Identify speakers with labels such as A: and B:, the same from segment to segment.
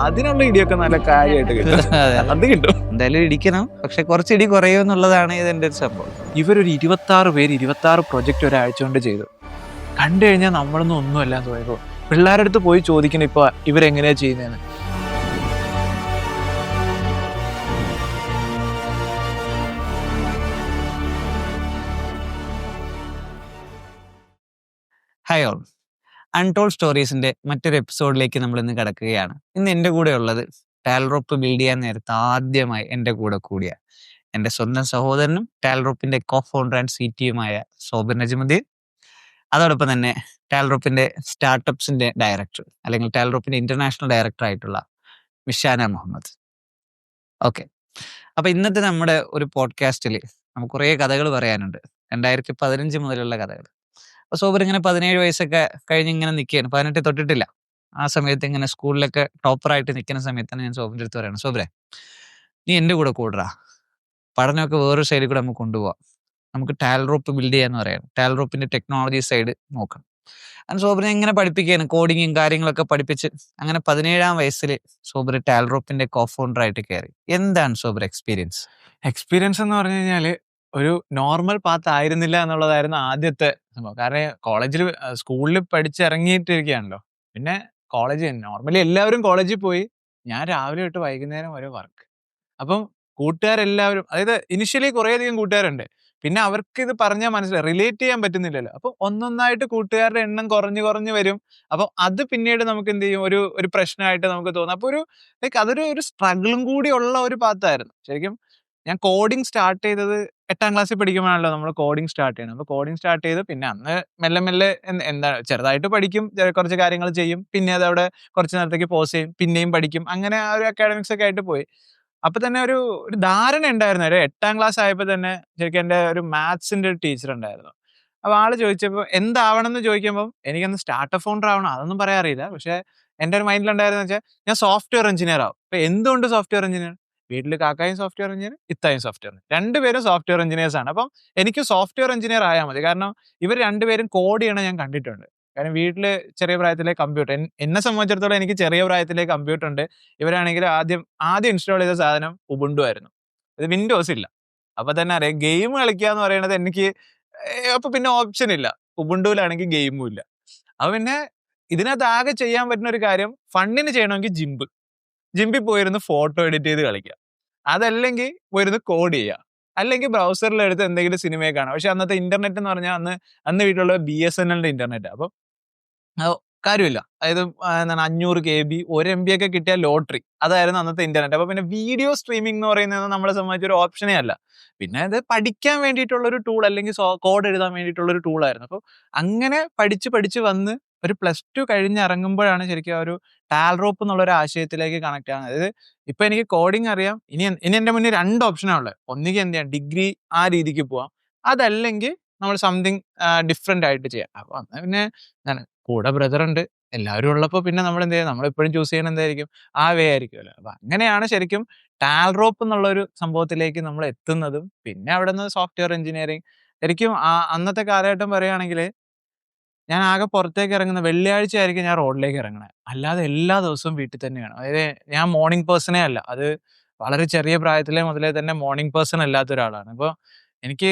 A: അതിനുള്ള ഇടിയൊക്കെ നല്ല കാര്യമായിട്ട് കിട്ടും.
B: അതെ.
A: അത് കിട്ടും.
B: എന്തായാലും ഇടിക്കണം, പക്ഷെ കുറച്ച് ഇടി കുറയും എന്നുള്ളതാണ് ഇതിന്റെ ഒരു സംഭവം.
A: ഇവരൊരു 26 പേര് 26 പ്രൊജക്ട് ഒരാഴ്ച കൊണ്ട് ചെയ്തു. കണ്ടു കഴിഞ്ഞാൽ നമ്മളൊന്നും ഒന്നുമല്ല തോന്നിപ്പോ പിള്ളേരുടെ അടുത്ത് പോയി ചോദിക്കണം ഇപ്പൊ ഇവരെങ്ങനെയാ ചെയ്യുന്നതെന്ന്.
B: ഹായ് ഓൾ, അൺടോൾഡ് സ്റ്റോറീസിന്റെ മറ്റൊരു എപ്പിസോഡിലേക്ക് നമ്മൾ ഇന്ന് കിടക്കുകയാണ്. ഇന്ന് എൻ്റെ കൂടെ ഉള്ളത് ടാൽറോപ്പ് ബിൽഡ് ചെയ്യാൻ നേരത്തെ ആദ്യമായി എൻ്റെ കൂടെ കൂടിയ എൻ്റെ സ്വന്തം സഹോദരനും ടാൽറോപ്പിന്റെ co founder and CTയുമായ Sobir Najmuddin, അതോടൊപ്പം തന്നെ ടാൽറോപ്പിന്റെ സ്റ്റാർട്ടപ്സിന്റെ ഡയറക്ടർ അല്ലെങ്കിൽ ടാൽറോപ്പിന്റെ ഇന്റർനാഷണൽ ഡയറക്ടർ ആയിട്ടുള്ള മിഷാന മുഹമ്മദ്. ഓക്കെ, അപ്പൊ ഇന്നത്തെ നമ്മുടെ ഒരു പോഡ്കാസ്റ്റിൽ നമുക്ക് കുറേ കഥകൾ പറയാനുണ്ട്. 2015 മുതലുള്ള കഥകൾ. അപ്പൊ സോബർ ഇങ്ങനെ 17 വയസ്സൊക്കെ കഴിഞ്ഞ് ഇങ്ങനെ നിൽക്കുകയാണ്, 18 തൊട്ടിട്ടില്ല. ആ സമയത്ത് ഇങ്ങനെ സ്കൂളിലൊക്കെ ടോപ്പറായിട്ട് നിൽക്കുന്ന സമയത്താണ് ഞാൻ സോബിന്റെ അടുത്ത് പറയണം, സോബരെ നീ എൻ്റെ കൂടെ കൂടറാ, പഠനമൊക്കെ വേറൊരു സൈഡിൽ കൂടെ നമുക്ക് കൊണ്ടുപോവാം, നമുക്ക് ടാൽറോപ്പ് ബിൽഡ് ചെയ്യാന്ന് പറയണം, ടാൽറോപ്പിന്റെ ടെക്നോളജി സൈഡ് നോക്കണം. അങ്ങനെ സോബറിനെ ഇങ്ങനെ പഠിപ്പിക്കുകയാണ്, കോഡിങ്ങും കാര്യങ്ങളൊക്കെ പഠിപ്പിച്ച് അങ്ങനെ 17-ാം വയസ്സിൽ സോബർ ടാൽറോപ്പിന്റെ കോ ഫൗണ്ടർ ആയിട്ട് കയറി. എന്താണ് സോബർ എക്സ്പീരിയൻസ്?
A: എക്സ്പീരിയൻസ് എന്ന് പറഞ്ഞു കഴിഞ്ഞാല് ഒരു നോർമൽ പാത്ത് ആയിരുന്നില്ല എന്നുള്ളതായിരുന്നു ആദ്യത്തെ സംഭവം. കാരണം കോളേജിൽ സ്കൂളിൽ പഠിച്ചിറങ്ങിയിട്ടിരിക്കുകയാണല്ലോ. പിന്നെ കോളേജ് നോർമലി എല്ലാവരും കോളേജിൽ പോയി, ഞാൻ രാവിലെ തൊട്ട് വൈകുന്നേരം വരെ വർക്ക്. അപ്പം കൂട്ടുകാരെല്ലാവരും, അതായത് ഇനിഷ്യലി കുറേയധികം കൂട്ടുകാരുണ്ട്. പിന്നെ അവർക്ക് ഇത് പറഞ്ഞാൽ മനസ്സിലായി, റിലേറ്റ് ചെയ്യാൻ പറ്റുന്നില്ലല്ലോ. അപ്പൊ ഒന്നൊന്നായിട്ട് കൂട്ടുകാരുടെ എണ്ണം കുറഞ്ഞു കുറഞ്ഞു വരും. അപ്പൊ അത് പിന്നീട് നമുക്ക് എന്ത് ചെയ്യും, ഒരു പ്രശ്നമായിട്ട് നമുക്ക് തോന്നും. അപ്പൊ അതൊരു സ്ട്രഗിളും കൂടി ഉള്ള ഒരു പാത്തായിരുന്നു ശരിക്കും. ഞാൻ കോഡിങ് സ്റ്റാർട്ട് ചെയ്തത് 8-ാം ക്ലാസ്സിൽ പഠിക്കുമ്പോഴാണല്ലോ നമ്മൾ കോഡിങ് സ്റ്റാർട്ട് ചെയ്യണം. അപ്പോൾ കോഡിങ് സ്റ്റാർട്ട് ചെയ്ത് പിന്നെ അന്ന് മെല്ലെ മെല്ലെ എന്താ ചെറുതായിട്ട് പഠിക്കും, കുറച്ച് കാര്യങ്ങൾ ചെയ്യും, പിന്നെ അതവിടെ കുറച്ച് നേരത്തേക്ക് പോസ് ചെയ്യും, പിന്നെയും പഠിക്കും. അങ്ങനെ ആ ഒരു അക്കാഡമിക്സ് ഒക്കെ ആയിട്ട് പോയി. അപ്പൊ തന്നെ ഒരു ധാരണ ഉണ്ടായിരുന്നു. ഒരു 8-ാം ക്ലാസ് ആയപ്പോൾ തന്നെ ശരിക്കും എൻ്റെ ഒരു മാത്സിന്റെ ഒരു ടീച്ചർ ഉണ്ടായിരുന്നു. അപ്പൊ ആള് ചോദിച്ചപ്പോൾ എന്താവണം എന്ന് ചോദിക്കുമ്പോൾ എനിക്കന്ന് സ്റ്റാർട്ടപ്പ് ഫൗണ്ടർ ആവണം അതൊന്നും പറയാൻ അറിയില്ല. പക്ഷെ എൻ്റെ ഒരു മൈൻഡിലുണ്ടായിരുന്നു വെച്ചാൽ ഞാൻ സോഫ്റ്റ്വെയർ എഞ്ചിനീയർ ആവും. അപ്പൊ എന്തുകൊണ്ട് സോഫ്റ്റ്വെയർ എഞ്ചിനീയർ? വീട്ടിൽ കാക്കായും സോഫ്റ്റ്വെയർ എഞ്ചിനീയർ, ഇത്തായും സോഫ്റ്റ്വെയർ, രണ്ടുപേരും സോഫ്റ്റ്വെയർ എഞ്ചിനീയേഴ്സ് ആണ്. അപ്പം എനിക്ക് സോഫ്റ്റ്വെയർ എഞ്ചിനീയർ ആയാൽ മതി. കാരണം ഇവർ രണ്ടുപേരും കോഡ് ചെയ്യണം ഞാൻ കണ്ടിട്ടുണ്ട്. കാരണം വീട്ടില് ചെറിയ പ്രായത്തിലെ കമ്പ്യൂട്ടർ, എന്നെ സംബന്ധിച്ചിടത്തോളം എനിക്ക് ചെറിയ പ്രായത്തിലെ കമ്പ്യൂട്ടർ ഉണ്ട്. ഇവരാണെങ്കിൽ ആദ്യം ഇൻസ്റ്റാൾ ചെയ്ത സാധനം ഉബുണ്ടു ആയിരുന്നു. ഇത് വിൻഡോസ് ഇല്ല. അപ്പൊ തന്നെ അറിയാം, ഗെയിം കളിക്കുക എന്ന് പറയുന്നത് എനിക്ക് അപ്പൊ പിന്നെ ഓപ്ഷൻ ഇല്ല. ഉബുണ്ടുവിലാണെങ്കിൽ ഗെയിമും ഇല്ല. അപ്പൊ പിന്നെ ഇതിനകത്ത് ആകെ ചെയ്യാൻ പറ്റുന്ന ഒരു കാര്യം, ഫണ്ടിന് ചെയ്യണമെങ്കിൽ ജിമ്പിൽ പോയിരുന്ന് ഫോട്ടോ എഡിറ്റ് ചെയ്ത് കളിക്കുക, അതല്ലെങ്കിൽ പോയിരുന്ന് കോഡ് ചെയ്യുക, അല്ലെങ്കിൽ ബ്രൗസറിൽ എടുത്ത് എന്തെങ്കിലും സിനിമയെ കാണാം. പക്ഷെ അന്നത്തെ ഇന്റർനെറ്റ് എന്ന് പറഞ്ഞാൽ അന്ന് വീട്ടിലുള്ള BSNLന്റെ ഇന്റർനെറ്റ്. അപ്പം കാര്യമില്ല. അതായത് എന്താണ് 500 KB 1 MB ഒക്കെ കിട്ടിയ ലോട്ടറി, അതായിരുന്നു അന്നത്തെ ഇന്റർനെറ്റ്. അപ്പൊ പിന്നെ വീഡിയോ സ്ട്രീമിംഗ് എന്ന് പറയുന്നത് നമ്മളെ സംബന്ധിച്ച് ഒരു ഓപ്ഷനേ അല്ല. പിന്നെ അത് പഠിക്കാൻ വേണ്ടിയിട്ടുള്ള ഒരു ടൂൾ, അല്ലെങ്കിൽ കോഡ് എഴുതാൻ വേണ്ടിയിട്ടുള്ള ഒരു ടൂളായിരുന്നു. അപ്പോൾ അങ്ങനെ പഠിച്ച് വന്ന് ഒരു +2 കഴിഞ്ഞ് ഇറങ്ങുമ്പോഴാണ് ശരിക്കും ആ ഒരു ടാൽറോപ്പ് എന്നുള്ള ഒരു ആശയത്തിലേക്ക് കണക്ട് ആവുന്നത്. അതായത് ഇപ്പൊ എനിക്ക് കോഡിങ് അറിയാം, ഇനി എന്റെ മുന്നിൽ 2 ഓപ്ഷനാണ് ഉള്ളത്. ഒന്നുകിൽ എന്ത് ചെയ്യാം, ഡിഗ്രി ആ രീതിക്ക് പോവാം, അതല്ലെങ്കിൽ നമ്മൾ സംതിങ് ഡിഫറെന്റ് ആയിട്ട് ചെയ്യാം. അപ്പൊ അന്ന് പിന്നെ കൂടെ ബ്രദർ ഉണ്ട്, എല്ലാവരും ഉള്ളപ്പോൾ പിന്നെ നമ്മൾ എന്ത് ചെയ്യും, നമ്മളെപ്പോഴും ചൂസ് ചെയ്യുന്നത് എന്തായിരിക്കും, ആ വേ ആയിരിക്കുമല്ലോ. അപ്പൊ അങ്ങനെയാണ് ശരിക്കും ടാൽറോപ്പ് എന്നുള്ള ഒരു സംഭവത്തിലേക്ക് നമ്മൾ എത്തുന്നതും. പിന്നെ അവിടെ നിന്ന് സോഫ്റ്റ്വെയർ എഞ്ചിനീയറിംഗ്. ശരിക്കും അന്നത്തെ കാലഘട്ടം പറയുകയാണെങ്കിൽ ഞാൻ ആകെ പുറത്തേക്ക് ഇറങ്ങുന്ന വെള്ളിയാഴ്ച ആയിരിക്കും ഞാൻ റോഡിലേക്ക് ഇറങ്ങണേ. അല്ലാതെ എല്ലാ ദിവസവും വീട്ടിൽ തന്നെയാണ്. അതായത് ഞാൻ മോർണിംഗ് പേഴ്സണേ അല്ല. അത് വളരെ ചെറിയ പ്രായത്തിലെ മുതലേ തന്നെ മോർണിംഗ് പേഴ്സൺ അല്ലാത്ത ഒരാളാണ്. അപ്പോൾ എനിക്ക്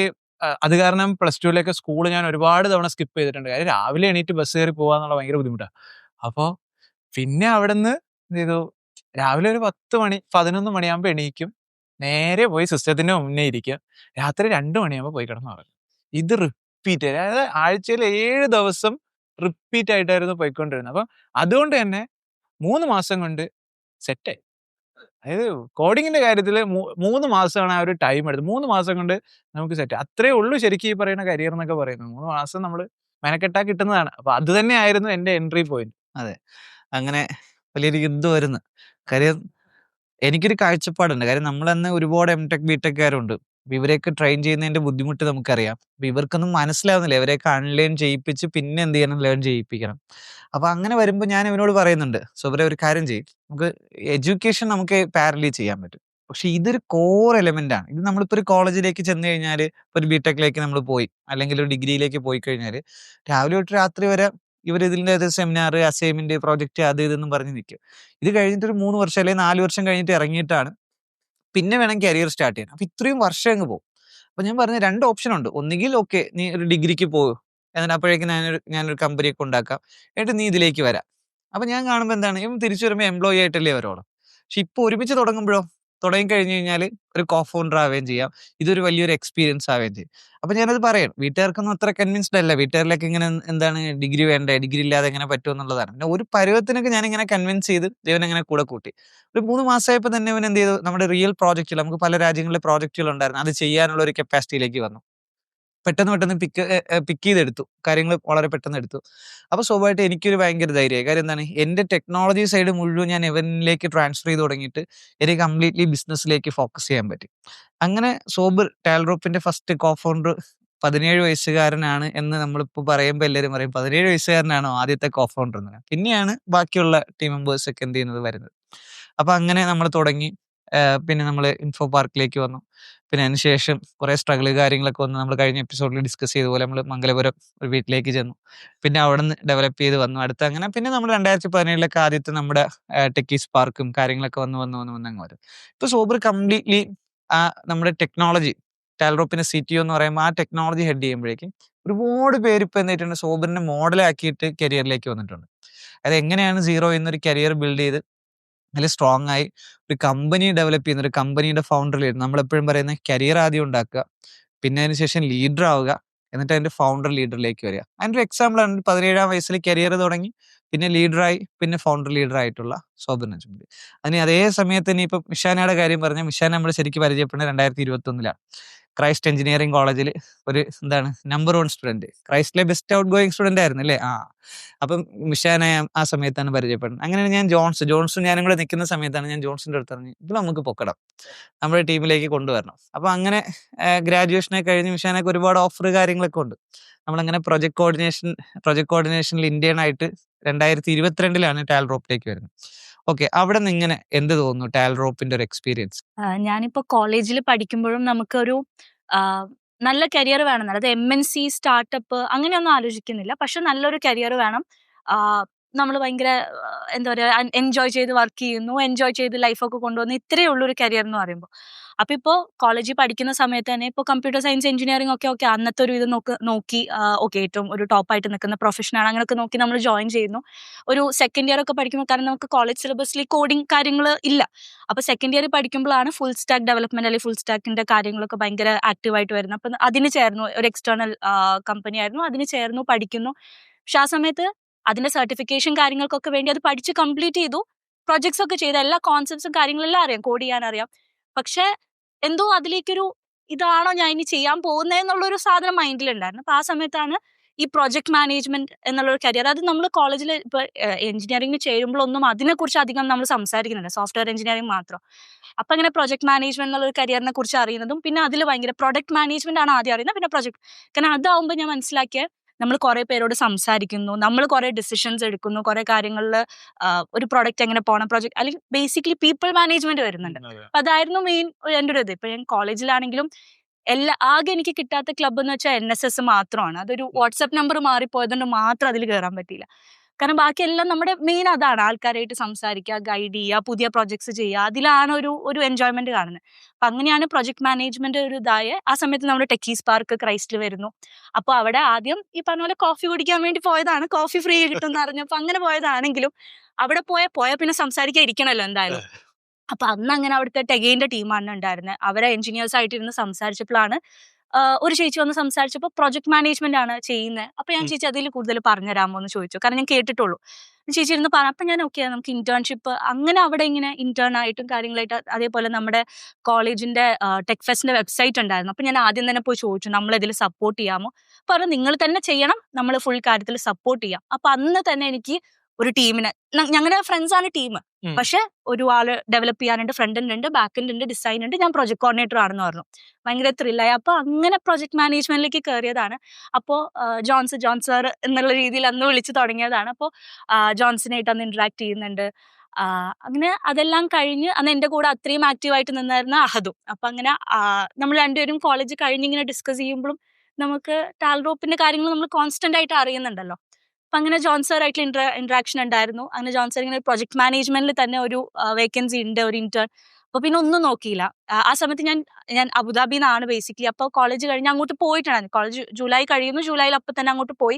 A: അത് കാരണം +2ലേക്ക് സ്കൂൾ ഞാൻ ഒരുപാട് തവണ സ്കിപ്പ് ചെയ്തിട്ടുണ്ട്. കാര്യം രാവിലെ എണീറ്റ് ബസ് കയറി പോകാന്നുള്ള ഭയങ്കര ബുദ്ധിമുട്ടാണ്. അപ്പോൾ പിന്നെ അവിടുന്ന് എന്ത് ചെയ്തു, രാവിലെ ഒരു 10 മണി 11 മണിയാകുമ്പോൾ എണീക്കും, നേരെ പോയി സിസ്റ്റത്തിന്റെ മുന്നേ ഇരിക്കും, രാത്രി 2 മണിയാകുമ്പോൾ പോയി കിടന്നുറങ്ങും. ഇത് റിപ്പീറ്റ്, അതായത് ആഴ്ചയിൽ 7 ദിവസം റിപ്പീറ്റ് ആയിട്ടായിരുന്നു പോയിക്കൊണ്ടിരുന്നത്. അപ്പം അതുകൊണ്ട് തന്നെ 3 മാസം കൊണ്ട് സെറ്റായി. അതായത് കോഡിങ്ങിന്റെ കാര്യത്തിൽ 3 മാസമാണ് ആ ഒരു ടൈം എടുത്തത്. 3 മാസം കൊണ്ട് നമുക്ക് സെറ്റ്. അത്രേ ഉള്ളൂ ശരിക്കും ഈ പറയുന്ന കരിയർ എന്നൊക്കെ പറയുന്നത്. 3 മാസം നമ്മൾ മെനക്കെട്ടാ കിട്ടുന്നതാണ്. അപ്പൊ അത് തന്നെയായിരുന്നു എന്റെ എൻട്രി പോയിന്റ്.
B: അതെ, അങ്ങനെ വലിയൊരു യുദ്ധമായിരുന്നു. കാര്യം എനിക്കൊരു കാഴ്ചപ്പാടുണ്ട്. കാര്യം നമ്മളന്ന് ഒരുപാട് MTech BTechകാരുണ്ട്. അപ്പൊ ഇവരെയൊക്കെ ട്രെയിൻ ചെയ്യുന്നതിന്റെ ബുദ്ധിമുട്ട് നമുക്കറിയാം. അപ്പൊ ഇവർക്കൊന്നും മനസ്സിലാവുന്നില്ല. ഇവരെയൊക്കെ അൺലേൺ ചെയ്യിപ്പിച്ച് പിന്നെ എന്ത് ചെയ്യണം, ലേൺ ചെയ്യിപ്പിക്കണം. അപ്പൊ അങ്ങനെ വരുമ്പോൾ ഞാൻ ഇവനോട് പറയുന്നുണ്ട്, സോ ഇവരെ ഒരു കാര്യം ചെയ്യും, നമുക്ക് എഡ്യൂക്കേഷൻ നമുക്ക് പാരലി ചെയ്യാൻ പറ്റും. പക്ഷെ ഇതൊരു കോർ എലമെന്റ് ആണ്. ഇത് നമ്മളിപ്പോ ഒരു കോളേജിലേക്ക് ചെന്ന് കഴിഞ്ഞാൽ, ഇപ്പൊ ഒരു BTechലേക്ക് നമ്മൾ പോയി, അല്ലെങ്കിൽ ഒരു ഡിഗ്രിയിലേക്ക് പോയി കഴിഞ്ഞാൽ രാവിലെ തൊട്ട് രാത്രി വരെ ഇവർ ഇതിൻ്റെ സെമിനാർ, അസൈൻമെന്റ്, പ്രോജക്റ്റ്, അത് ഇതെന്നും പറഞ്ഞ് നിൽക്കും. ഇത് കഴിഞ്ഞിട്ട് ഒരു 3 വർഷം അല്ലെങ്കിൽ 4 വർഷം കഴിഞ്ഞിട്ട് ഇറങ്ങിയിട്ടാണ് പിന്നെ വേണം കരിയർ സ്റ്റാർട്ട് ചെയ്യാൻ. അപ്പൊ ഇത്രയും വർഷം അങ്ങ് പോകും. അപ്പൊ ഞാൻ പറഞ്ഞ 2 ഓപ്ഷൻ ഉണ്ട്. ഒന്നുകിൽ ഓക്കെ, നീ ഒരു ഡിഗ്രിക്ക് പോകും, എന്നിട്ട് അപ്പോഴേക്കും ഞാനൊരു കമ്പനിയൊക്കെ ഉണ്ടാക്കാം, എന്നിട്ട് നീ ഇതിലേക്ക് വരാം. അപ്പൊ ഞാൻ കാണുമ്പോൾ എന്താണ്, ഇവൻ തിരിച്ചു വരുമ്പോൾ എംപ്ലോയി ആയിട്ടല്ലേ അവരോട്. പക്ഷെ ഇപ്പൊ ഒരുമിച്ച് തുടങ്ങുമ്പോഴോ, തുടങ്ങി കഴിഞ്ഞു കഴിഞ്ഞാൽ ഒരു കോ ഫൗണ്ടർ ആവുകയും ചെയ്യാം, ഇതൊരു വലിയൊരു എക്സ്പീരിയൻസ് ആവുകയും ചെയ്യും. അപ്പൊ ഞാനത് പറയണം, വീട്ടുകാർക്കൊന്നും അത്ര കൺവിൻസ്ഡ് അല്ല. വീട്ടുകാരിലൊക്കെ ഇങ്ങനെ എന്താണ്, ഡിഗ്രി വേണ്ടേ, ഡിഗ്രി ഇല്ലാതെ എങ്ങനെ പറ്റും എന്നുള്ളതാണ്. പിന്നെ ഒരു പരുവത്തിനൊക്കെ ഞാൻ ഇങ്ങനെ കൺവിൻസ് ചെയ്ത് ഇവനങ്ങനെ കൂടെ കൂട്ടി. ഒരു 3 മാസമായപ്പോൾ തന്നെ ഇവൻ എന്ത് ചെയ്തു, നമ്മുടെ റിയൽ പ്രോജക്റ്റുകൾ, നമുക്ക് പല രാജ്യങ്ങളിലെ പ്രോജക്റ്റുകൾ ഉണ്ടായിരുന്നു, അത് ചെയ്യാനുള്ള ഒരു കപ്പാസിറ്റിയിലേക്ക് വന്നു. പെട്ടെന്ന് പിക്ക് ചെയ്തെടുത്തു, കാര്യങ്ങൾ വളരെ പെട്ടെന്ന് എടുത്തു. അപ്പൊ സ്വാഭാവികമായിട്ട് എനിക്കൊരു ഭയങ്കര ധൈര്യമായി. കാര്യം എന്താണ്, എന്റെ ടെക്നോളജി സൈഡ് മുഴുവൻ ഞാൻ ഇവനിലേക്ക് ട്രാൻസ്ഫർ ചെയ്ത് തുടങ്ങിയിട്ട് എനിക്ക് കംപ്ലീറ്റ്ലി ബിസിനസ്സിലേക്ക് ഫോക്കസ് ചെയ്യാൻ പറ്റി. അങ്ങനെ സോബർ ടാൽറോപ്പിന്റെ ഫസ്റ്റ് കോ ഫൗണ്ടർ 17 വയസ്സുകാരനാണ് എന്ന് നമ്മളിപ്പോൾ പറയുമ്പോൾ എല്ലാവരും പറയും, 17 വയസ്സുകാരനാണോ ആദ്യത്തെ കോ ഫൗണ്ടർ എന്ന്. പിന്നെയാണ് ബാക്കിയുള്ള ടീം മെമ്പേഴ്സ് ഒക്കെ എന്ത് ചെയ്യുന്നത്, വരുന്നത്. അപ്പൊ അങ്ങനെ നമ്മൾ തുടങ്ങി. പിന്നെ നമ്മൾ ഇൻഫോ പാർക്കിലേക്ക് വന്നു. പിന്നെ അതിനുശേഷം കുറെ സ്ട്രഗിൾ കാര്യങ്ങളൊക്കെ വന്നു. നമ്മൾ കഴിഞ്ഞ എപ്പിസോഡിൽ ഡിസ്കസ് ചെയ്ത പോലെ നമ്മൾ മംഗലപുരം ഒരു വീട്ടിലേക്ക് ചെന്നു. പിന്നെ അവിടെ നിന്ന് ഡെവലപ്പ് ചെയ്ത് വന്നു. അടുത്ത അങ്ങനെ പിന്നെ നമ്മൾ 2017 ആദ്യത്തെ നമ്മുടെ ടെക്കീസ് പാർക്കും കാര്യങ്ങളൊക്കെ വന്ന് അങ്ങ് വരും. ഇപ്പൊ സോബർ കംപ്ലീറ്റ്ലി നമ്മുടെ ടെക്നോളജി, ടാൽറോപ്പിന്റെ CTO എന്ന് പറയുമ്പോൾ ആ ടെക്നോളജി ഹെഡ് ചെയ്യുമ്പോഴേക്കും ഒരുപാട് പേര് ഇപ്പൊ എന്നിട്ടുണ്ട് സോബറിനെ മോഡലാക്കിയിട്ട് കരിയറിലേക്ക് വന്നിട്ടുണ്ട്. അത് എങ്ങനെയാണ് സീറോ എന്നൊരു കരിയർ ബിൽഡ് ചെയ്ത് അതിൽ സ്ട്രോങ് ആയി ഒരു കമ്പനി ഡെവലപ്പ് ചെയ്യുന്ന, ഒരു കമ്പനിയുടെ ഫൗണ്ടർ ലീഡർ. നമ്മളെപ്പോഴും പറയുന്ന കരിയർ ആദ്യം ഉണ്ടാക്കുക, പിന്നെ അതിനുശേഷം ലീഡർ ആവുക, എന്നിട്ട് അതിന്റെ ഫൗണ്ടർ ലീഡറിലേക്ക് വരിക. അതിന്റെ ഒരു എക്സാമ്പിൾ ആണ് 17-ാം വയസ്സിൽ കരിയർ തുടങ്ങി, പിന്നെ ലീഡറായി, പിന്നെ ഫൗണ്ടർ ലീഡർ ആയിട്ടുള്ള സോബർ നജ്മുദ്ദീൻ. അതിന് അതേ സമയത്ത് തന്നെ ഇപ്പൊ മിഷാനയുടെ കാര്യം പറഞ്ഞ, മിഷാന നമ്മൾ ശരിക്കും പരിചയപ്പെടുന്നത് 2021-ലാണ്. ക്രൈസ്റ്റ് എഞ്ചിനീയറിംഗ് കോളേജിൽ ഒരു നമ്പർ 1 സ്റ്റുഡന്റ്, ക്രൈസ്റ്റിലെ ബെസ്റ്റ് ഔട്ട് ഗോയിങ് സ്റ്റുഡന്റ് ആയിരുന്നു അല്ലേ. അപ്പം മിഷാനെ ആ സമയത്താണ് പരിചയപ്പെടുന്നത്. അങ്ങനെയാണ് ഞാൻ ജോൺസും ഞാനും കൂടെ നിൽക്കുന്ന സമയത്താണ് ഞാൻ ജോൺസിന്റെ അടുത്ത് പറഞ്ഞു, ഇത് നമുക്ക് പൊക്കണം, നമ്മുടെ ടീമിലേക്ക് കൊണ്ടുവരണം. അപ്പൊ അങ്ങനെ ഗ്രാജുവേഷനൊക്കെ കഴിഞ്ഞ് മിഷാനൊക്കെ ഒരുപാട് ഓഫർ കാര്യങ്ങളൊക്കെ ഉണ്ട്. നമ്മളങ്ങനെ പ്രൊജക്ട് കോർഡിനേഷനിൽ ഇന്ത്യൻ ആയിട്ട് 2022-ലാണ് ടാൽറോപ്പിലേക്ക് വരുന്നത്. ഓക്കെ, അവിടെ നിന്ന് ഇങ്ങനെ എന്ത് തോന്നുന്നു ടാൽറോപ്പിന്റെ ഒരു എക്സ്പീരിയൻസ്?
C: ഞാനിപ്പോ കോളേജിൽ പഠിക്കുമ്പോഴും നമുക്കൊരു നല്ല കരിയർ വേണം. അതായത് MNC സ്റ്റാർട്ടപ്പ് അങ്ങനെയൊന്നും ആലോചിക്കുന്നില്ല. പക്ഷെ നല്ലൊരു കരിയർ വേണം. നമ്മൾ ഭയങ്കര എന്താ പറയുക, എൻജോയ് ചെയ്ത് വർക്ക് ചെയ്യുന്നു, എൻജോയ് ചെയ്ത് ലൈഫൊക്കെ കൊണ്ടുവന്ന് ഇത്രയേ ഉള്ളൂ ഒരു കരിയർ എന്ന് പറയുമ്പോൾ. അപ്പൊ ഇപ്പോൾ കോളേജിൽ പഠിക്കുന്ന സമയത്ത് തന്നെ ഇപ്പോൾ കമ്പ്യൂട്ടർ സയൻസ് എഞ്ചിനീയറിംഗ് ഒക്കെ അന്നത്തെ ഒരു ഇത് നോക്കി ഓക്കെ ഏറ്റവും ഒരു ടോപ്പായിട്ട് നിൽക്കുന്ന പ്രൊഫഷനാണ്, അങ്ങനെയൊക്കെ നോക്കി നമ്മൾ ജോയിൻ ചെയ്യുന്നു. ഒരു സെക്കൻഡ് ഇയർ ഒക്കെ പഠിക്കുമ്പോൾ, കാരണം നമുക്ക് കോളേജ് സിലബസിൽ കോഡിങ് കാര്യങ്ങൾ ഇല്ല. അപ്പൊ സെക്കൻഡ് ഇയർ പഠിക്കുമ്പോഴാണ് ഫുൾ സ്റ്റാക്ക് ഡെവലപ്മെന്റ് അല്ലെങ്കിൽ ഫുൾ സ്റ്റാക്കിന്റെ കാര്യങ്ങളൊക്കെ ഭയങ്കര ആക്റ്റീവായിട്ട് വരുന്നത്. അപ്പൊ അതിന് ചേർന്നു, ഒരു എക്സ്റ്റേണൽ കമ്പനി ആയിരുന്നു, അതിന് ചേർന്നു പഠിക്കുന്നു. പക്ഷെ ആ സമയത്ത് അതിന്റെ സർട്ടിഫിക്കേഷൻ കാര്യങ്ങൾക്കൊക്കെ വേണ്ടി അത് പഠിച്ച് കംപ്ലീറ്റ് ചെയ്തു, പ്രൊജക്ട്സ് ഒക്കെ ചെയ്ത എല്ലാ കോൺസെപ്റ്റ്സും കാര്യങ്ങളെല്ലാം അറിയാം, കോഡ് ചെയ്യാൻ അറിയാം. പക്ഷെ എന്തോ അതിലേക്കൊരു ഇതാണോ ഞാൻ ഇനി ചെയ്യാൻ പോകുന്നതെന്നുള്ളൊരു സാധനം മൈൻഡിലുണ്ടായിരുന്നു. അപ്പൊ ആ സമയത്താണ് ഈ പ്രൊജക്ട് മാനേജ്മെന്റ് എന്നുള്ളൊരു കരിയർ. അത് നമ്മൾ കോളേജിൽ ഇപ്പൊ എഞ്ചിനീയറിംഗിന് ചേരുമ്പോഴൊന്നും അതിനെക്കുറിച്ച് അധികം നമ്മൾ സംസാരിക്കുന്നില്ല, സോഫ്റ്റ്വെയർ എഞ്ചിനീയറിംഗ് മാത്രം. അപ്പൊ അങ്ങനെ പ്രൊജക്ട് മാനേജ്മെന്റ് എന്നുള്ളൊരു കരിയറിനെ കുറിച്ച് അറിയുന്നതും, പിന്നെ അതിൽ ഭയങ്കര പ്രൊഡക്ട് മാനേജ്മെന്റ് ആണ് ആദ്യം അറിയുന്നത്, പിന്നെ പ്രൊജക്ട്. കാരണം അതാവുമ്പോൾ ഞാൻ മനസ്സിലാക്കിയ നമ്മൾ കുറെ പേരോട് സംസാരിക്കുന്നു, നമ്മൾ കുറെ ഡിസിഷൻസ് എടുക്കുന്നു, കുറെ കാര്യങ്ങളിൽ ഒരു പ്രൊഡക്റ്റ് എങ്ങനെ പോകണം, പ്രൊജക്ട് അല്ലെങ്കിൽ ബേസിക്കലി പീപ്പിൾ മാനേജ്മെന്റ് വരുന്നുണ്ട്. അപ്പൊ അതായിരുന്നു മെയിൻ എൻ്റെ ഒരു ഇത്. ഇപ്പൊ ഞാൻ കോളേജിലാണെങ്കിലും ആകെ എനിക്ക് കിട്ടാത്ത ക്ലബ്ബ് എന്ന് വെച്ചാൽ NSS മാത്രമാണ്. അതൊരു വാട്സ്ആപ്പ് നമ്പർ മാറിപ്പോയതുകൊണ്ട് മാത്രം അതിൽ കയറാൻ പറ്റിയില്ല. കാരണം ബാക്കിയെല്ലാം നമ്മുടെ മെയിൻ അതാണ്, ആൾക്കാരായിട്ട് സംസാരിക്കുക, ഗൈഡ് ചെയ്യുക, പുതിയ പ്രൊജക്ട്സ് ചെയ്യുക, അതിലാണ് ഒരു എൻജോയ്മെന്റ് കാണുന്നത്. അപ്പൊ അങ്ങനെയാണ് പ്രൊജക്ട് മാനേജ്മെന്റ് ഒരു ഇതായ ആ സമയത്ത് നമ്മുടെ ടെക്കീസ് പാർക്ക് ക്രൈസ്റ്റിൽ വരുന്നു. അപ്പൊ അവിടെ ആദ്യം ഈ പറഞ്ഞ പോലെ കോഫി കുടിക്കാൻ വേണ്ടി പോയതാണ്, കോഫി ഫ്രീ കിട്ടുമെന്ന് അറിഞ്ഞപ്പോ അങ്ങനെ പോയതാണെങ്കിലും അവിടെ പോയ പിന്നെ സംസാരിക്കാൻ ഇരിക്കണല്ലോ എന്തായാലും. അപ്പൊ അന്ന് അങ്ങനെ അവിടുത്തെ ടെഗൈന്റെ ടീമാണ് ഉണ്ടായിരുന്നത്. അവരെ എഞ്ചിനീയേഴ്സ് ആയിട്ടിരുന്ന് സംസാരിച്ചപ്പോഴാണ് ഒരു ചേച്ചി വന്ന് സംസാരിച്ചപ്പോൾ പ്രൊജക്ട് മാനേജ്മെന്റ് ആണ് ചെയ്യുന്നത്. അപ്പൊ ഞാൻ ചേച്ചി അതിൽ കൂടുതൽ പറഞ്ഞുതരാമോ എന്ന് ചോദിച്ചു, കാരണം ഞാൻ കേട്ടിട്ടുള്ളൂ. ചേച്ചി ഇരുന്ന് പറഞ്ഞു. അപ്പൊ ഞാൻ ഓക്കെ, നമുക്ക് ഇന്റേൺഷിപ്പ് അങ്ങനെ അവിടെ ഇങ്ങനെ ഇന്റേൺ ആയിട്ടും കാര്യങ്ങളായിട്ട്, അതേപോലെ നമ്മുടെ കോളേജിന്റെ ടെക് ഫെസ്റ്റിന്റെ വെബ്സൈറ്റ് ഉണ്ടായിരുന്നു. അപ്പൊ ഞാൻ ആദ്യം തന്നെ പോയി ചോദിച്ചു, നമ്മളിതിൽ സപ്പോർട്ട് ചെയ്യാമോ? പറഞ്ഞു നിങ്ങൾ തന്നെ ചെയ്യണം, നമ്മൾ ഫുൾ കാര്യത്തിൽ സപ്പോർട്ട് ചെയ്യാം. അപ്പൊ അന്ന് തന്നെ എനിക്ക് ഒരു ടീമിനെ, ഞങ്ങളുടെ ഫ്രണ്ട്സ് ആണ് ടീം, പക്ഷെ ഒരു ആള് ഡെവലപ്പ് ചെയ്യാനുണ്ട്, ഫ്രണ്ട് എൻഡ് ഉണ്ട്, ബാക്ക് എൻഡ് ഉണ്ട്, ഡിസൈൻ ഉണ്ട്, ഞാൻ പ്രൊജക്ട് കോർഡിനേറ്റർ ആണെന്ന് പറഞ്ഞു. ഭയങ്കര ത്രില്ലായി. അപ്പൊ അങ്ങനെ പ്രൊജക്ട് മാനേജ്മെന്റിലേക്ക് കയറിയതാണ്. അപ്പോൾ ജോൺ സാർ എന്നുള്ള രീതിയിൽ അന്ന് വിളിച്ചു തുടങ്ങിയതാണ്. അപ്പോൾ ജോൺസനായിട്ട് അന്ന് ഇന്ററാക്ട് ചെയ്യുന്നുണ്ട്. അങ്ങനെ അതെല്ലാം കഴിഞ്ഞ് അന്ന് എൻ്റെ കൂടെ അത്രയും ആക്റ്റീവായിട്ട് നിന്നായിരുന്ന അഹദും. അപ്പൊ അങ്ങനെ നമ്മൾ രണ്ടുപേരും കോളേജ് കഴിഞ്ഞ് ഇങ്ങനെ ഡിസ്കസ് ചെയ്യുമ്പോഴും നമുക്ക് ടാൽറോപ്പിന്റെ കാര്യങ്ങൾ നമ്മൾ കോൺസ്റ്റന്റ് ആയിട്ട് അറിയുന്നുണ്ടല്ലോ. അപ്പം അങ്ങനെ ജോൺ സാറായിട്ടുള്ള ഇൻട്രാക്ഷൻ ഉണ്ടായിരുന്നു. അങ്ങനെ ജോൺ സാർ ഇങ്ങനെ പ്രൊജക്ട് മാനേജ്മെന്റിൽ തന്നെ ഒരു വേക്കൻസി ഉണ്ട്, ഒരു ഇന്റേൺ. അപ്പോൾ പിന്നെ ഒന്നും നോക്കിയില്ല. ആ സമയത്ത് ഞാൻ അബുദാബിയിൽ നിന്നാണ് ബേസിക്കലി. അപ്പോൾ കോളേജ് കഴിഞ്ഞ് അങ്ങോട്ട് പോയിട്ടുണ്ടായിരുന്നു. കോളേജ് ജൂലൈ കഴിയുന്നു, ജൂലൈയിൽ അപ്പം തന്നെ അങ്ങോട്ട് പോയി.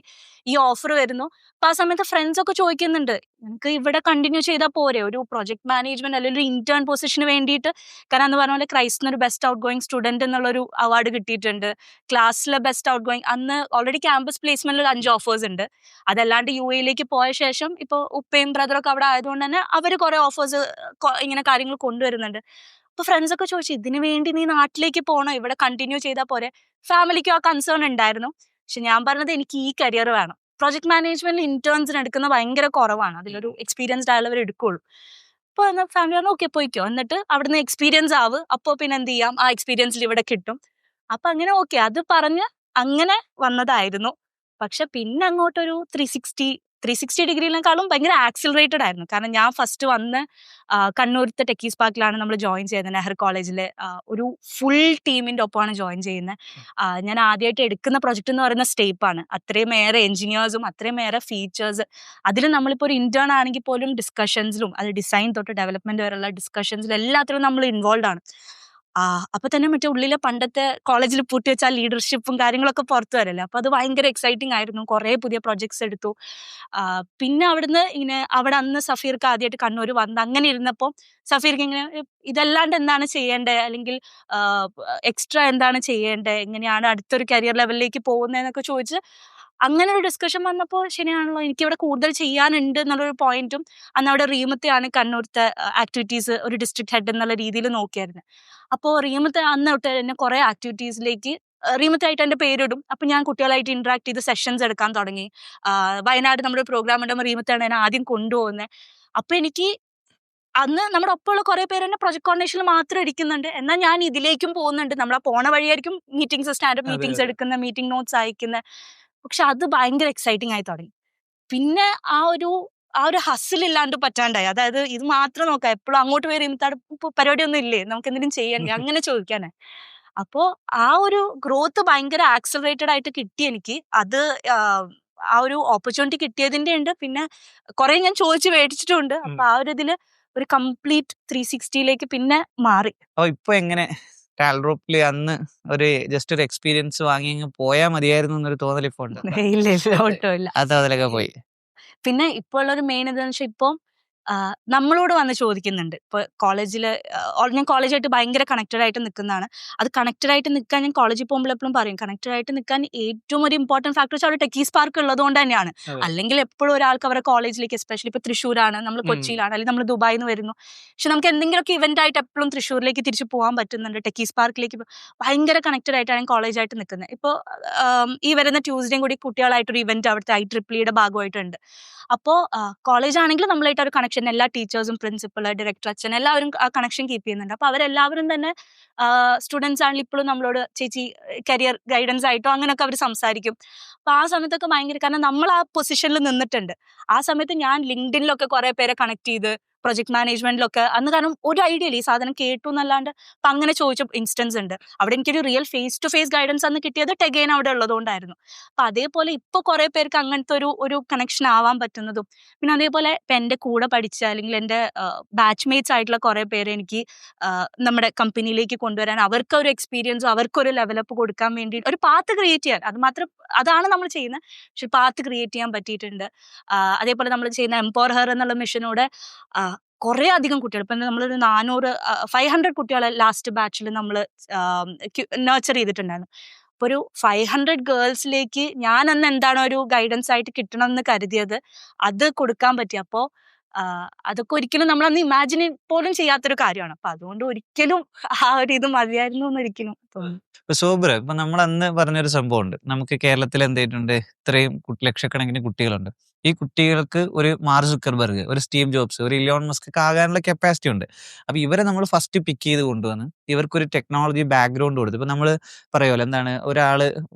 C: ഈ ഓഫർ വരുന്നു. അപ്പോൾ ആ സമയത്ത് ഫ്രണ്ട്സ് ഒക്കെ ചോദിക്കുന്നുണ്ട്, നിനക്ക് ഇവിടെ കണ്ടിന്യൂ ചെയ്താൽ പോരെ, ഒരു പ്രൊജക്ട് മാനേജ്മെന്റ് അല്ലെങ്കിൽ ഒരു ഇന്റേൺ പൊസിഷന് വേണ്ടിയിട്ട്. കാരണം എന്ന് പറഞ്ഞ പോലെ ക്രൈസ്റ്റിന് ഒരു ബെസ്റ്റ് ഔട്ട് ഗോയിങ് സ്റ്റുഡന്റ് എന്നുള്ളൊരു അവാർഡ് കിട്ടിയിട്ടുണ്ട്. ക്ലാസ്സിലെ ബെസ്റ്റ് ഔട്ട് ഗോയിങ്. അന്ന് ഓൾറെഡി ക്യാമ്പസ് പ്ലേസ്മെന്റിൽ ഒരു 5 ഓഫേഴ്സ് ഉണ്ട്. അതല്ലാണ്ട് UAE പോയ ശേഷം ഇപ്പോൾ ഉപ്പയും ബ്രദറൊക്കെ അവിടെ ആയതുകൊണ്ട് തന്നെ അവർ കുറെ ഓഫേഴ്സ് ഇങ്ങനെ കാര്യങ്ങൾ കൊണ്ടുവരുന്നുണ്ട്. അപ്പൊ ഫ്രണ്ട്സ് ഒക്കെ ചോദിച്ചു, ഇതിനു വേണ്ടി നീ നാട്ടിലേക്ക് പോകണോ, ഇവിടെ കണ്ടിന്യൂ ചെയ്താൽ പോരെ. ഫാമിലിക്കും ആ കൺസേൺ ഉണ്ടായിരുന്നു. പക്ഷെ ഞാൻ പറഞ്ഞത് എനിക്ക് ഈ കരിയർ വേണം. പ്രൊജക്ട് മാനേജ്മെന്റിൽ ഇന്റേൺസിന് എടുക്കുന്ന ഭയങ്കര കുറവാണ്. അതിലൊരു എക്സ്പീരിയൻസ്ഡ് ആയവർ എടുക്കുള്ളൂ. അപ്പോൾ ഫാമിലി പറഞ്ഞു ഓക്കെ പോയിക്കോ, എന്നിട്ട് അവിടുന്ന് എക്സ്പീരിയൻസ് ആവ്, അപ്പോൾ പിന്നെ എന്ത് ചെയ്യാം, ആ എക്സ്പീരിയൻസിൽ ഇവിടെ കിട്ടും. അപ്പൊ അങ്ങനെ ഓക്കെ അത് പറഞ്ഞ് അങ്ങനെ വന്നതായിരുന്നു. പക്ഷെ പിന്നെ അങ്ങോട്ടൊരു 360 ഡിഗ്രിയിലേക്കാളും ഭയങ്കര ആക്സിലറേറ്റഡ് ആയിരുന്നു. കാരണം ഞാൻ ഫസ്റ്റ് വന്ന് കണ്ണൂരത്തെ ടെക്കീസ് പാർക്കിലാണ് നമ്മൾ ജോയിൻ ചെയ്തത്. നെഹ്റു കോളേജിലെ ഒരു ഫുൾ ടീമിന്റെ ഒപ്പമാണ് ജോയിൻ ചെയ്യുന്നത്. ഞാൻ ആദ്യമായിട്ട് എടുക്കുന്ന പ്രൊജക്ട് എന്ന് പറയുന്ന സ്റ്റേപ്പാണ്. അത്രയും ഏറെ എഞ്ചിനീയേഴ്സും അത്രയും ഏറെ ഫീച്ചേഴ്സ്. അതിൽ നമ്മളിപ്പോൾ ഒരു ഇന്റേൺ ആണെങ്കിൽ പോലും ഡിസ്കഷൻസിലും, അത് ഡിസൈൻ തൊട്ട് ഡെവലപ്മെന്റ് വരെയുള്ള ഡിസ്കഷൻസിലും എല്ലാത്തിലും നമ്മൾ ഇൻവോൾവ് ആണ്. അപ്പൊ തന്നെ മറ്റേ ഉള്ളിലെ പണ്ടത്തെ കോളേജിൽ പൂട്ടി വെച്ച ലീഡർഷിപ്പും കാര്യങ്ങളൊക്കെ പുറത്തു വരല്ലേ. അപ്പൊ അത് ഭയങ്കര എക്സൈറ്റിംഗ് ആയിരുന്നു. കുറെ പുതിയ പ്രൊജക്ട്സ് എടുത്തു. പിന്നെ അവിടുന്ന് ഇങ്ങനെ അവിടെ അന്ന് സഫീർക്ക് ആദ്യമായിട്ട് കണ്ണൂർ വന്ന് അങ്ങനെ ഇരുന്നപ്പോൾ സഫീർക്ക് ഇങ്ങനെ ഇതല്ലാണ്ട് എന്താണ് ചെയ്യേണ്ടത്, അല്ലെങ്കിൽ എക്സ്ട്രാ എന്താണ് ചെയ്യേണ്ടത്, എങ്ങനെയാണ് അടുത്തൊരു കരിയർ ലെവലിലേക്ക് പോകുന്നതെന്നൊക്കെ ചോദിച്ച് അങ്ങനെ ഒരു ഡിസ്കഷൻ വന്നപ്പോൾ ശരിയാണല്ലോ, എനിക്കിവിടെ കൂടുതൽ ചെയ്യാനുണ്ട് എന്നുള്ളൊരു പോയിന്റും. അന്ന് അവിടെ റീമത്തെയാണ് കണ്ണൂരത്തെ ആക്ടിവിറ്റീസ് ഒരു ഡിസ്ട്രിക്ട് ഹെഡ് എന്നുള്ള രീതിയിൽ നോക്കിയായിരുന്നു. അപ്പോൾ റീമത്തെ അന്ന് തൊട്ട് എന്നെ കുറെ ആക്ടിവിറ്റീസിലേക്ക് റീമത്തായിട്ട് എൻ്റെ പേരിടും. അപ്പൊ ഞാൻ കുട്ടികളായിട്ട് ഇന്ററാക്ട് ചെയ്ത് സെഷൻസ് എടുക്കാൻ തുടങ്ങി. വയനാട് നമ്മുടെ പ്രോഗ്രാം ഉണ്ടാകുമ്പോൾ റീമത്താണ് എന്നെ ആദ്യം കൊണ്ടുപോകുന്നത്. അപ്പൊ എനിക്ക് അന്ന് നമ്മുടെ ഒപ്പമുള്ള കുറെ പേര് തന്നെ പ്രൊജക്ട് കോർഡിനേഷനിൽ മാത്രം ഇരിക്കുന്നുണ്ട്, എന്നാൽ ഞാൻ ഇതിലേക്കും പോകുന്നുണ്ട്. നമ്മളെ പോണ വഴിയായിരിക്കും മീറ്റിംഗ്സ്, സ്റ്റാൻഡപ്പ് മീറ്റിംഗ്സ് എടുക്കുന്ന, മീറ്റിംഗ് നോട്ട്സ് അയക്കുന്ന. പക്ഷെ അത് ഭയങ്കര എക്സൈറ്റിംഗ് ആയി തുടങ്ങി. പിന്നെ ആ ഒരു ഹസിൽ ഇല്ലാണ്ട് പറ്റാണ്ടായി. അതായത് ഇത് മാത്രം നോക്കാം, എപ്പോഴും അങ്ങോട്ട് പോയി ഇപ്പൊ പരിപാടിയൊന്നും ഇല്ലേ, നമുക്ക് എന്തെങ്കിലും ചെയ്യണ്ടേ, അങ്ങനെ ചോദിക്കാനായി. അപ്പോ ആ ഒരു ഗ്രോത്ത് ഭയങ്കര ആക്സിലറേറ്റഡ് ആയിട്ട് കിട്ടി എനിക്ക്. അത് ആ ഒരു ഓപ്പർച്യൂണിറ്റി കിട്ടിയതിന്റെ ഉണ്ട്. പിന്നെ കുറെ ഞാൻ ചോദിച്ചു മേടിച്ചിട്ടുണ്ട്. അപ്പൊ ആ ഒരു ഇതില് ഒരു കംപ്ലീറ്റ് 360 പിന്നെ മാറി.
B: ഇപ്പൊ എങ്ങനെ ടാൽറോപ്പിൽ അന്ന് ഒരു ജസ്റ്റ് ഒരു എക്സ്പീരിയൻസ് വാങ്ങി പോയാൽ മതിയായിരുന്നു എന്നൊരു തോന്നൽ ഇപ്പൊ ഉണ്ട്?
C: ഇല്ല ഒട്ടും ഇല്ല.
B: അത് അതിലൊക്കെ പോയി.
C: പിന്നെ ഇപ്പോൾ ഉള്ളൊരു മെയിൻ എന്താണെന്ന് വെച്ചാൽ ഇപ്പം നമ്മളോട് വന്ന് ചോദിക്കുന്നുണ്ട്. ഇപ്പോൾ കോളേജിൽ ഞാൻ കോളേജായിട്ട് ഭയങ്കര കണക്റ്റഡ് ആയിട്ട് നിൽക്കുന്നതാണ്. അത് കണക്റ്റഡ് ആയിട്ട് നിൽക്കാൻ ഞാൻ കോളേജിൽ പോകുമ്പോൾ എപ്പോഴും പറയും, കണക്റ്റഡ് ആയിട്ട് നിൽക്കാൻ ഏറ്റവും ഒരു ഇമ്പോർട്ടൻറ്റ് ഫാക്ടർ വെച്ചാൽ അവിടെ ടെക്കീസ് പാർക്ക് ഉള്ളതുകൊണ്ട് തന്നെയാണ്. അല്ലെങ്കിൽ എപ്പോഴും ഒരാൾക്ക് അവരുടെ കോളേജിലേക്ക്, എസ്പെഷ്യലി ഇപ്പോൾ തൃശ്ശൂരാണ്, നമ്മൾ കൊച്ചിയിലാണ്, അല്ലെങ്കിൽ നമ്മൾ ദുബായിൽ നിന്ന് വരുന്നു, പക്ഷെ നമുക്ക് എന്തെങ്കിലുമൊക്കെ ഇവന്റ് ആയിട്ട് എപ്പോഴും തൃശ്ശൂരിലേക്ക് തിരിച്ചു പോകാൻ പറ്റുന്നുണ്ട്. ടെക്കീസ് പാർക്കിലേക്ക് ഭയങ്കര കണക്റ്റഡ് ആയിട്ടാണ് കോളേജായിട്ട് നിൽക്കുന്നത്. ഇപ്പോൾ ഈ വരുന്ന ട്യൂസ്ഡേയും കൂടി കുട്ടികളായിട്ടൊരു ഇവന്റ് അവിടുത്തെ IEEE ബാഗുമായിട്ടുണ്ട്. അപ്പോൾ കോളേജ് ആണെങ്കിൽ നമ്മളായിട്ട് ഒരു കണക്ഷൻ, എല്ലാ ടീച്ചേഴ്സും, പ്രിൻസിപ്പൾ, ഡയറക്ടർ, അച്ഛൻ എല്ലാവരും ആ കണക്ഷൻ കീപ്പ് ചെയ്യുന്നുണ്ട്. അപ്പോൾ അവരെല്ലാവരും തന്നെ സ്റ്റുഡൻസ് ആണെങ്കിൽ ഇപ്പോഴും നമ്മളോട് ചേച്ചി കരിയർ ഗൈഡൻസ് ആയിട്ടോ അങ്ങനെയൊക്കെ അവർ സംസാരിക്കും. അപ്പോൾ ആ സമയത്തൊക്കെ ഭയങ്കര, കാരണം നമ്മൾ ആ പൊസിഷനിൽ നിന്നിട്ടുണ്ട്. ആ സമയത്ത് ഞാൻ ലിങ്ക്ഡിനിലൊക്കെ കുറെ പേരെ കണക്ട് ചെയ്ത് പ്രൊജക്ട് മാനേജ്മെന്റിലൊക്കെ അന്ന്, കാരണം ഒരു ഐഡിയ ഇല്ല, ഈ സാധനം കേട്ടു എന്നല്ലാണ്ട്. അപ്പം അങ്ങനെ ചോദിച്ച ഇൻസ്റ്റൻസ് ഉണ്ട്. അവിടെ എനിക്കൊരു real face to face guidance അന്ന് കിട്ടിയത് ടെഗൈൻ അവിടെ ഉള്ളതുകൊണ്ടായിരുന്നു. അപ്പം അതേപോലെ ഇപ്പോൾ കുറെ പേർക്ക് അങ്ങനത്തെ ഒരു കണക്ഷൻ ആവാൻ പറ്റുന്നതും. പിന്നെ അതേപോലെ ഇപ്പം എൻ്റെ കൂടെ പഠിച്ച അല്ലെങ്കിൽ എൻ്റെ ബാച്ച്മേറ്റ്സ് ആയിട്ടുള്ള കുറെ പേര് എനിക്ക് നമ്മുടെ കമ്പനിയിലേക്ക് കൊണ്ടുവരാൻ, അവർക്ക് ഒരു എക്സ്പീരിയൻസും അവർക്കൊരു ലെവലപ്പ് കൊടുക്കാൻ വേണ്ടി ഒരു പാത്ത് ക്രിയേറ്റ് ചെയ്യാൻ, അതാണ് നമ്മൾ ചെയ്യുന്നത്. പക്ഷെ പാത്ത് ക്രിയേറ്റ് ചെയ്യാൻ പറ്റിയിട്ടുണ്ട്. അതേപോലെ നമ്മൾ ചെയ്യുന്ന എംപവർ ഹെർ എന്നുള്ള മിഷനോടെ കുറെ അധികം കുട്ടികൾ, ഇപ്പം നമ്മളൊരു 500 കുട്ടികളെ ലാസ്റ്റ് ബാച്ചിൽ നമ്മൾ നർച്ചർ ചെയ്തിട്ടുണ്ടായിരുന്നു. അപ്പോൾ ഒരു 500 ഗേൾസിലേക്ക് ഞാൻ അന്ന് എന്താണോ ഒരു ഗൈഡൻസ് ആയിട്ട് കിട്ടണം എന്ന് കരുതിയത് അത് കൊടുക്കാൻ പറ്റി. അപ്പോൾ അതൊക്കെ ഒരിക്കലും നമ്മൾ അന്ന് ഇമാജിൻ പോലും ചെയ്യാത്തൊരു കാര്യമാണ്. അപ്പൊ അതുകൊണ്ട് ഒരിക്കലും ആ ഒരു ഇത് മതിയായിരുന്നു എന്നൊരിക്കലും തോന്നുന്നു.
B: സോബർ, ഇപ്പൊ നമ്മൾ അന്ന് പറഞ്ഞൊരു സംഭവം ഉണ്ട്, നമുക്ക് കേരളത്തിൽ എന്ത് ചെയ്തിട്ടുണ്ട്, ഇത്രയും ലക്ഷക്കണക്കിന് കുട്ടികളുണ്ട്. ഈ കുട്ടികൾക്ക് ഒരു മാർക്ക് സുക്കർബർഗ്, ഒരു സ്റ്റീവ് ജോബ്സ്, ഒരു ഇലോൺ മസ്ക് ആകാനുള്ള കപ്പാസിറ്റി ഉണ്ട്. അപ്പൊ ഇവരെ നമ്മൾ ഫസ്റ്റ് പിക്ക് ചെയ്ത് കൊണ്ടുവന്ന് ഇവർക്കൊരു ടെക്നോളജി ബാക്ക്ഗ്രൗണ്ട് കൊടുത്തു. ഇപ്പൊ നമ്മൾ പറയുമല്ലോ, എന്താണ് ഒരാള്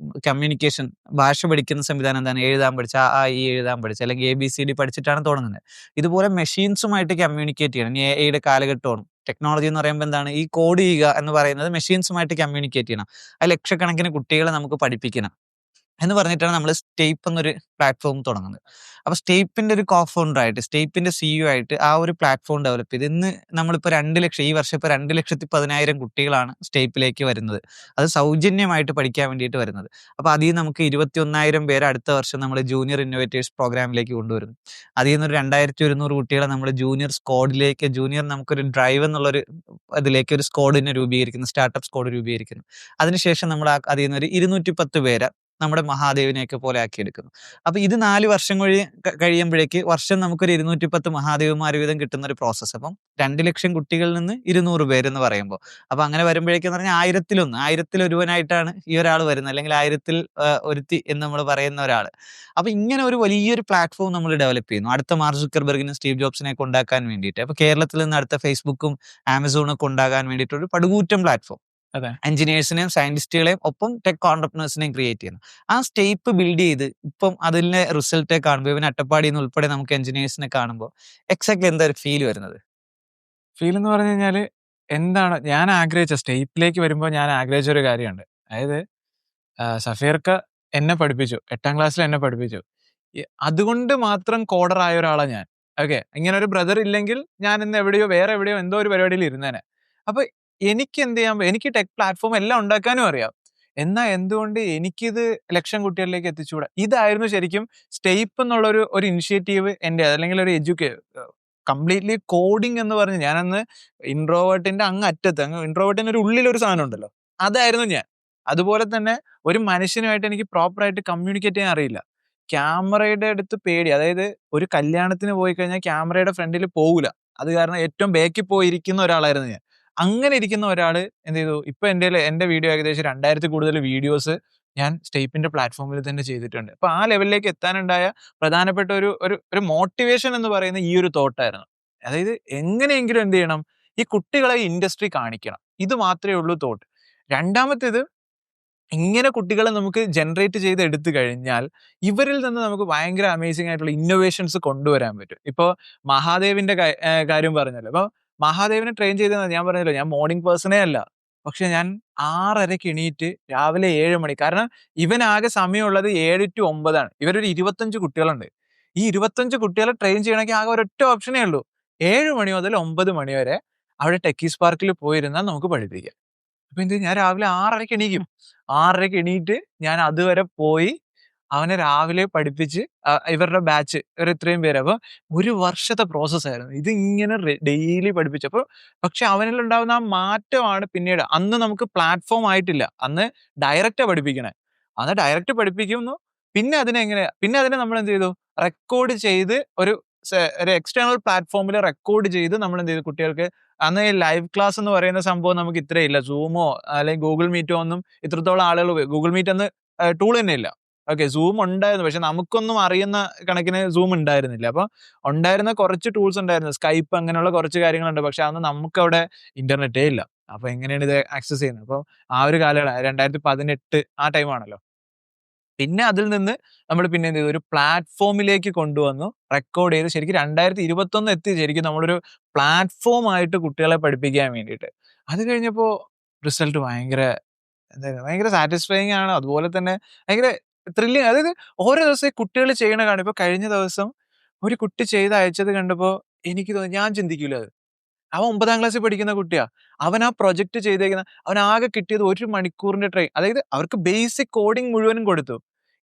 B: കമ്മ്യൂണിക്കേഷൻ ഭാഷ പഠിക്കുന്ന സംവിധാനം എന്താണ്, എഴുതാൻ പഠിച്ച ഈ എഴുതാൻ പഠിച്ച അല്ലെങ്കിൽ ABCD പഠിച്ചിട്ടാണ് തുടങ്ങുന്നത്. ഇതുപോലെ മെഷീൻസുമായിട്ട് കമ്മ്യൂണിക്കേറ്റ് ചെയ്യണം. AI കാലഘട്ടമാണ്. ടെക്നോളജി എന്ന് പറയുമ്പോൾ എന്താണ്, ഈ കോഡ് ചെയ്യുക എന്ന് പറയുന്നത് മെഷീൻസുമായിട്ട് കമ്മ്യൂണിക്കേറ്റ് ചെയ്യണം. അത് ലക്ഷക്കണക്കിന് കുട്ടികളെ നമുക്ക് പഠിപ്പിക്കണം. എന്ന് പറഞ്ഞിട്ടാണ് നമ്മൾ സ്റ്റേപ്പ് എന്നൊരു പ്ലാറ്റ്ഫോം തുടങ്ങുന്നത്. അപ്പൊ സ്റ്റേപ്പിന്റെ ഒരു co-founder ആയിട്ട്, സ്റ്റേപ്പിന്റെ CEO ആയിട്ട് ആ ഒരു പ്ലാറ്റ്ഫോം ഡെവലപ്പ് ചെയ്ത് ഇന്ന് നമ്മളിപ്പോ 2,00,000 ഈ വർഷം ഇപ്പൊ 2,10,000 കുട്ടികളാണ് സ്റ്റേപ്പിലേക്ക് വരുന്നത്. അത് സൗജന്യമായിട്ട് പഠിക്കാൻ വേണ്ടിയിട്ട് വരുന്നത്. അപ്പൊ അതിൽ നിന്ന് നമുക്ക് 21,000 പേരെ അടുത്ത വർഷം നമ്മൾ ജൂനിയർ ഇന്നോവേറ്റേഴ്സ് പ്രോഗ്രാമിലേക്ക് കൊണ്ടുവരുന്നു. അതിൽ നിന്ന് ഒരു 2,100 കുട്ടികളെ നമ്മൾ ജൂനിയർ സ്ക്വാഡിലേക്ക്, ജൂനിയർ നമുക്കൊരു ഡ്രൈവ് എന്നുള്ളൊരു ഇതിലേക്ക് ഒരു സ്ക്വാഡിനെ രൂപീകരിക്കുന്നു, സ്റ്റാർട്ടപ്പ് സ്ക്വാഡ് രൂപീകരിക്കുന്നു. അതിനുശേഷം നമ്മൾ അതിൽ നിന്ന് ഒരു 210 പേരെ നമ്മുടെ മഹാദേവിനെയൊക്കെ പോലെ ആക്കിയെടുക്കുന്നു. അപ്പൊ ഇത് 4 വർഷം കഴിയുമ്പോഴേക്ക് വർഷം നമുക്കൊരു 210 മഹാദേവന്മാർ വീതം കിട്ടുന്ന ഒരു പ്രോസസ്സ്. അപ്പം 2,00,000 കുട്ടികളിൽ നിന്ന് 200 പേരെന്ന് പറയുമ്പോൾ, അപ്പൊ അങ്ങനെ വരുമ്പോഴേക്കെന്ന് പറഞ്ഞാൽ 1000 ഒരുവനായിട്ടാണ് ഈ ഒരാൾ വരുന്നത്, അല്ലെങ്കിൽ 1000 ഒരുത്തി എന്ന് നമ്മൾ പറയുന്ന ഒരാൾ. അപ്പൊ ഇങ്ങനെ ഒരു വലിയൊരു പ്ലാറ്റ്ഫോം നമ്മൾ ഡെവലപ്പ് ചെയ്യുന്നു, അടുത്ത മാർക്ക് സുക്കർബർഗിനും സ്റ്റീവ് ജോബ്സിനെയൊക്കെ ഉണ്ടാക്കാൻ വേണ്ടിയിട്ട്. അപ്പൊ കേരളത്തിൽ നിന്ന് അടുത്ത ഫേസ്ബുക്കും ആമസോണും ഒക്കെ ഉണ്ടാകാൻ വേണ്ടിയിട്ട് ഒരു പടുകൂറ്റൻ പ്ലാറ്റ്ഫോം,
A: അതെ.
B: എഞ്ചിനീയേഴ്സിനെയും സയന്റിസ്റ്റുകളെയും ഒപ്പം ടെക് ഓണ്ടർപ്രണേഴ്സിനെയും ക്രിയേറ്റ് ചെയ്യുന്നു. ആ സ്റ്റേപ്പ് ബിൽഡ് ചെയ്ത് ഇപ്പം അതിന്റെ റിസൾട്ട് കാണുമ്പോൾ, ഇവൻ അട്ടപ്പാടിയിൽ നിന്ന് ഉൾപ്പെടെ നമുക്ക് എഞ്ചിനീയേഴ്സിനെ കാണുമ്പോൾ എക്സാക്ട്ലി എന്താ ഒരു ഫീൽ വരുന്നത്?
A: ഫീൽ എന്ന് പറഞ്ഞു കഴിഞ്ഞാല് എന്താണ് ഞാൻ ആഗ്രഹിച്ച സ്റ്റേപ്പിലേക്ക് വരുമ്പോൾ ഞാൻ ആഗ്രഹിച്ച ഒരു കാര്യമുണ്ട്. അതായത് സഫീർക്ക എന്നെ പഠിപ്പിച്ചു, 8ാം ക്ലാസ്സിൽ എന്നെ പഠിപ്പിച്ചു. അതുകൊണ്ട് മാത്രം കോഡർ ആയ ഒരാളാണ് ഞാൻ. ഓക്കെ, ഇങ്ങനെ ഒരു ബ്രദർ ഇല്ലെങ്കിൽ ഞാൻ ഇന്ന് എവിടെയോ വേറെ എവിടെയോ എന്തോ ഒരു പരിപാടിയിൽ ഇരുന്നേനെ. അപ്പൊ എനിക്ക് എന്ത് ചെയ്യാൻ എനിക്ക് ടെക് പ്ലാറ്റ്ഫോം എല്ലാം ഉണ്ടാക്കാനും അറിയാം. എന്നാൽ എന്തുകൊണ്ട് എനിക്കിത് ലക്ഷം കുട്ടികളിലേക്ക് എത്തിച്ചുകൂടാ? ഇതായിരുന്നു ശരിക്കും സ്റ്റേപ്പ് എന്നുള്ള ഒരു ഇനിഷ്യേറ്റീവ് എൻ്റെ, അല്ലെങ്കിൽ ഒരു കംപ്ലീറ്റ്ലി കോഡിംഗ് എന്ന് പറഞ്ഞ് ഞാനന്ന് ഇൻട്രോവേർട്ടിന്റെ അങ്ങ് അറ്റത്ത്, ഇൻട്രോവേർട്ടിന്റെ ഒരു ഉള്ളിലൊരു സാധനം ഉണ്ടല്ലോ, അതായിരുന്നു ഞാൻ. അതുപോലെ തന്നെ ഒരു മനുഷ്യനുമായിട്ട് എനിക്ക് പ്രോപ്പറായിട്ട് കമ്മ്യൂണിക്കേറ്റ് ചെയ്യാൻ അറിയില്ല. ക്യാമറയുടെ അടുത്ത് പേടി. അതായത് ഒരു കല്യാണത്തിന് പോയി കഴിഞ്ഞാൽ ക്യാമറയുടെ ഫ്രണ്ടിൽ പോകൂല. അത് കാരണം ഏറ്റവും ബാക്കിൽ പോയി ഇരിക്കുന്ന ഒരാളായിരുന്നു ഞാൻ. അങ്ങനെ ഇരിക്കുന്ന ഒരാള് എന്ത് ചെയ്തു? ഇപ്പൊ എന്റെ വീഡിയോ ഏകദേശം 2000 കൂടുതൽ വീഡിയോസ് ഞാൻ സ്റ്റേപ്പിന്റെ പ്ലാറ്റ്ഫോമിൽ തന്നെ ചെയ്തിട്ടുണ്ട്. അപ്പൊ ആ ലെവലിലേക്ക് എത്താനുണ്ടായ പ്രധാനപ്പെട്ട ഒരു മോട്ടിവേഷൻ എന്ന് പറയുന്ന ഈ ഒരു തോട്ടായിരുന്നു. അതായത് എങ്ങനെയെങ്കിലും എന്ത് ചെയ്യണം, ഈ കുട്ടികളെ ഇൻഡസ്ട്രി കാണിക്കണം. ഇത് മാത്രമേ ഉള്ളൂ തോട്ട്. രണ്ടാമത്തേത്, ഇങ്ങനെ കുട്ടികളെ നമുക്ക് ജനറേറ്റ് ചെയ്ത് എടുത്തു കഴിഞ്ഞാൽ ഇവരിൽ നിന്ന് നമുക്ക് ഭയങ്കര അമേസിംഗ് ആയിട്ടുള്ള ഇന്നോവേഷൻസ് കൊണ്ടുവരാൻ പറ്റും. ഇപ്പൊ മഹാദേവിന്റെ കാര്യം പറഞ്ഞല്ലോ. അപ്പൊ മഹാദേവിനെ ട്രെയിൻ ചെയ്തത് ഞാൻ പറഞ്ഞല്ലോ, ഞാൻ മോർണിംഗ് പേഴ്സണേ അല്ല. പക്ഷെ ഞാൻ 6:30 എണീറ്റ് രാവിലെ 7 മണി, കാരണം ഇവനാകെ സമയമുള്ളത് 7 to 9 ആണ്. ഇവരൊരു 25 കുട്ടികളുണ്ട്. ഈ 25 കുട്ടികളെ ട്രെയിൻ ചെയ്യണമെങ്കിൽ ആകെ ഒരൊറ്റ ഓപ്ഷനേ ഉള്ളൂ. 7 മണി മുതൽ 9 മണി വരെ അവിടെ ടെക്കീസ് പാർക്കിൽ പോയിരുന്നാൽ നമുക്ക് പഠിപ്പിക്കാം. അപ്പൊ എന്ത്, ഞാൻ രാവിലെ 6:30 എണീക്കും. 6:30 എണീറ്റ് ഞാൻ അതുവരെ പോയി അവനെ രാവിലെ പഠിപ്പിച്ച് ഇവരുടെ ബാച്ച് ഇവർ ഇത്രയും പേര്. അപ്പൊ ഒരു വർഷത്തെ പ്രോസസ് ആയിരുന്നു ഇത്, ഇങ്ങനെ ഡെയിലി പഠിപ്പിച്ചപ്പോ. പക്ഷെ അവനിലുണ്ടാവുന്ന ആ മാറ്റമാണ് പിന്നീട്. അന്ന് നമുക്ക് പ്ലാറ്റ്ഫോം ആയിട്ടില്ല, അന്ന് ഡയറക്റ്റാ പഠിപ്പിക്കണേ. അന്ന് ഡയറക്റ്റ് പഠിപ്പിക്കുന്നു. പിന്നെ അതിനെ നമ്മൾ എന്ത് ചെയ്തു, റെക്കോർഡ് ചെയ്ത് ഒരു എക്സ്റ്റേണൽ പ്ലാറ്റ്ഫോമിൽ റെക്കോർഡ് ചെയ്ത് നമ്മൾ എന്ത് ചെയ്തു, കുട്ടികൾക്ക് അന്ന് ലൈവ് ക്ലാസ് എന്ന് പറയുന്ന സംഭവം നമുക്ക് ഇത്രയില്ല. സൂമോ അല്ലെങ്കിൽ ഗൂഗിൾ മീറ്റോ ഒന്നും ഇത്രത്തോളം ആളുകൾ ഗൂഗിൾ മീറ്റ് അന്ന് ടൂൾ തന്നെ ഇല്ല. ഓക്കെ, സൂം ഉണ്ടായിരുന്നു, പക്ഷെ നമുക്കൊന്നും അറിയുന്ന കണക്കിന് സൂം ഉണ്ടായിരുന്നില്ല. അപ്പൊ ഉണ്ടായിരുന്ന കുറച്ച് ടൂൾസ് ഉണ്ടായിരുന്നു, സ്കൈപ്പ് അങ്ങനെയുള്ള കുറച്ച് കാര്യങ്ങളുണ്ട്. പക്ഷെ അന്ന് നമുക്കവിടെ ഇന്റർനെറ്റേ ഇല്ല. അപ്പൊ എങ്ങനെയാണ് ഇത് ആക്സസ് ചെയ്യുന്നത്? അപ്പൊ ആ ഒരു കാലയളവ് 2018 ആ ടൈമാണല്ലോ. പിന്നെ അതിൽ നിന്ന് നമ്മൾ പിന്നെ എന്ത് ചെയ്തു, ഒരു പ്ലാറ്റ്ഫോമിലേക്ക് കൊണ്ടുവന്നു, റെക്കോർഡ് ചെയ്ത് ശരിക്കും 2021 എത്തി ശരിക്കും നമ്മളൊരു പ്ലാറ്റ്ഫോം ആയിട്ട് കുട്ടികളെ പഠിപ്പിക്കാൻ വേണ്ടിയിട്ട്. അത് കഴിഞ്ഞപ്പോ റിസൾട്ട് ഭയങ്കര സാറ്റിസ്ഫൈങ് ആണ്. അതുപോലെ തന്നെ ഭയങ്കര ത്രില്ലിങ്. അതായത് ഓരോ ദിവസം ഈ കുട്ടികൾ ചെയ്യണ കാണും. ഇപ്പൊ കഴിഞ്ഞ ദിവസം ഒരു കുട്ടി ചെയ്ത് അയച്ചത് കണ്ടപ്പോ എനിക്ക് തോന്നി, ഞാൻ ചിന്തിക്കൂല അത്. അവൻ 9ാം ക്ലാസ്സിൽ പഠിക്കുന്ന കുട്ടിയാ. അവൻ ആ പ്രൊജക്ട് ചെയ്തേക്കുന്ന, അവനാകെ കിട്ടിയത് 1 മണിക്കൂറിന്റെ അതായത് അവർക്ക് ബേസിക് കോഡിംഗ് മുഴുവനും കൊടുത്തു.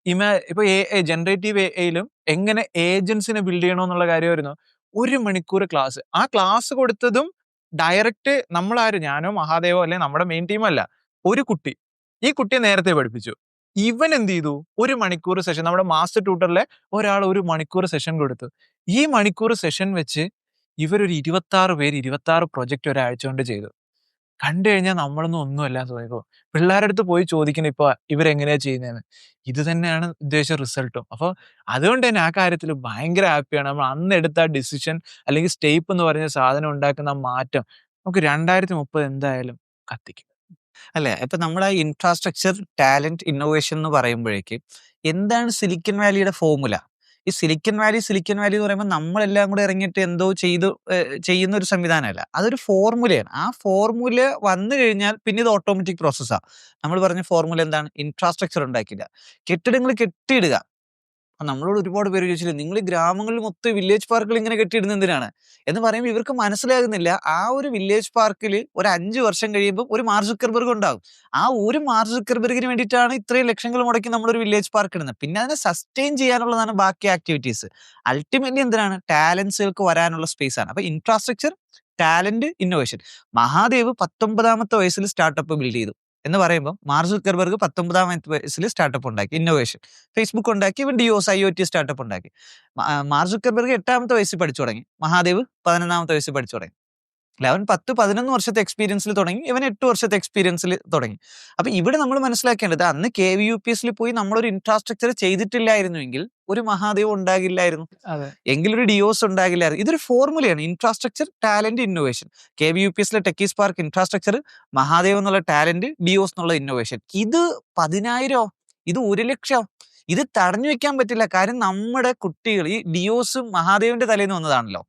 A: ഇപ്പൊ ജനറേറ്റീവ് എഐയിലും എങ്ങനെ ഏജൻസിനെ ബിൽഡ് ചെയ്യണമെന്നുള്ള കാര്യമായിരുന്നു. 1 മണിക്കൂർ ക്ലാസ്. ആ ക്ലാസ് കൊടുത്തതും ഡയറക്റ്റ് നമ്മളാരും, ഞാനോ മഹാദേവോ അല്ലെങ്കിൽ നമ്മുടെ മെയിൻ ടീമോ അല്ല, ഒരു കുട്ടി. ഈ കുട്ടിയെ നേരത്തെ പഠിപ്പിച്ചു. ഇവൻ എന്ത് ചെയ്തു, 1 മണിക്കൂർ സെഷൻ, നമ്മുടെ മാസ്റ്റർ ട്യൂട്ടറിലെ ഒരാൾ 1 മണിക്കൂർ സെഷൻ കൊടുത്തു. ഈ മണിക്കൂർ സെഷൻ വെച്ച് ഇവരൊരു 26 പേര് 26 പ്രൊജക്ട് ഒരാഴ്ച കൊണ്ട് ചെയ്തു. കണ്ടു കഴിഞ്ഞാൽ നമ്മളൊന്നും ഒന്നുമല്ല തോന്നിപ്പോ. പിള്ളേരുടെ അടുത്ത് പോയി ചോദിക്കണം ഇപ്പൊ ഇവരെങ്ങനെയാ ചെയ്യുന്നതെന്ന്. ഇത് തന്നെയാണ് ഉദ്ദേശിച്ച റിസൾട്ടും. അപ്പൊ അതുകൊണ്ട് തന്നെ ആ കാര്യത്തിൽ ഭയങ്കര ഹാപ്പിയാണ്. നമ്മൾ അന്ന് എടുത്ത ഡിസിഷൻ, അല്ലെങ്കിൽ സ്റ്റേപ്പ് എന്ന് പറഞ്ഞ സാധനം ഉണ്ടാക്കുന്ന മാറ്റം നമുക്ക് 2030 എന്തായാലും കത്തിക്കും.
B: അല്ലെ? ഇപ്പൊ നമ്മുടെ ഇൻഫ്രാസ്ട്രക്ചർ, ടാലന്റ്, ഇന്നോവേഷൻ എന്ന് പറയുമ്പോഴേക്ക് എന്താണ് സിലിക്കൺ വാലിയുടെ ഫോർമുല? ഈ സിലിക്കൺ വാലി എന്ന് പറയുമ്പോൾ നമ്മളെല്ലാം കൂടെ ഇറങ്ങിയിട്ട് എന്തോ ചെയ്യുന്ന ഒരു സംവിധാനമല്ല. അതൊരു ഫോർമുലയാണ്. ആ ഫോർമുല വന്നു കഴിഞ്ഞാൽ പിന്നെ ഇത് ഓട്ടോമാറ്റിക് പ്രോസസ്സാണ്. നമ്മൾ പറഞ്ഞ ഫോർമുല എന്താണ്? ഇൻഫ്രാസ്ട്രക്ചർ ഉണ്ടാക്കില്ല, കെട്ടിടങ്ങൾ കെട്ടിയിടുക. നമ്മളോട് ഒരുപാട് പേര് ചോദിച്ചില്ലേ, നിങ്ങൾ ഈ ഗ്രാമങ്ങളിൽ മൊത്തം വില്ലേജ് പാർക്കുകൾ ഇങ്ങനെ കെട്ടിയിടുന്നത് എന്തിനാണ് എന്ന് പറയുമ്പോൾ ഇവർക്ക് മനസ്സിലാകുന്നില്ല. ആ ഒരു വില്ലേജ് പാർക്കിൽ ഒരു 5 വർഷം കഴിയുമ്പോൾ ഒരു മാർക്ക് സുക്കർബർഗ് ഉണ്ടാകും. ആ ഒരു മാർക്ക് സുക്കർബർഗിന് വേണ്ടിയിട്ടാണ് ഇത്രയും ലക്ഷങ്ങൾ മുടക്കി നമ്മളൊരു വില്ലേജ് പാർക്ക് ഇടുന്നത്. പിന്നെ അതിനെ സസ്റ്റെയിൻ ചെയ്യാനുള്ളതാണ് ബാക്കി ആക്ടിവിറ്റീസ്. അൾട്ടിമേറ്റ്ലി എന്തിനാണ്? ടാലൻസുകൾക്ക് വരാനുള്ള സ്പേസ് ആണ്. അപ്പൊ ഇൻഫ്രാസ്ട്രക്ചർ, ടാലന്റ്, ഇന്നോവേഷൻ. മഹാദേവ് 19ാമത്തെ വയസ്സിൽ സ്റ്റാർട്ടപ്പ് ബിൽഡ് ചെയ്തു എന്ന് പറയുമ്പോൾ മാർക്ക് സുക്കർബർഗ് 19ാമത്തെ വയസ്സിൽ സ്റ്റാർട്ടപ്പ് ഉണ്ടാക്കി, ഇന്നോവേഷൻ. ഫേസ്ബുക്ക് ഉണ്ടാക്കി, ഇവൻ ഡിയോസ് IoT സ്റ്റാർട്ടപ്പ് ഉണ്ടാക്കി. മാർക്ക് സുക്കർബർഗ് 8ാമത്തെ വയസ്സിൽ പഠിച്ചു തുടങ്ങി, മഹാദേവ് 11ാമത്തെ വയസ്സിൽ പഠിച്ചു തുടങ്ങി. അവൻ 10-11 വർഷത്തെ എക്സ്പീരിയൻസിൽ തുടങ്ങി, ഇവൻ 8 വർഷത്തെ എക്സ്പീരിയൻസിൽ തുടങ്ങി. അപ്പൊ ഇവിടെ നമ്മൾ മനസ്സിലാക്കേണ്ടത്, അന്ന് KVUPSൽ പോയി നമ്മളൊരു ഇൻഫ്രാസ്ട്രക്ചർ ചെയ്തിട്ടില്ലായിരുന്നുവെങ്കിൽ ഒരു മഹാദേവ് ഉണ്ടാകില്ലായിരുന്നു, എങ്കിലൊരു ഡിയോസ് ഉണ്ടാകില്ലായിരുന്നു. ഇതൊരു ഫോർമുലയാണ്. Infrastructure, talent, innovation. KVUPSലെ ടെക്കീസ് പാർക്ക് ഇൻഫ്രാസ്ട്രക്ചർ, മഹാദേവ് എന്നുള്ള ടാലന്റ്, ഡിയോസ് എന്നുള്ള ഇന്നോവേഷൻ. ഇത് 10,000, ഇത് 1,00,000. ഇത് തടഞ്ഞു വെക്കാൻ പറ്റില്ല. കാര്യം നമ്മുടെ കുട്ടികൾ ഈ ഡിയോസും മഹാദേവിന്റെ തലേന്ന് വന്നതാണല്ലോ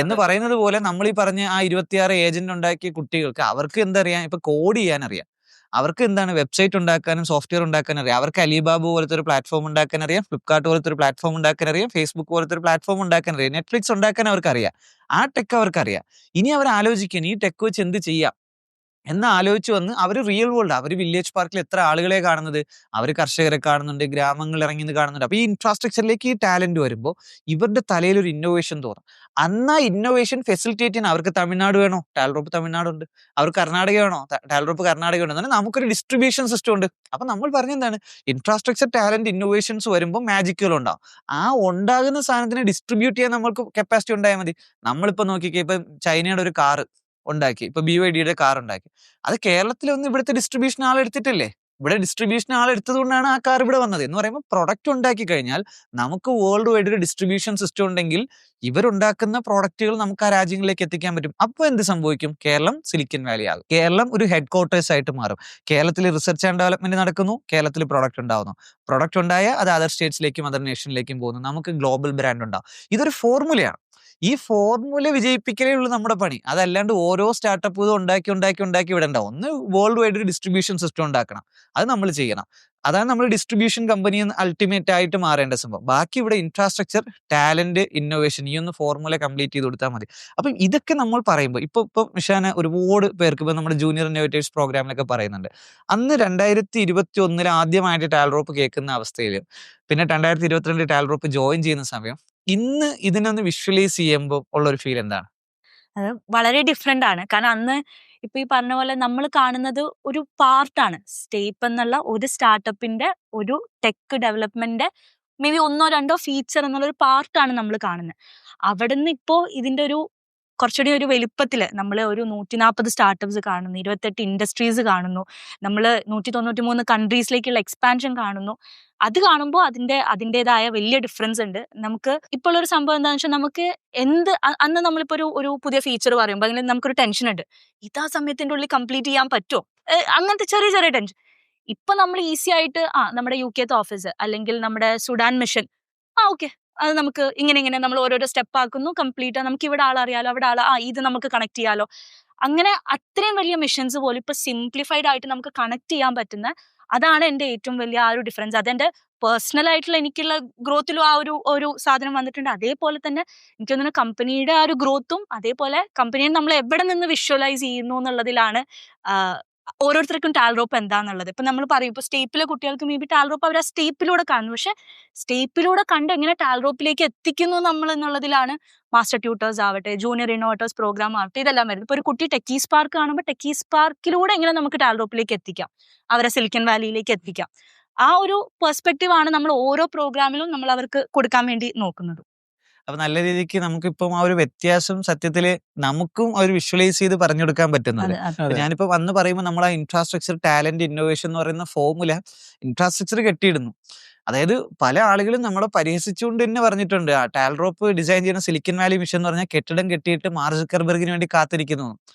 B: എന്ന് പറയുന്നത് പോലെ നമ്മൾ ഈ പറഞ്ഞ ആ 26 ഏജന്റ് ഉണ്ടാക്കിയ കുട്ടികൾക്ക് അവർക്ക് എന്തറിയാം? ഇപ്പൊ കോഡ് ചെയ്യാൻ അറിയാം, അവർക്ക് എന്താണ് വെബ്സൈറ്റ് ഉണ്ടാക്കാനും സോഫ്റ്റ്വെയർ ഉണ്ടാക്കാനും അറിയാം, അവർക്ക് അലിബാബ പോലത്തെ ഒരു പ്ലാറ്റ്ഫോം ഉണ്ടാക്കാൻ അറിയാം, ഫ്ലിപ്കാർട്ട് പോലത്തെ ഒരു പ്ലാറ്റ്ഫോം ഉണ്ടാക്കാൻ അറിയാം, ഫേസ്ബുക്ക് പോലത്തെ ഒരു പ്ലാറ്റ്ഫോം ഉണ്ടാക്കാൻ അറിയാം, നെറ്റ്ഫ്ലിക്സ് ഉണ്ടാക്കാൻ അവർക്കറിയാം. ആ ടെക് അവർക്കറിയാം. ഇനി അവർ ആലോചിക്കാൻ ഈ ടെക് വെച്ച് എന്ത് ചെയ്യാം എന്ന് ആലോചിച്ച് വന്ന് അവർ റിയൽ വേൾഡ്, അവർ വില്ലേജ് പാർക്കിൽ എത്ര ആളുകളെ കാണുന്നത്? അവർ കർഷകരെ കാണുന്നുണ്ട്, ഗ്രാമങ്ങളിൽ ഇറങ്ങി കാണുന്നുണ്ട്. അപ്പൊ ഈ ഇൻഫ്രാസ്ട്രക്ചറിലേക്ക് ഈ ടാലന്റ് വരുമ്പോൾ ഇവരുടെ തലയിൽ ഒരു ഇന്നോവേഷൻ തോന്നും. അന്ന് ആ ഇന്നോവേഷൻ ഫെസിലിറ്റേറ്റ് ചെയ്യാൻ അവർക്ക് തമിഴ്നാട് വേണോ? ടാൽറോപ്പ് തമിഴ്നാടുണ്ട്. അവർക്ക് കർണാടക വേണോ? ടാൽറോപ്പ് കർണാടക ഉണ്ട്. എന്നാൽ നമുക്കൊരു ഡിസ്ട്രിബ്യൂഷൻ സിസ്റ്റം ഉണ്ട്. അപ്പൊ നമ്മൾ പറഞ്ഞെന്താണ്? ഇൻഫ്രാസ്ട്രക്ചർ, ടാലന്റ്, ഇന്നോവേഷൻസ് വരുമ്പോൾ മാജിക്കുകൾ ഉണ്ടാവും. ആ ഉണ്ടാകുന്ന സാധനത്തിനെ ഡിസ്ട്രിബ്യൂട്ട് ചെയ്യാൻ നമ്മൾക്ക് കപ്പാസിറ്റി ഉണ്ടായാൽ മതി. നമ്മളിപ്പോ നോക്കിക്കേ, ഇപ്പൊ ചൈനയുടെ ഒരു കാറ് ഉണ്ടാക്കി, ഇപ്പൊ BYDയുടെ കാർ ഉണ്ടാക്കി. അത് കേരളത്തിലൊന്നും ഇവിടുത്തെ ഡിസ്ട്രിബ്യൂഷൻ ആൾ എടുത്തിട്ടില്ലേ? ഇവിടെ ഡിസ്ട്രിബ്യൂഷൻ ആൾ എടുത്തത് കൊണ്ടാണ് ആ കാർ ഇവിടെ വന്നത്. എന്ന് പറയുമ്പോൾ പ്രൊഡക്റ്റ് ഉണ്ടാക്കി കഴിഞ്ഞാൽ നമുക്ക് വേൾഡ് വൈഡ് ഒരു ഡിസ്ട്രിബ്യൂഷൻ സിസ്റ്റം ഉണ്ടെങ്കിൽ ഇവരുണ്ടാക്കുന്ന പ്രോഡക്റ്റുകൾ നമുക്ക് ആ രാജ്യങ്ങളിലേക്ക് എത്തിക്കാൻ പറ്റും. അപ്പോൾ എന്ത് സംഭവിക്കും? കേരളം സിലിക്കൺ വാലി ആകും. കേരളം ഒരു ഹെഡ് ക്വാർട്ടേഴ്സ് ആയിട്ട് മാറും. കേരളത്തിൽ റിസർച്ച് ആൻഡ് ഡെവലപ്മെന്റ് നടക്കുന്നു, കേരളത്തിൽ പ്രൊഡക്റ്റ് ഉണ്ടാവുന്നു. പ്രൊഡക്റ്റ് ഉണ്ടായാൽ അത് അതർ സ്റ്റേറ്റ്സിലേക്കും അതർ നേഷനിലേക്കും പോകുന്നു. നമുക്ക് ഗ്ലോബൽ ബ്രാൻഡ് ഉണ്ടാവും. ഇതൊരു ഫോർമുലയാണ്. ഈ ഫോർമുല വിജയിപ്പിക്കലേ ഉള്ളൂ നമ്മുടെ പണി. അതല്ലാണ്ട് ഓരോ സ്റ്റാർട്ടപ്പും ഉണ്ടാക്കി വിടണ്ട. ഒന്ന് വേൾഡ് വൈഡ് ഒരു ഡിസ്ട്രിബ്യൂഷൻ സിസ്റ്റം ഉണ്ടാക്കണം. അത് നമ്മൾ ചെയ്യണം. അതാണ് നമ്മൾ ഡിസ്ട്രിബ്യൂഷൻ കമ്പനി എന്ന് അൾട്ടിമേറ്റ് ആയിട്ട് മാറേണ്ട സംഭവം. ബാക്കി ഇവിടെ ഇൻഫ്രാസ്ട്രക്ചർ, ടാലന്റ്, ഇന്നോവേഷൻ, ഈ ഒന്ന് ഫോർമുല കംപ്ലീറ്റ് ചെയ്ത് കൊടുത്താൽ മതി. അപ്പം ഇതൊക്കെ നമ്മൾ പറയുമ്പോൾ ഇപ്പൊ മിഷാന ഒരുപാട് പേർക്ക് ഇപ്പൊ നമ്മുടെ ജൂനിയർ ഇന്നോവേറ്റേഴ്സ് പ്രോഗ്രാമിലൊക്കെ പറയുന്നുണ്ട്. അന്ന് 2021 ആദ്യമായിട്ട് ടാൽറോപ്പ് കേൾക്കുന്ന അവസ്ഥയിൽ, പിന്നെ 2022 ടാൽറോപ്പ് ജോയിൻ ചെയ്യുന്ന സമയം, ഇന്ന് ഇതിനൊന്ന് വിഷ്വലൈസ് ചെയ്യുമ്പോൾ ഉള്ള ഒരു ഫീൽ എന്താണ്?
C: അത് വളരെ ഡിഫറെന്റ് ആണ്. കാരണം അന്ന് ഇപ്പൊ ഈ പറഞ്ഞ പോലെ നമ്മൾ കാണുന്നത് ഒരു പാർട്ടാണ്. സ്റ്റേപ്പ് എന്നുള്ള ഒരു സ്റ്റാർട്ടപ്പിന്റെ ഒരു tech development may be 1-2 feature എന്നുള്ള ഒരു പാർട്ടാണ് നമ്മൾ കാണുന്നത്. അവിടെ നിന്ന് ഇപ്പോ ഇതിന്റെ ഒരു കുറച്ചുകൂടി ഒരു വലിപ്പത്തില് നമ്മൾ ഒരു 140 സ്റ്റാർട്ടപ്സ് കാണുന്നു, 28 ഇൻഡസ്ട്രീസ് കാണുന്നു, നമ്മൾ 193 കൺട്രീസിലേക്കുള്ള എക്സ്പാൻഷൻ കാണുന്നു. അത് കാണുമ്പോൾ അതിൻ്റെതായ വലിയ ഡിഫറൻസ് ഉണ്ട്. നമുക്ക് ഇപ്പോൾ ഒരു സംഭവം എന്താണെന്ന് വെച്ചാൽ, നമുക്ക് അന്ന് നമ്മളിപ്പോ ഒരു പുതിയ ഫീച്ചർ പറയുമ്പോൾ അതിന് നമുക്കൊരു ടെൻഷൻ ഉണ്ട്. ഇതാ സമയത്തിന്റെ ഉള്ളിൽ കംപ്ലീറ്റ് ചെയ്യാൻ പറ്റുമോ? അങ്ങനത്തെ ചെറിയ ചെറിയ ടെൻഷൻ. ഇപ്പൊ നമ്മൾ ഈസി ആയിട്ട് നമ്മുടെ UK ഓഫീസ് അല്ലെങ്കിൽ നമ്മുടെ സുഡാൻ മിഷൻ, ഓക്കെ, അത് നമുക്ക് ഇങ്ങനെ നമ്മൾ ഓരോരോ സ്റ്റെപ്പ് ആക്കുന്നു, കംപ്ലീറ്റ്. നമുക്ക് ഇവിടെ ആളറിയാലോ, അവിടെ ഇത് നമുക്ക് കണക്ട് ചെയ്യാലോ. അങ്ങനെ അത്രയും വലിയ മിഷൻസ് പോലും ഇപ്പൊ സിംപ്ലിഫൈഡ് ആയിട്ട് നമുക്ക് കണക്ട് ചെയ്യാൻ പറ്റുന്ന, അതാണ് എൻ്റെ ഏറ്റവും വലിയ ആ ഒരു ഡിഫറൻസ്. അതെന്റെ പേഴ്സണൽ ആയിട്ടുള്ള എനിക്കുള്ള ഗ്രോത്തിലും ആ ഒരു സാധനം വന്നിട്ടുണ്ട്. അതേപോലെ തന്നെ എനിക്ക് തോന്നുന്നു കമ്പനിയുടെ ആ ഒരു ഗ്രോത്തും, അതേപോലെ കമ്പനിയെ നമ്മൾ എവിടെ നിന്ന് വിഷ്വലൈസ് ചെയ്യുന്നു എന്നുള്ളതിലാണ് ഓരോരുത്തർക്കും ടാൽറോപ്പ് എന്താന്നുള്ളത്. ഇപ്പൊ നമ്മൾ പറയും, ഇപ്പൊ സ്റ്റേപ്പിലെ കുട്ടികൾക്ക് മേ ബി ടാൽറോപ്പ് അവർ ആ സ്റ്റേപ്പിലൂടെ കാണുന്നു. പക്ഷെ സ്റ്റേപ്പിലൂടെ കണ്ട് എങ്ങനെ ടാൽറോപ്പിലേക്ക് എത്തിക്കുന്നു നമ്മൾ എന്നുള്ളതിലാണ് മാസ്റ്റർ ട്യൂട്ടേഴ്സ് ആവട്ടെ, ജൂനിയർ ഇന്നോവേറ്റേഴ്സ് പ്രോഗ്രാം ആവട്ടെ, ഇതെല്ലാം വരുന്നത്. ഇപ്പൊ ഒരു കുട്ടി ടെക്കീസ് പാർക്ക് കാണുമ്പോൾ ടെക്കീസ് പാർക്കിലൂടെ എങ്ങനെ നമുക്ക് ടാൽറോപ്പിലേക്ക് എത്തിക്കാം, അവരെ സിലിക്കൺ വാലിയിലേക്ക് എത്തിക്കാം, ആ ഒരു പെർസ്പെക്റ്റീവ് ആണ് നമ്മൾ ഓരോ പ്രോഗ്രാമിലും നമ്മൾ അവർക്ക് കൊടുക്കാൻ വേണ്ടി നോക്കുന്നത്.
B: അപ്പൊ നല്ല രീതിക്ക് നമുക്കിപ്പം ആ ഒരു വ്യത്യാസം സത്യത്തില് നമുക്കും ഒരു വിഷ്വലൈസ് ചെയ്ത് പറഞ്ഞു കൊടുക്കാൻ പറ്റുന്നത്. ഞാനിപ്പോ വന്ന് പറയുമ്പോൾ നമ്മൾ ആ ഇൻഫ്രാസ്ട്രക്ചർ, ടാലന്റ്, ഇന്നോവേഷൻ എന്ന് പറയുന്ന ഫോർമുല ഇൻഫ്രാസ്ട്രക്ചർ കെട്ടിയിടുന്നു. അതായത് പല ആളുകളും നമ്മളെ പരിഹസിച്ചുകൊണ്ട് തന്നെ പറഞ്ഞിട്ടുണ്ട്, ആ ടാൽറോപ്പ് ഡിസൈൻ ചെയ്യുന്ന സിലിക്കൺ വാലി മിഷൻ എന്ന് പറഞ്ഞാൽ കെട്ടിടം കെട്ടിയിട്ട് മാർക്ക് സുക്കർബർഗിന് വേണ്ടി കാത്തിരിക്കുന്നു.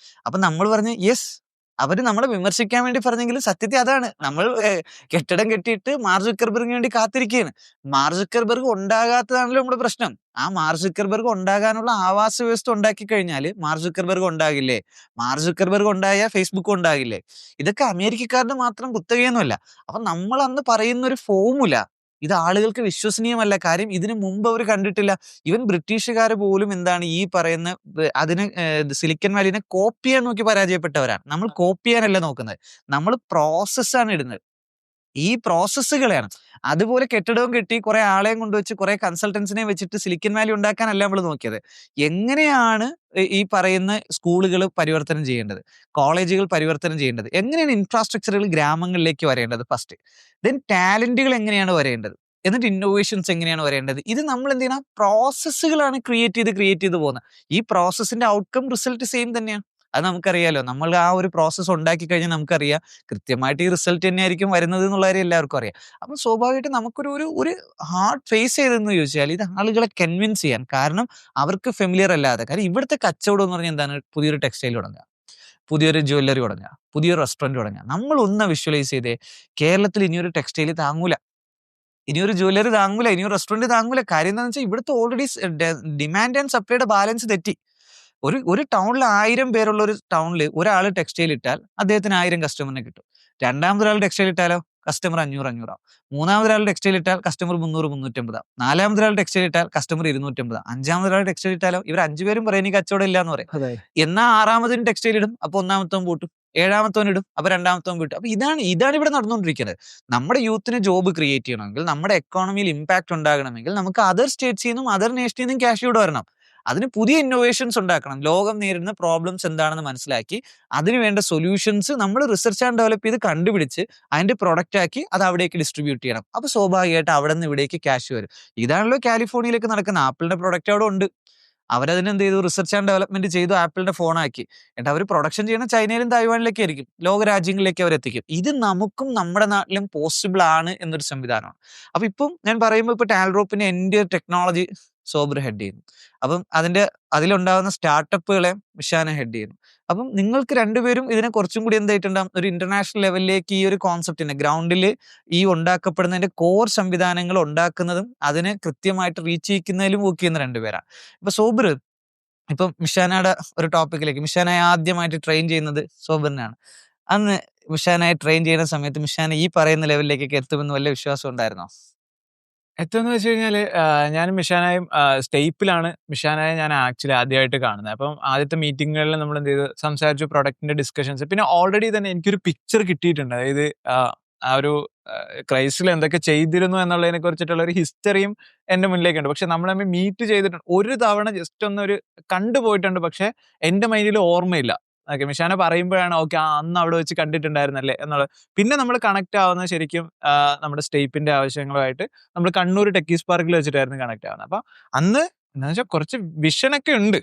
B: അപ്പൊ നമ്മൾ പറഞ്ഞ യെസ്, അവര് നമ്മളെ വിമർശിക്കാൻ വേണ്ടി പറഞ്ഞെങ്കിലും സത്യത്തിൽ അതാണ്. നമ്മൾ കെട്ടിടം കെട്ടിയിട്ട് മാർക്ക് സുക്കർബർഗിന് വേണ്ടി കാത്തിരിക്കുകയാണ്. മാർക്ക് സുക്കർബർഗ് ഉണ്ടാകാത്തതാണല്ലോ നമ്മുടെ പ്രശ്നം. ആ മാർക്ക് സുക്കർബർഗ് ഉണ്ടാകാനുള്ള ആവാസ വ്യവസ്ഥ ഉണ്ടാക്കി കഴിഞ്ഞാൽ മാർക്ക് സുക്കർബർഗ് ഉണ്ടാകില്ലേ? മാർക്ക് സുക്കർബർഗ് ഉണ്ടായാൽ ഫേസ്ബുക്ക് ഉണ്ടാകില്ലേ? ഇതൊക്കെ അമേരിക്കക്കാരുടെ മാത്രം കുത്തകയൊന്നുമല്ല. അപ്പൊ നമ്മൾ അന്ന് പറയുന്ന ഒരു ഫോർമുല ഇത് ആളുകൾക്ക് വിശ്വസനീയമല്ല. കാര്യം ഇതിനു മുമ്പ് അവർ കണ്ടിട്ടില്ല. ഈവൻ ബ്രിട്ടീഷുകാർ പോലും എന്താണ് ഈ പറയുന്ന അതിന് സിലിക്കൺ വാലിനെ കോപ്പി ചെയ്യാൻ നോക്കി പരാജയപ്പെട്ടവരാണ്. നമ്മൾ കോപ്പി ചെയ്യാനല്ല നോക്കുന്നത്, നമ്മൾ പ്രോസസ്സാണ് ഇടുന്നത്. ഈ പ്രോസസ്സുകളെയാണ്. അതുപോലെ കെട്ടിടവും കെട്ടി കുറെ ആളെയും കൊണ്ടുവച്ച് കുറെ കൺസൾട്ടൻസിനെ വെച്ചിട്ട് സിലിക്കൺ വാലി ഉണ്ടാക്കാനല്ല നമ്മൾ നോക്കിയത്. എങ്ങനെയാണ് ഈ പറയുന്ന സ്കൂളുകൾ പരിവർത്തനം ചെയ്യേണ്ടത്, കോളേജുകൾ പരിവർത്തനം ചെയ്യേണ്ടത്, എങ്ങനെയാണ് ഇൻഫ്രാസ്ട്രക്ചറുകൾ ഗ്രാമങ്ങളിലേക്ക് വരേണ്ടത് ഫസ്റ്റ്, ദെൻ ടാലന്റുകൾ എങ്ങനെയാണ് വരേണ്ടത്, എന്നിട്ട് ഇന്നോവേഷൻസ് എങ്ങനെയാണ് വരേണ്ടത്. ഇത് നമ്മൾ എന്ത് ചെയ്യണം, പ്രോസസ്സുകളാണ് ക്രിയേറ്റ് ചെയ്ത് പോകുന്നത്. ഈ പ്രോസസ്സിന്റെ ഔട്ട്കം റിസൾട്ട് സെയിം തന്നെയാണ്. അത് നമുക്കറിയാലോ. നമ്മൾ ആ ഒരു പ്രോസസ്സ് ഉണ്ടാക്കി കഴിഞ്ഞാൽ നമുക്കറിയാം കൃത്യമായിട്ട് ഈ റിസൾട്ട് തന്നെയായിരിക്കും വരുന്നത് എന്നുള്ള കാര്യം എല്ലാവർക്കും അറിയാം. അപ്പം സ്വാഭാവികമായിട്ടും നമുക്കൊരു ഒരു ഒരു ഹാർഡ് ഫേസ് ചെയ്തെന്ന് ചോദിച്ചാൽ ഇത് ആളുകളെ കൺവിൻസ് ചെയ്യാൻ. കാരണം അവർക്ക് ഫെമിലിയർ അല്ലാതെ. കാര്യം ഇവിടുത്തെ കച്ചവടം എന്ന് പറഞ്ഞാൽ എന്താണ്, പുതിയൊരു ടെക്സ്റ്റൈൽ തുടങ്ങുക, പുതിയൊരു ജ്വല്ലറി തുടങ്ങുക, പുതിയൊരു റെസ്റ്റോറൻറ്റ് തുടങ്ങുക. നമ്മൾ ഒന്ന് വിഷ്വലൈസ് ചെയ്തേ, കേരളത്തിൽ ഇനിയൊരു ടെക്സ്റ്റൈൽ താങ്ങൂല, ഇനിയൊരു ജ്വല്ലറി താങ്ങൂല, ഇനിയൊരു റെസ്റ്റോറൻറ്റ് താങ്ങൂല. കാര്യം എന്താണെന്ന് വെച്ചാൽ ഇവിടുത്തെ ഓൾറെഡി ഡിമാൻഡ് ആൻഡ് സപ്ലൈയുടെ ബാലൻസ് തെറ്റി. ഒരു ടൗണിൽ 1000 പേരുള്ള ഒരു ടൗണിൽ ഒരാൾ ടെക്സ്റ്റൈൽ ഇട്ടാൽ അദ്ദേഹത്തിന് 1000 കസ്റ്റമറിനെ കിട്ടും. രണ്ടാമതൊരാൾ ടെക്സ്റ്റൈൽ ഇട്ടാലോ കസ്റ്റമർ 500 ആവും. മൂന്നാമതൊരാൾ ടെക്സ്റ്റൈൽ ഇട്ടാൽ കസ്റ്റമർ 300 ആവും. നാലാമതൊരാൾ ടെക്സ്റ്റൈൽ ഇട്ടാൽ കസ്റ്റമർ 250 ആവും. അഞ്ചാമതൊരാൾ ടെക്സ്റ്റൈൽ ഇട്ടാലോ ഇവർ 5 പേരും പറയും എനിക്ക് കച്ചവടം ഇല്ല എന്ന് പറയും. എന്നാൽ ആറാമതിന് ടെക്സ്റ്റൈൽ ഇടും, അപ്പൊ ഒന്നാമത്തവൻ പൂട്ടും. ഏഴാമത്തവൻ ഇടും, അപ്പൊ രണ്ടാമത്തവൻ കിട്ടും. അപ്പൊ ഇതാണ് ഇവിടെ നടന്നുകൊണ്ടിരിക്കുന്നത്. നമ്മുടെ യൂത്തിന് ജോബ് ക്രിയേറ്റ് ചെയ്യണമെങ്കിൽ, നമ്മുടെ എക്കോണമിയിൽ ഇമ്പാക്ട് ഉണ്ടാകണമെങ്കിൽ നമുക്ക് അതർ സ്റ്റേറ്റ്സിൽ നിന്നും അതർ നേഷനിൽ നിന്നും ക്യാഷ് ഇവിടെ വരണം. അതിന് പുതിയ ഇന്നോവേഷൻസ് ഉണ്ടാക്കണം. ലോകം നേരിടുന്ന പ്രോബ്ലംസ് എന്താണെന്ന് മനസ്സിലാക്കി അതിന് വേണ്ട സൊല്യൂഷൻസ് നമ്മൾ റിസർച്ച് ആൻഡ് ഡെവലപ്പ് ചെയ്ത് കണ്ടുപിടിച്ച് അതിന്റെ പ്രൊഡക്റ്റ് ആക്കി അത് അവിടേക്ക് ഡിസ്ട്രിബ്യൂട്ട് ചെയ്യണം. അപ്പൊ സ്വാഭാവികമായിട്ട് അവിടെ നിന്ന് ഇവിടേക്ക് ക്യാഷ് വരും. ഇതാണല്ലോ കാലിഫോർണിയയിലേക്ക് നടക്കുന്ന. ആപ്പിളിന്റെ പ്രൊഡക്റ്റ് അവിടെ ഉണ്ട്. അവരതിന് എന്ത് ചെയ്തു, റിസർച്ച് ആൻഡ് ഡെവലപ്മെന്റ് ചെയ്തു, ആപ്പിളിന്റെ ഫോണാക്കി. എന്നിട്ട് അവർ പ്രൊഡക്ഷൻ ചെയ്യുന്ന ചൈനയിലും തായ്വാനിലൊക്കെ ആയിരിക്കും, ലോക രാജ്യങ്ങളിലേക്ക് അവർ എത്തിക്കും. ഇത് നമുക്കും നമ്മുടെ നാട്ടിലും പോസിബിൾ ആണ് എന്നൊരു സംവിധാനമാണ്. അപ്പൊ ഇപ്പം ഞാൻ പറയുമ്പോൾ ഇപ്പൊ ടാൽറോപ്പിന്റെ എൻ്റെ ടെക്നോളജി സോബർ ഹെഡ് ചെയ്യുന്നു. അപ്പം അതിലുണ്ടാകുന്ന സ്റ്റാർട്ടപ്പുകളെ മിഷാന ഹെഡ് ചെയ്യുന്നു. അപ്പം നിങ്ങൾക്ക് രണ്ടുപേരും ഇതിനെ കുറച്ചും കൂടി എന്തായിട്ടുണ്ടാകും, ഒരു ഇന്റർനാഷണൽ ലെവലിലേക്ക് ഈ ഒരു കോൺസെപ്റ്റിനെ ഗ്രൗണ്ടിൽ ഈ ഉണ്ടാക്കപ്പെടുന്നതിന്റെ കോർ സംവിധാനങ്ങൾ ഉണ്ടാക്കുന്നതും അതിനെ കൃത്യമായിട്ട് റീച്ച് ചെയ്യിക്കുന്നതിലും വർക്ക് ചെയ്യുന്ന രണ്ടുപേരാണ്. ഇപ്പൊ സോബർ ഇപ്പം മിഷാനയുടെ ഒരു ടോപ്പിക്കിലേക്ക്, മിഷാനയെ ആദ്യമായിട്ട് ട്രെയിൻ ചെയ്യുന്നത് സോബറിനാണ്. അന്ന് മിഷാനയെ ട്രെയിൻ ചെയ്യുന്ന സമയത്ത് മിഷാന ഈ പറയുന്ന ലെവലിലേക്കൊക്കെ എത്തുമെന്ന് വല്ല വിശ്വാസം ഉണ്ടായിരുന്നോ?
A: എത്തുമെന്ന് വെച്ച് കഴിഞ്ഞാല് ഞാനും മിഷാനായും സ്റ്റേപ്പിലാണ് മിഷാനായെ ഞാൻ ആക്ച്വലി ആദ്യമായിട്ട് കാണുന്നത്. അപ്പം ആദ്യത്തെ മീറ്റിങ്ങുകളിൽ നമ്മൾ എന്ത് ചെയ്തു, സംസാരിച്ചു, പ്രൊഡക്റ്റിന്റെ ഡിസ്കഷൻസ്. പിന്നെ ഓൾറെഡി തന്നെ എനിക്കൊരു പിക്ചർ കിട്ടിയിട്ടുണ്ട്. അതായത് ആ ഒരു ക്രൈസിൽ എന്തൊക്കെ ചെയ്തിരുന്നു എന്നുള്ളതിനെ കുറിച്ചിട്ടുള്ള ഒരു ഹിസ്റ്ററിയും എന്റെ മുന്നിലേക്കുണ്ട്. പക്ഷെ നമ്മൾ തമ്മിൽ മീറ്റ് ചെയ്തിട്ടുണ്ട് ഒരു തവണ, ജസ്റ്റ് ഒന്നൊരു കണ്ടുപോയിട്ടുണ്ട്. പക്ഷെ എന്റെ മൈൻഡിൽ ഓർമ്മയില്ല. ഓക്കെ, മിഷാന പറയുമ്പോഴാണ് ഓക്കെ അന്ന് അവിടെ വെച്ച് കണ്ടിട്ടുണ്ടായിരുന്നല്ലേ എന്നുള്ളത്. പിന്നെ നമ്മൾ കണക്ട് ആവുന്നത് ശരിക്കും നമ്മുടെ സ്റ്റേപ്പിന്റെ ആവശ്യങ്ങളുമായിട്ട് നമ്മൾ കണ്ണൂർ ടെക്കീസ് പാർക്കിൽ വെച്ചിട്ടായിരുന്നു കണക്ട് ആവുന്നത്. അപ്പൊ അന്ന് എന്താ വെച്ചാൽ കുറച്ച് വിഷനൊക്കെ ഉണ്ട്.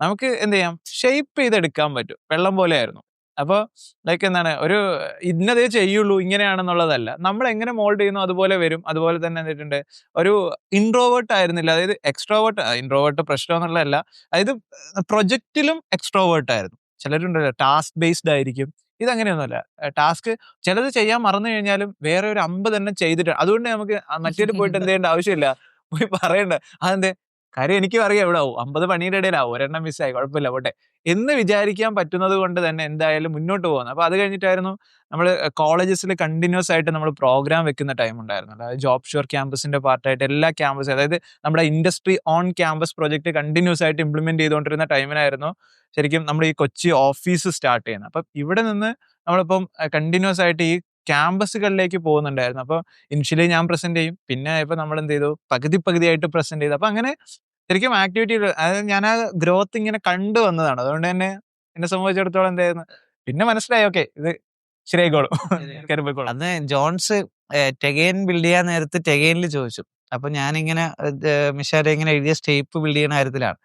A: നമുക്ക് എന്ത് ചെയ്യാം, ഷേപ്പ് ചെയ്തെടുക്കാൻ പറ്റും. വെള്ളം പോലെ ആയിരുന്നു. അപ്പോൾ ലൈക്ക് എന്താണ്, ഒരു ഇന്നതേ ചെയ്യുള്ളൂ ഇങ്ങനെയാണെന്നുള്ളതല്ല, നമ്മൾ എങ്ങനെ മോൾഡ് ചെയ്യുന്നു അതുപോലെ വരും. അതുപോലെ തന്നെ എന്നിട്ടുണ്ട് ഒരു ഇൻട്രോവേർട്ട് ആയിരുന്നില്ല, അതായത് എക്സ്ട്രോവേർട്ട്. ഇൻട്രോവേർട്ട് പ്രശ്നം എന്നുള്ളതല്ല, അതായത് പ്രൊജക്റ്റിലും എക്സ്ട്രോവേർട്ട് ആയിരുന്നു. ചിലരുണ്ടല്ലോ ടാസ്ക് ബേസ്ഡ് ആയിരിക്കും. ഇതങ്ങനെയൊന്നുമല്ല. ടാസ്ക് ചിലത് ചെയ്യാൻ മറന്നു കഴിഞ്ഞാലും വേറെ ഒരു 50 എണ്ണം ചെയ്തിട്ട്, അതുകൊണ്ട് നമുക്ക് മറ്റേത് പോയിട്ട് എന്ത് ചെയ്യേണ്ട ആവശ്യമില്ല, പോയി പറയണ്ട. അതെന്തേ കാര്യം എനിക്കും അറിയാം ഇവിടെ ആവും 50 പണിയുടെ ഇടയിലാവും, ഒരെണ്ണം മിസ്സായി കുഴപ്പമില്ല പോട്ടെ എന്ന് വിചാരിക്കാൻ പറ്റുന്നത് കൊണ്ട് തന്നെ എന്തായാലും മുന്നോട്ട് പോകുന്നത്. അപ്പൊ അത് കഴിഞ്ഞിട്ടായിരുന്നു നമ്മൾ കോളേജസിൽ കണ്ടിന്യൂസ് ആയിട്ട് നമ്മൾ പ്രോഗ്രാം വെക്കുന്ന ടൈം ഉണ്ടായിരുന്നു. അതായത് ജോബ് ഷുവർ ക്യാമ്പസിന്റെ പാർട്ടായിട്ട് എല്ലാ ക്യാമ്പസ്, അതായത് നമ്മുടെ industry on campus project continuous ആയിട്ട് ഇംപ്ലിമെന്റ് ചെയ്തുകൊണ്ടിരുന്ന ടൈമിനായിരുന്നു ശരിക്കും നമ്മൾ ഈ കൊച്ചി ഓഫീസ് സ്റ്റാർട്ട് ചെയ്യുന്നത്. അപ്പം ഇവിടെ നിന്ന് നമ്മളിപ്പം കണ്ടിന്യൂസ് ആയിട്ട് ഈ ക്യാമ്പസുകളിലേക്ക് പോകുന്നുണ്ടായിരുന്നു. അപ്പോൾ ഇനിഷ്യലി ഞാൻ പ്രസന്റ് ചെയ്യും, പിന്നെ ഇപ്പൊ നമ്മൾ എന്ത് ചെയ്തു, പകുതിയായിട്ട് പ്രസന്റ് ചെയ്തു. അപ്പൊ അങ്ങനെ ശരിക്കും ആക്ടിവിറ്റി, അതായത് ഞാൻ ആ ഗ്രോത്ത് ഇങ്ങനെ കണ്ടു വന്നതാണ്. അതുകൊണ്ട് തന്നെ എന്നെ സംബന്ധിച്ചിടത്തോളം എന്തായിരുന്നു, പിന്നെ മനസ്സിലായി ഓക്കെ ഇത് ശരിയായിക്കോളും, കയറിപ്പോയിക്കോളും.
B: അന്ന് ജോൺസ് ടെഗൈൻ ബിൽഡ് ചെയ്യാൻ നേരത്ത് ടെഗൈനിൽ ചോദിച്ചു. അപ്പൊ ഞാനിങ്ങനെ മിഷാരെ ഇങ്ങനെ എഴുതിയ സ്റ്റേപ്പ് ബിൽഡ് ചെയ്യുന്ന കാര്യത്തിലാണ്.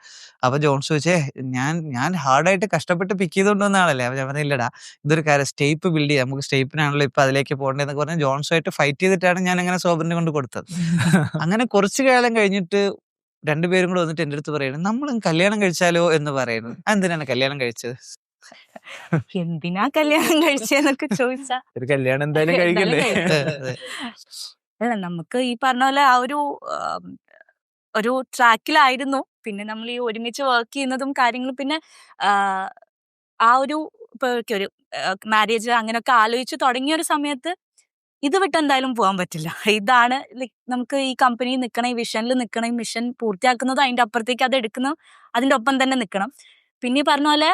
B: അപ്പൊ ജോൺസ് ചോദിച്ചേ, ഞാൻ ഹാർഡായിട്ട് കഷ്ടപ്പെട്ട് പിക്ക് ചെയ്തുകൊണ്ട് വന്നാണല്ലേ. അപ്പൊ ഞാൻ പറഞ്ഞില്ലടാ, ഇതൊരു കാര്യം, സ്റ്റേപ്പ് ബിൽഡ് ചെയ്യാം, നമുക്ക് സ്റ്റേപ്പിനാണല്ലോ ഇപ്പൊ അതിലേക്ക് പോകേണ്ടതെന്നൊക്കെ പറഞ്ഞാൽ ജോൺസുമായിട്ട് ഫൈറ്റ് ചെയ്തിട്ടാണ് ഞാൻ അങ്ങനെ സോബറിനെ കൊണ്ട് കൊടുത്തത്. അങ്ങനെ കുറച്ചു കാലം കഴിഞ്ഞിട്ട് രണ്ടുപേരും കൂടെ വന്നിട്ട് എൻ്റെ അടുത്ത് പറയുന്നത്, നമ്മൾ കല്യാണം കഴിച്ചാലോ എന്ന് പറയുന്നത്. എന്തിനാണ് കല്യാണം കഴിച്ചത്?
C: എന്തിനാ കല്യാണം കഴിച്ചെന്നൊക്കെ ചോദിച്ചാ
A: ഒരു കല്യാണം എന്തായാലും
C: എന്തായാലും
A: കഴിക്കണ്ടേ?
C: കഴിക്കണം. അല്ല നമുക്ക് ഈ പറഞ്ഞ പോലെ ആ ഒരു ട്രാക്കിലായിരുന്നു. പിന്നെ നമ്മൾ ഈ ഒരുമിച്ച് വർക്ക് ചെയ്യുന്നതും കാര്യങ്ങളും പിന്നെ ആ ഒരു ഇപ്പൊ ഒരു മാരേജ് അങ്ങനെയൊക്കെ ആലോചിച്ച് തുടങ്ങിയ ഒരു സമയത്ത് ഇത് വിട്ട് എന്തായാലും പോകാൻ പറ്റില്ല. ഇതാണ് നമുക്ക് ഈ കമ്പനിയിൽ നിൽക്കണം, ഈ വിഷനിൽ നിൽക്കണം, ഈ മിഷൻ പൂർത്തിയാക്കുന്നതും അതിന്റെ അപ്പുറത്തേക്ക് അത് എടുക്കുന്നു, അതിന്റെ ഒപ്പം തന്നെ നിൽക്കണം. പിന്നെ ഈ പറഞ്ഞ പോലെ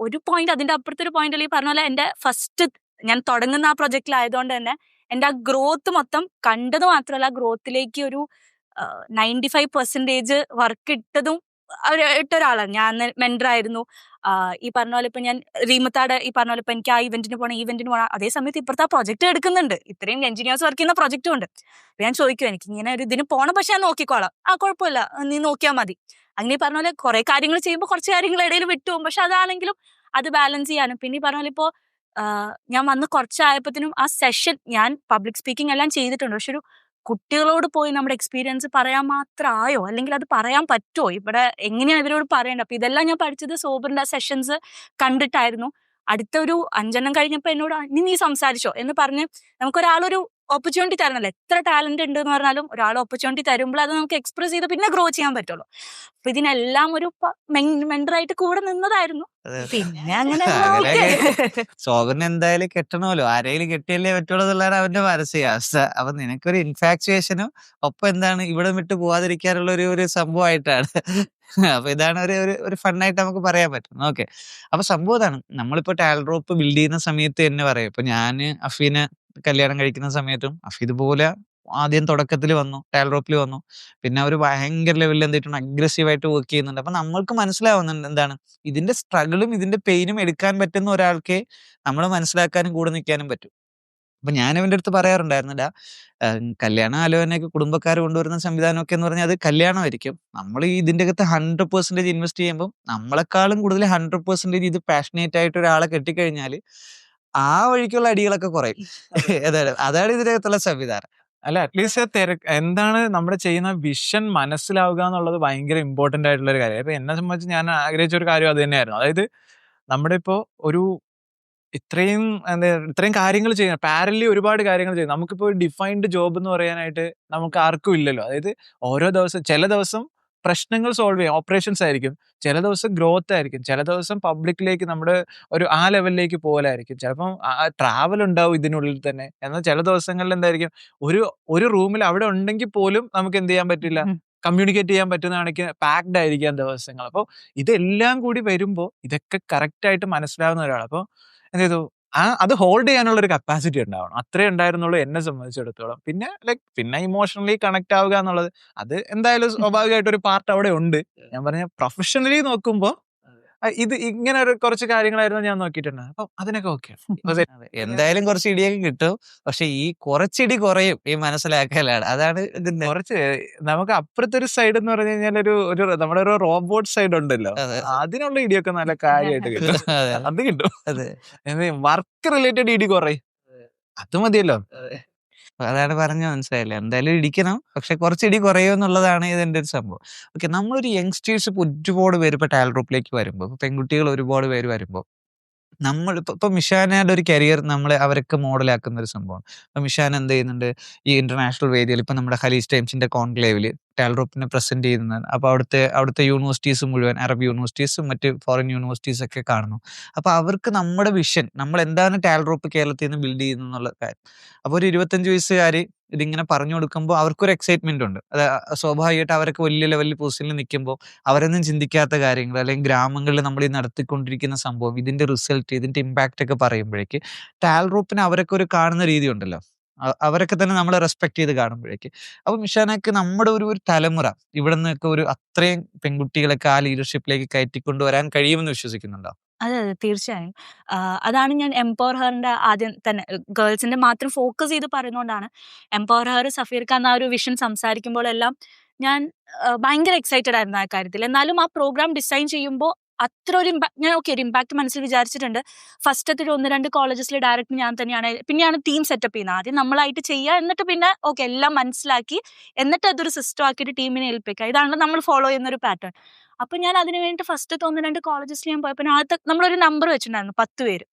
C: ഒരു പോയിന്റ് അതിന്റെ അപ്പുറത്തെ ഒരു പോയിന്റ് ഈ പറഞ്ഞ പോലെ എന്റെ ഫസ്റ്റ് ഞാൻ തുടങ്ങുന്ന ആ പ്രൊജക്റ്റിലായതുകൊണ്ട് തന്നെ എന്റെ ആ ഗ്രോത്ത് മൊത്തം കണ്ടത് മാത്രമല്ല, ഗ്രോത്തിലേക്ക് ഒരു 95% വർക്ക് ഇട്ട ഒരാളാണ് ഞാൻ. മെന്റർ ആയിരുന്നു. ഈ പറഞ്ഞ പോലെ ഇപ്പൊ ഞാൻ റീമത്താട് ഈ പറഞ്ഞ പോലെ ഇപ്പൊ എനിക്ക് ആ ഇവന്റിന് പോകണം, അതേ സമയത്ത് ഇപ്പുറത്തെ ആ പ്രൊജക്ട് എടുക്കുന്നുണ്ട്, ഇത്രയും എഞ്ചിനീയേഴ്സ് വർക്ക് ചെയ്യുന്ന പ്രൊജക്റ്റും ഉണ്ട്. അപ്പൊ ഞാൻ ചോദിക്കും, എനിക്ക് ഇങ്ങനെ ഒരു ഇതിന് പോകണം, പക്ഷെ ഞാൻ നോക്കിക്കോളാം, കുഴപ്പമില്ല, നീ നോക്കിയാൽ മതി. അങ്ങനെ ഈ പറഞ്ഞ പോലെ കുറെ കാര്യങ്ങൾ ചെയ്യുമ്പോൾ കുറച്ച് കാര്യങ്ങൾ ഇടയിൽ വിട്ടുപോകും, പക്ഷെ അതാണെങ്കിലും അത് ബാലൻസ് ചെയ്യാനും. പിന്നെ ഈ പറഞ്ഞ പോലെ ഇപ്പോ ഞാൻ വന്ന് കുറച്ചായപ്പോഴത്തേനും ആ സെഷൻ ഞാൻ പബ്ലിക് സ്പീക്കിംഗ് എല്ലാം ചെയ്തിട്ടുണ്ട്, പക്ഷെ ഒരു കുട്ടികളോട് പോയി നമ്മുടെ എക്സ്പീരിയൻസ് പറയാൻ മാത്രമായോ, അല്ലെങ്കിൽ അത് പറയാൻ പറ്റുമോ, ഇവിടെ എങ്ങനെയാണ് ഇവരോട് പറയേണ്ടത്. അപ്പൊ ഇതെല്ലാം ഞാൻ പഠിച്ചത് സോബറിന്റെ സെഷൻസ് കണ്ടിട്ടായിരുന്നു. അടുത്ത ഒരു 5 കഴിഞ്ഞപ്പോൾ എന്നോട് നീ സംസാരിച്ചോ എന്ന് പറഞ്ഞ് നമുക്കൊരാളൊരു ഓപ്പർച്യൂണിറ്റി തരണല്ലോ. എത്ര ടാലന്റ് ഉണ്ട് എന്ന് പറഞ്ഞാലും ഒരാൾ ഓപ്പർച്യൂണിറ്റി തരുമ്പോൾ അത് നമുക്ക് എക്സ്പ്രസ് ചെയ്ത് പിന്നെ ഗ്രോ ചെയ്യാൻ പറ്റുള്ളൂ. അപ്പൊ ഇതിനെല്ലാം ഒരു മെന്ററായിട്ട് കൂടെ നിന്നതായിരുന്നു. പിന്നെ അങ്ങനെ
B: സോബറിന് എന്തായാലും കെട്ടണമല്ലോ, ആരെങ്കിലും കെട്ടിയല്ലേ പറ്റുള്ളൂ എന്നുള്ളതാണ് അവന്റെ മാനസികാവസ്ഥ. അപ്പൊ നിനക്കൊരു ഇൻഫാക്ച്വേഷനും ഒപ്പം എന്താണ് ഇവിടെ വിട്ട് പോവാതിരിക്കാനുള്ള ഒരു സംഭവമായിട്ടാണ്. അപ്പൊ ഇതാണ് ഒരു ഫണ്ണായിട്ട് നമുക്ക് പറയാൻ പറ്റും. ഓക്കെ, അപ്പൊ സംഭവം ഇതാണ്. നമ്മളിപ്പോ ടാൽഡ്രോപ്പ് ബിൽഡ് ചെയ്യുന്ന സമയത്ത് തന്നെ പറയാം, ഇപ്പൊ ഞാന് അഫീനെ കല്യാണം കഴിക്കുന്ന സമയത്തും അഫി ഇതുപോലെ ആദ്യം തുടക്കത്തിൽ വന്നു, ടാൽഡ്രോപ്പിൽ വന്നു. പിന്നെ അവർ ഭയങ്കര ലെവലിൽ എന്തിട്ടുണ്ട് അഗ്രസീവായിട്ട് വർക്ക് ചെയ്യുന്നുണ്ട്. അപ്പൊ നമ്മൾക്ക് മനസ്സിലാവുന്നുണ്ട് എന്താണ് ഇതിന്റെ സ്ട്രഗിളും ഇതിന്റെ പെയിനും എടുക്കാൻ പറ്റുന്ന ഒരാൾക്കേ നമ്മൾ മനസ്സിലാക്കാനും കൂടെ നിൽക്കാനും പറ്റും. അപ്പൊ ഞാൻ അവന്റെ അടുത്ത് പറയാറുണ്ടായിരുന്നില്ല, കല്യാണ ആലോചനയൊക്കെ കുടുംബക്കാർ കൊണ്ടുവരുന്ന സംവിധാനമൊക്കെ എന്ന് പറഞ്ഞാൽ അത് കല്യാണമായിരിക്കും. നമ്മൾ ഈ ഇതിന്റെ അകത്ത് 100% ഇൻവെസ്റ്റ് ചെയ്യുമ്പോൾ നമ്മളെക്കാളും കൂടുതൽ 100% ഇത് പാഷനേറ്റ് ആയിട്ട് ഒരാളെ കെട്ടിക്കഴിഞ്ഞാൽ ആ വഴിക്കുള്ള അടികളൊക്കെ കുറയും. അതാണ് ഇതിനകത്തുള്ള സംവിധാനം.
A: അല്ല, അറ്റ്ലീസ്റ്റ് എന്താണ് നമ്മുടെ ചെയ്യുന്ന വിഷൻ മനസ്സിലാവുക എന്നുള്ളത് ഭയങ്കര ഇമ്പോർട്ടന്റ് ആയിട്ടുള്ള ഒരു കാര്യം. ഇപ്പൊ എന്നെ സംബന്ധിച്ച് ഞാൻ ആഗ്രഹിച്ച ഒരു കാര്യം അത് തന്നെയായിരുന്നു. അതായത് നമ്മുടെ ഇപ്പോ ഒരു ഇത്രയും കാര്യങ്ങൾ ചെയ്യുന്ന പാരലി ഒരുപാട് കാര്യങ്ങൾ ചെയ്യും. നമുക്കിപ്പോ ഡിഫൈൻഡ് ജോബ് എന്ന് പറയാനായിട്ട് നമുക്ക് ആർക്കും ഇല്ലല്ലോ. അതായത് ഓരോ ദിവസം ചില ദിവസം പ്രശ്നങ്ങൾ സോൾവ് ചെയ്യാം, ഓപ്പറേഷൻസ് ആയിരിക്കും. ചില ദിവസം ഗ്രോത്ത് ആയിരിക്കും. ചില ദിവസം പബ്ലിക്കിലേക്ക് നമ്മുടെ ആ ലെവലിലേക്ക് പോകലായിരിക്കും. ചിലപ്പം ട്രാവൽ ഉണ്ടാവും ഇതിനുള്ളിൽ തന്നെ. എന്നാൽ ചില ദിവസങ്ങളിൽ എന്തായിരിക്കും, ഒരു റൂമിൽ അവിടെ ഉണ്ടെങ്കിൽ പോലും നമുക്ക് എന്ത് ചെയ്യാൻ പറ്റില്ല, കമ്മ്യൂണിക്കേറ്റ് ചെയ്യാൻ പറ്റുന്ന കണക്ക് പാക്ഡ് ആയിരിക്കാം ദിവസങ്ങൾ. അപ്പോൾ ഇതെല്ലാം കൂടി വരുമ്പോൾ ഇതൊക്കെ കറക്റ്റ് ആയിട്ട് മനസ്സിലാവുന്ന ഒരാൾ അപ്പോൾ എന്ത് ചെയ്തു, അത് ഹോൾഡ് ചെയ്യാനുള്ള ഒരു കപ്പാസിറ്റി ഉണ്ടാവണം. അത്രേ ഉണ്ടായിരുന്നുള്ളൂ എന്നെ സംബന്ധിച്ചിടത്തോളം. പിന്നെ ഇമോഷണലി കണക്ട് ആവുക എന്നുള്ളത് അത് എന്തായാലും സ്വാഭാവികമായിട്ട് ഒരു പാർട്ട് അവിടെ ഉണ്ട്. ഞാൻ പറഞ്ഞ പ്രൊഫഷണലി നോക്കുമ്പോ ഇത് ഇങ്ങനെ കുറച്ച് കാര്യങ്ങളായിരുന്നു ഞാൻ നോക്കിയിട്ടുണ്ട്. അപ്പൊ അതിനൊക്കെ ഓക്കെ.
B: എന്തായാലും കുറച്ച് ഇടിയൊക്കെ കിട്ടും, പക്ഷെ ഈ കുറച്ചിടി കുറയും ഈ മനസ്സിലാക്കലാണ്. അതാണ് ഇതിന്റെ
A: കുറച്ച് നമുക്ക് അപ്പുറത്തെ ഒരു സൈഡ് എന്ന് പറഞ്ഞു കഴിഞ്ഞാൽ നമ്മുടെ ഒരു റോബോട്ട് സൈഡ് ഉണ്ടല്ലോ, അതിനുള്ള ഇടിയൊക്കെ നല്ല കാര്യമായിട്ട് കിട്ടും. അത് കിട്ടും. വർക്ക് റിലേറ്റഡ് ഇടി കുറയും, അത് മതിയല്ലോ.
B: അതാണ് പറഞ്ഞു മനസ്സിലായില്ലേ, എന്തായാലും ഇടിക്കണം, പക്ഷെ കുറച്ചിടി കുറയും എന്നുള്ളതാണ് ഇതിന്റെ ഒരു സംഭവം. ഓക്കെ, നമ്മളൊരു യങ്സ്റ്റേഴ്സ് ഒരുപാട് പേര് ഇപ്പൊ ടാൽഡ്രോപ്പിലേക്ക് വരുമ്പോൾ, പെൺകുട്ടികൾ ഒരുപാട് പേര് വരുമ്പോൾ ഇപ്പൊ മിഷാനയുടെ ഒരു കരിയർ അവരൊക്കെ മോഡലാക്കുന്ന ഒരു സംഭവമാണ്. അപ്പൊ മിഷാൻ എന്ത് ചെയ്യുന്നുണ്ട്, ഈ ഇന്റർനാഷണൽ വേദിയിൽ ഇപ്പൊ നമ്മുടെ ഖലീജ് ടൈംസിന്റെ കോൺക്ലേവില് ടാൽഡ്രോപ്പിനെ പ്രസന്റ് ചെയ്യുന്നതാണ്. അപ്പൊ അവിടുത്തെ യൂണിവേഴ്സിറ്റീസ് മുഴുവൻ അറബ് യൂണിവേഴ്സിറ്റീസും മറ്റ് ഫോറിൻ യൂണിവേഴ്സിറ്റീസ് ഒക്കെ കാണുന്നു. അപ്പൊ അവർക്ക് നമ്മുടെ വിഷൻ, നമ്മൾ എന്താണ് ടാൽഡ്രോപ്പ് കേരളത്തിൽ നിന്ന് ബിൽഡ് ചെയ്യുന്നത് എന്നുള്ള കാര്യം, അപ്പൊ ഒരു 25 വയസ്സുകാര് ഇതിങ്ങനെ പറഞ്ഞു കൊടുക്കുമ്പോൾ അവർക്കൊരു എക്സൈറ്റ്മെന്റ് ഉണ്ട്. അത് സ്വാഭാവികമായിട്ട് അവരൊക്കെ വലിയ ലെവലിൽ പൊസിഷനിൽ നിൽക്കുമ്പോൾ അവരൊന്നും ചിന്തിക്കാത്ത കാര്യങ്ങൾ, അല്ലെങ്കിൽ ഗ്രാമങ്ങളിൽ നമ്മൾ ഈ നടത്തിക്കൊണ്ടിരിക്കുന്ന സംഭവം, ഇതിന്റെ റിസൾട്ട്, ഇതിന്റെ ഇമ്പാക്റ്റ് ഒക്കെ പറയുമ്പോഴേക്ക് ടാൽഡ്രോപ്പിന് അവരൊക്കെ ഒരു കാണുന്ന രീതി ഉണ്ടല്ലോ, അവരൊക്കെ തന്നെ നമ്മളെ റെസ്പെക്ട് ചെയ്ത് കാണുമ്പോഴേക്ക്. അപ്പൊ മിഷാനക്ക് നമ്മുടെ ഒരു തലമുറ ഇവിടെ നിന്നൊക്കെ ഒരു അത്രയും പെൺകുട്ടികളൊക്കെ ആ ലീഡർഷിപ്പിലേക്ക് കയറ്റിക്കൊണ്ടുവരാൻ കഴിയുമെന്ന് വിശ്വസിക്കുന്നുണ്ടോ?
C: അതെ തീർച്ചയായും. അതാണ് ഞാൻ എംപവർ ഹെറിന്റെ ആദ്യം തന്നെ ഗേൾസിന്റെ മാത്രം ഫോക്കസ് ചെയ്ത് പറയുന്നതുകൊണ്ടാണ്. എംപവർ ഹെർ, സഫീർ ഖാൻ ആ ഒരു വിഷൻ സംസാരിക്കുമ്പോഴെല്ലാം ഞാൻ ഭയങ്കര എക്സൈറ്റഡ് ആയിരുന്നു ആ കാര്യത്തിൽ. എന്നാലും ആ പ്രോഗ്രാം ഡിസൈൻ ചെയ്യുമ്പോൾ അത്ര ഒരു ഞാൻ ഒരു ഇമ്പാക്ട് മനസ്സിൽ വിചാരിച്ചിട്ടുണ്ട്. ഫസ്റ്റത്തെ ഒരു 1-2 കോളേജസിൽ ഡയറക്റ്റ് ഞാൻ തന്നെയാണ്, പിന്നെയാണ് ടീം സെറ്റപ്പ് ചെയ്യുന്നത്. ആദ്യം നമ്മളായിട്ട് ചെയ്യുക, എന്നിട്ട് പിന്നെ എല്ലാം മനസ്സിലാക്കി, എന്നിട്ട് അതൊരു സിസ്റ്റം ആക്കിയിട്ട് ടീമിനെ ഏൽപ്പിക്കുക. ഇതാണ് നമ്മൾ ഫോളോ ചെയ്യുന്ന ഒരു പാറ്റേൺ. അപ്പൊ ഞാൻ അതിന് വേണ്ടി ഫസ്റ്റത്തെ 1-2 കോളേജസിൽ ഞാൻ പോയപ്പോൾ ആദ്യത്തെ നമ്മളൊരു നമ്പർ വെച്ചിട്ടുണ്ടായിരുന്നു 10 പേര്.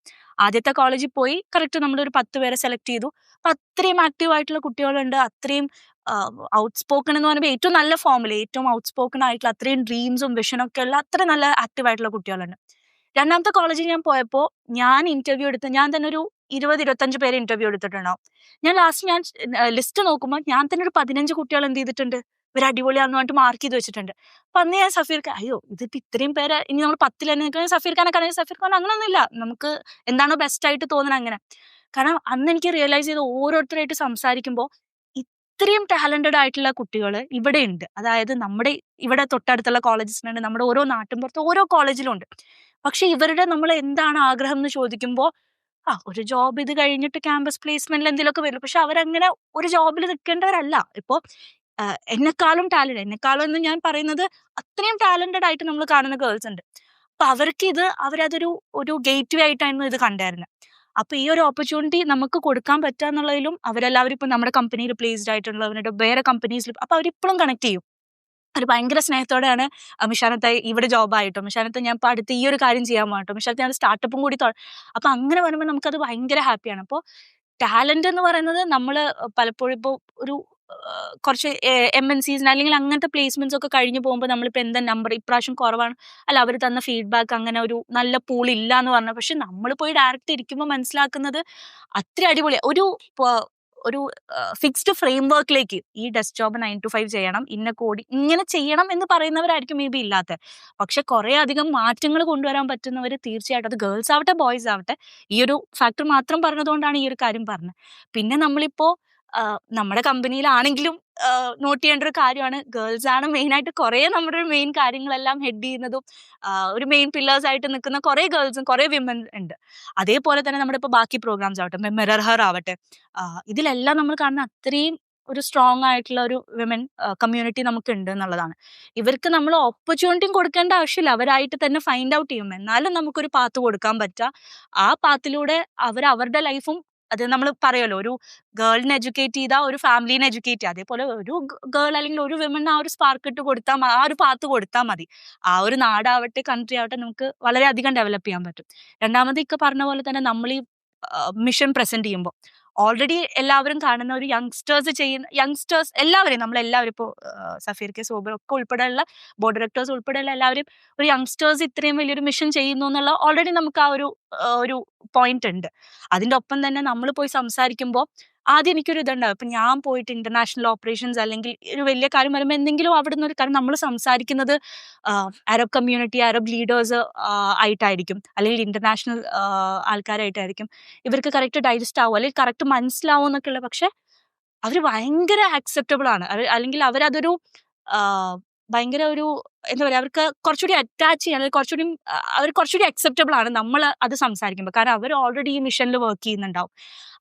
C: ആദ്യത്തെ കോളേജിൽ പോയി കറക്റ്റ് നമ്മളൊരു 10 പേരെ സെലക്ട് ചെയ്തു. അപ്പൊ അത്രയും ആക്റ്റീവ് ആയിട്ടുള്ള കുട്ടികളുണ്ട്. അത്രയും ഔട്ട് സ്പോക്കൺ എന്ന് പറയുമ്പോൾ ഏറ്റവും നല്ല ഫോമിൽ ഏറ്റവും ഔട്ട് സ്പോക്കൺ ആയിട്ടുള്ള അത്രയും ഡ്രീംസും വിഷനും ഒക്കെ ഉള്ള അത്ര നല്ല ആക്റ്റീവ് ആയിട്ടുള്ള കുട്ടികളുണ്ട്. രണ്ടാമത്തെ കോളേജിൽ ഞാൻ പോയപ്പോൾ ഞാൻ ഇന്റർവ്യൂ എടുത്ത് ഞാൻ തന്നെ ഒരു 20-25 പേരെ ഇന്റർവ്യൂ എടുത്തിട്ടുണ്ടാവും. ഞാൻ ലിസ്റ്റ് നോക്കുമ്പോൾ ഞാൻ തന്നെ ഒരു 15 കുട്ടികൾ എന്ത് ചെയ്തിട്ടുണ്ട്, ഇവർ അടിപൊളിയാന്ന് പറഞ്ഞിട്ട് മാർക്ക് ചെയ്ത് വെച്ചിട്ടുണ്ട്. അപ്പൊ അന്ന് ഞാൻ സഫീർ ഖാൻ അയ്യോ ഇതിപ്പോ ഇത്രയും പേര് ഇനി നമ്മൾ 10 തന്നെ നിൽക്കുന്ന സഫീർ ഖാനെ കണ്ടെങ്കിൽ സഫീർ ഖാൻ അങ്ങനെയൊന്നുമില്ല, നമുക്ക് എന്താണോ ബെസ്റ്റ് ആയിട്ട് തോന്നുന്നത് അങ്ങനെ. കാരണം അന്ന് എനിക്ക് റിയലൈസ് ചെയ്ത് ഓരോരുത്തരായിട്ട് സംസാരിക്കുമ്പോൾ ഇത്രയും ടാലന്റഡ് ആയിട്ടുള്ള കുട്ടികൾ ഇവിടെ ഉണ്ട്. അതായത് നമ്മുടെ ഇവിടെ തൊട്ടടുത്തുള്ള കോളേജസിലുണ്ട്, നമ്മുടെ ഓരോ നാട്ടിൻപുറത്ത് ഓരോ കോളേജിലും ഉണ്ട്. പക്ഷെ ഇവരുടെ നമ്മൾ എന്താണ് ആഗ്രഹം എന്ന് ചോദിക്കുമ്പോൾ ഒരു ജോബ് ഇത് കഴിഞ്ഞിട്ട് ക്യാമ്പസ് പ്ലേസ്മെന്റിൽ എന്തെങ്കിലുമൊക്കെ വരും. പക്ഷെ അവരങ്ങനെ ഒരു ജോബിൽ നിൽക്കേണ്ടവരല്ല. ഇപ്പോ എന്നെക്കാളും എന്നെക്കാളും എന്ന് ഞാൻ പറയുന്നത് അത്രയും ടാലന്റഡ് ആയിട്ട് നമ്മൾ കാണുന്ന ഗേൾസ് ഉണ്ട്. അപ്പൊ അവർക്ക് അവരതൊരു ഗേറ്റ് വേ ആയിട്ടായിരുന്നു ഇത് കണ്ടായിരുന്നത്. അപ്പൊ ഈ ഒരു ഓപ്പർച്യൂണിറ്റി നമുക്ക് കൊടുക്കാൻ പറ്റുക എന്നുള്ളതിലും അവരെല്ലാവരും ഇപ്പൊ നമ്മുടെ കമ്പനിയിൽ പ്ലേസ്ഡ് ആയിട്ടുള്ളവരുടെ വേറെ കമ്പനീസിൽ അപ്പൊ അവരിപ്പോഴും കണക്ട് ചെയ്യും. ഒരു ഭയങ്കര സ്നേഹത്തോടെയാണ് മിഷാനത്ത് ഇവിടെ ജോബ് ആയിട്ടോ, മിഷാനത്ത് ഞാൻ ഇപ്പൊ അടുത്ത് ഈ ഒരു കാര്യം ചെയ്യാൻ പോകട്ടോ, മിഷാനത്ത് ഞാൻ സ്റ്റാർട്ടപ്പും കൂടി അപ്പൊ അങ്ങനെ വരുമ്പോൾ നമുക്കത് ഭയങ്കര ഹാപ്പിയാണ്. അപ്പോൾ ടാലന്റ് എന്ന് പറയുന്നത് നമ്മൾ പലപ്പോഴും ഇപ്പോൾ ഒരു കുറച്ച് MNCs അല്ലെങ്കിൽ അങ്ങനത്തെ പ്ലേസ്മെന്റ്സ് ഒക്കെ കഴിഞ്ഞു പോകുമ്പോൾ നമ്മളിപ്പോൾ എന്താ നമ്പർ ഇപ്രാവശ്യം കുറവാണ്, അല്ല അവർ തന്ന ഫീഡ്ബാക്ക് അങ്ങനെ ഒരു നല്ല പൂൾ ഇല്ല എന്ന് പറഞ്ഞു. പക്ഷെ നമ്മൾ പോയി ഡയറക്റ്റ് ഇരിക്കുമ്പോൾ മനസ്സിലാക്കുന്നത് അത്ര അടിപൊളി ഒരു ഫിക്സ്ഡ് ഫ്രെയിം വർക്കിലേക്ക് ഈ ഡെസ്ക് ജോബ് 9 to 5 ചെയ്യണം, ഇന്ന കോടി ഇങ്ങനെ ചെയ്യണം എന്ന് പറയുന്നവരായിരിക്കും മേ ബി ഇല്ലാത്ത. പക്ഷെ കുറെ അധികം മാറ്റങ്ങൾ കൊണ്ടുവരാൻ പറ്റുന്നവർ തീർച്ചയായിട്ടും, അത് ഗേൾസ് ആവട്ടെ ബോയ്സ് ആവട്ടെ, ഈ ഒരു ഫാക്ടർ മാത്രം പറഞ്ഞതുകൊണ്ടാണ് ഈ ഒരു കാര്യം പറഞ്ഞത്. പിന്നെ നമ്മളിപ്പോ നമ്മുടെ കമ്പനിയിലാണെങ്കിലും നോട്ട് ചെയ്യേണ്ട ഒരു കാര്യമാണ്, ഗേൾസ് ആണ് മെയിൻ ആയിട്ട് കുറെ നമ്മുടെ മെയിൻ കാര്യങ്ങളെല്ലാം ഹെഡ് ചെയ്യുന്നതും ഒരു മെയിൻ പില്ലേഴ്സ് ആയിട്ട് നിൽക്കുന്ന കുറെ ഗേൾസും കുറെ വിമൻ ഉണ്ട്. അതേപോലെ തന്നെ നമ്മുടെ ഇപ്പോൾ ബാക്കി പ്രോഗ്രാംസ് ആവട്ടെ, മിറർ ഹർ ആവട്ടെ, ഇതിലെല്ലാം നമ്മൾ കാണുന്ന അത്രയും ഒരു സ്ട്രോങ് ആയിട്ടുള്ള ഒരു വിമൻ കമ്മ്യൂണിറ്റി നമുക്ക് ഉണ്ട് എന്നുള്ളതാണ്. ഇവർക്ക് നമ്മൾ ഓപ്പർച്യൂണിറ്റിയും കൊടുക്കേണ്ട ആവശ്യമില്ല, അവരായിട്ട് തന്നെ ഫൈൻഡ് ഔട്ട് ചെയ്യും. എന്നാലും നമുക്കൊരു പാത്ത് കൊടുക്കാൻ പറ്റുക, ആ പാത്തിലൂടെ അവരുടെ ലൈഫും, അത് നമ്മൾ പറയുമല്ലോ, ഒരു ഗേളിനെ എഡ്യൂക്കേറ്റ് ചെയ്താൽ ഒരു ഫാമിലിനെ എഡ്യൂക്കേറ്റ് ചെയ്യുക, അതേപോലെ ഒരു ഗേൾ അല്ലെങ്കിൽ ഒരു വിമൻ ആ ഒരു സ്പാർക്ക് ഇട്ട് കൊടുത്താൽ ആ ഒരു പാത്ത് കൊടുത്താൽ മതി, ആ ഒരു നാടാവട്ടെ കൺട്രി ആവട്ടെ നമുക്ക് വളരെയധികം ഡെവലപ്പ് ചെയ്യാൻ പറ്റും. രണ്ടാമത് ഇക്ക പറഞ്ഞ പോലെ തന്നെ നമ്മൾ ഈ മിഷൻ പ്രസന്റ് ചെയ്യുമ്പോൾ ഓൾറെഡി എല്ലാവരും കാണുന്ന ഒരു യങ്സ്റ്റേഴ്സ് എല്ലാവരെയും നമ്മളെല്ലാവരും ഇപ്പോൾ സഫീർ കെ സോബർ ഒക്കെ ഉൾപ്പെടെയുള്ള ബോർഡ് ഡയറക്ടേഴ്സ് ഉൾപ്പെടെയുള്ള എല്ലാവരും ഒരു യങ്സ്റ്റേഴ്സ് ഇത്രയും വലിയൊരു മിഷൻ ചെയ്യുന്നു എന്നുള്ള ഓൾറെഡി നമുക്ക് ആ ഒരു പോയിന്റ് ഉണ്ട്. അതിന്റെ ഒപ്പം തന്നെ നമ്മൾ പോയി സംസാരിക്കുമ്പോൾ ആദ്യം എനിക്കൊരു ഇതുണ്ടാവും. ഇപ്പൊ ഞാൻ പോയിട്ട് ഇന്റർനാഷണൽ ഓപ്പറേഷൻസ് അല്ലെങ്കിൽ ഒരു വലിയ കാര്യം വരുമ്പോൾ എന്തെങ്കിലും അവിടെ നിന്ന് ഒരു കാര്യം നമ്മൾ സംസാരിക്കുന്നത് അറബ് കമ്മ്യൂണിറ്റി, അറബ് ലീഡേഴ്സ് ആയിട്ടായിരിക്കും, അല്ലെങ്കിൽ ഇന്റർനാഷണൽ ആൾക്കാരായിട്ടായിരിക്കും. ഇവർക്ക് കറക്റ്റ് ഡൈജസ്റ്റ് ആവും അല്ലെങ്കിൽ കറക്റ്റ് മനസ്സിലാവും എന്നൊക്കെ ഉള്ളത്. പക്ഷെ അവർ ഭയങ്കര ആക്സെപ്റ്റബിൾ ആണ്, അല്ലെങ്കിൽ അവരതൊരു ഭയങ്കര ഒരു എന്താ പറയുക, അവർക്ക് കുറച്ചുകൂടി അറ്റാച്ച് ചെയ്യാൻ, അല്ലെങ്കിൽ അവർ കുറച്ചുകൂടി അക്സെപ്റ്റബിൾ ആണ് നമ്മൾ അത് സംസാരിക്കുമ്പോൾ. കാരണം അവർ ഓൾറെഡി ഈ മിഷനിൽ വർക്ക് ചെയ്യുന്നുണ്ടാവും.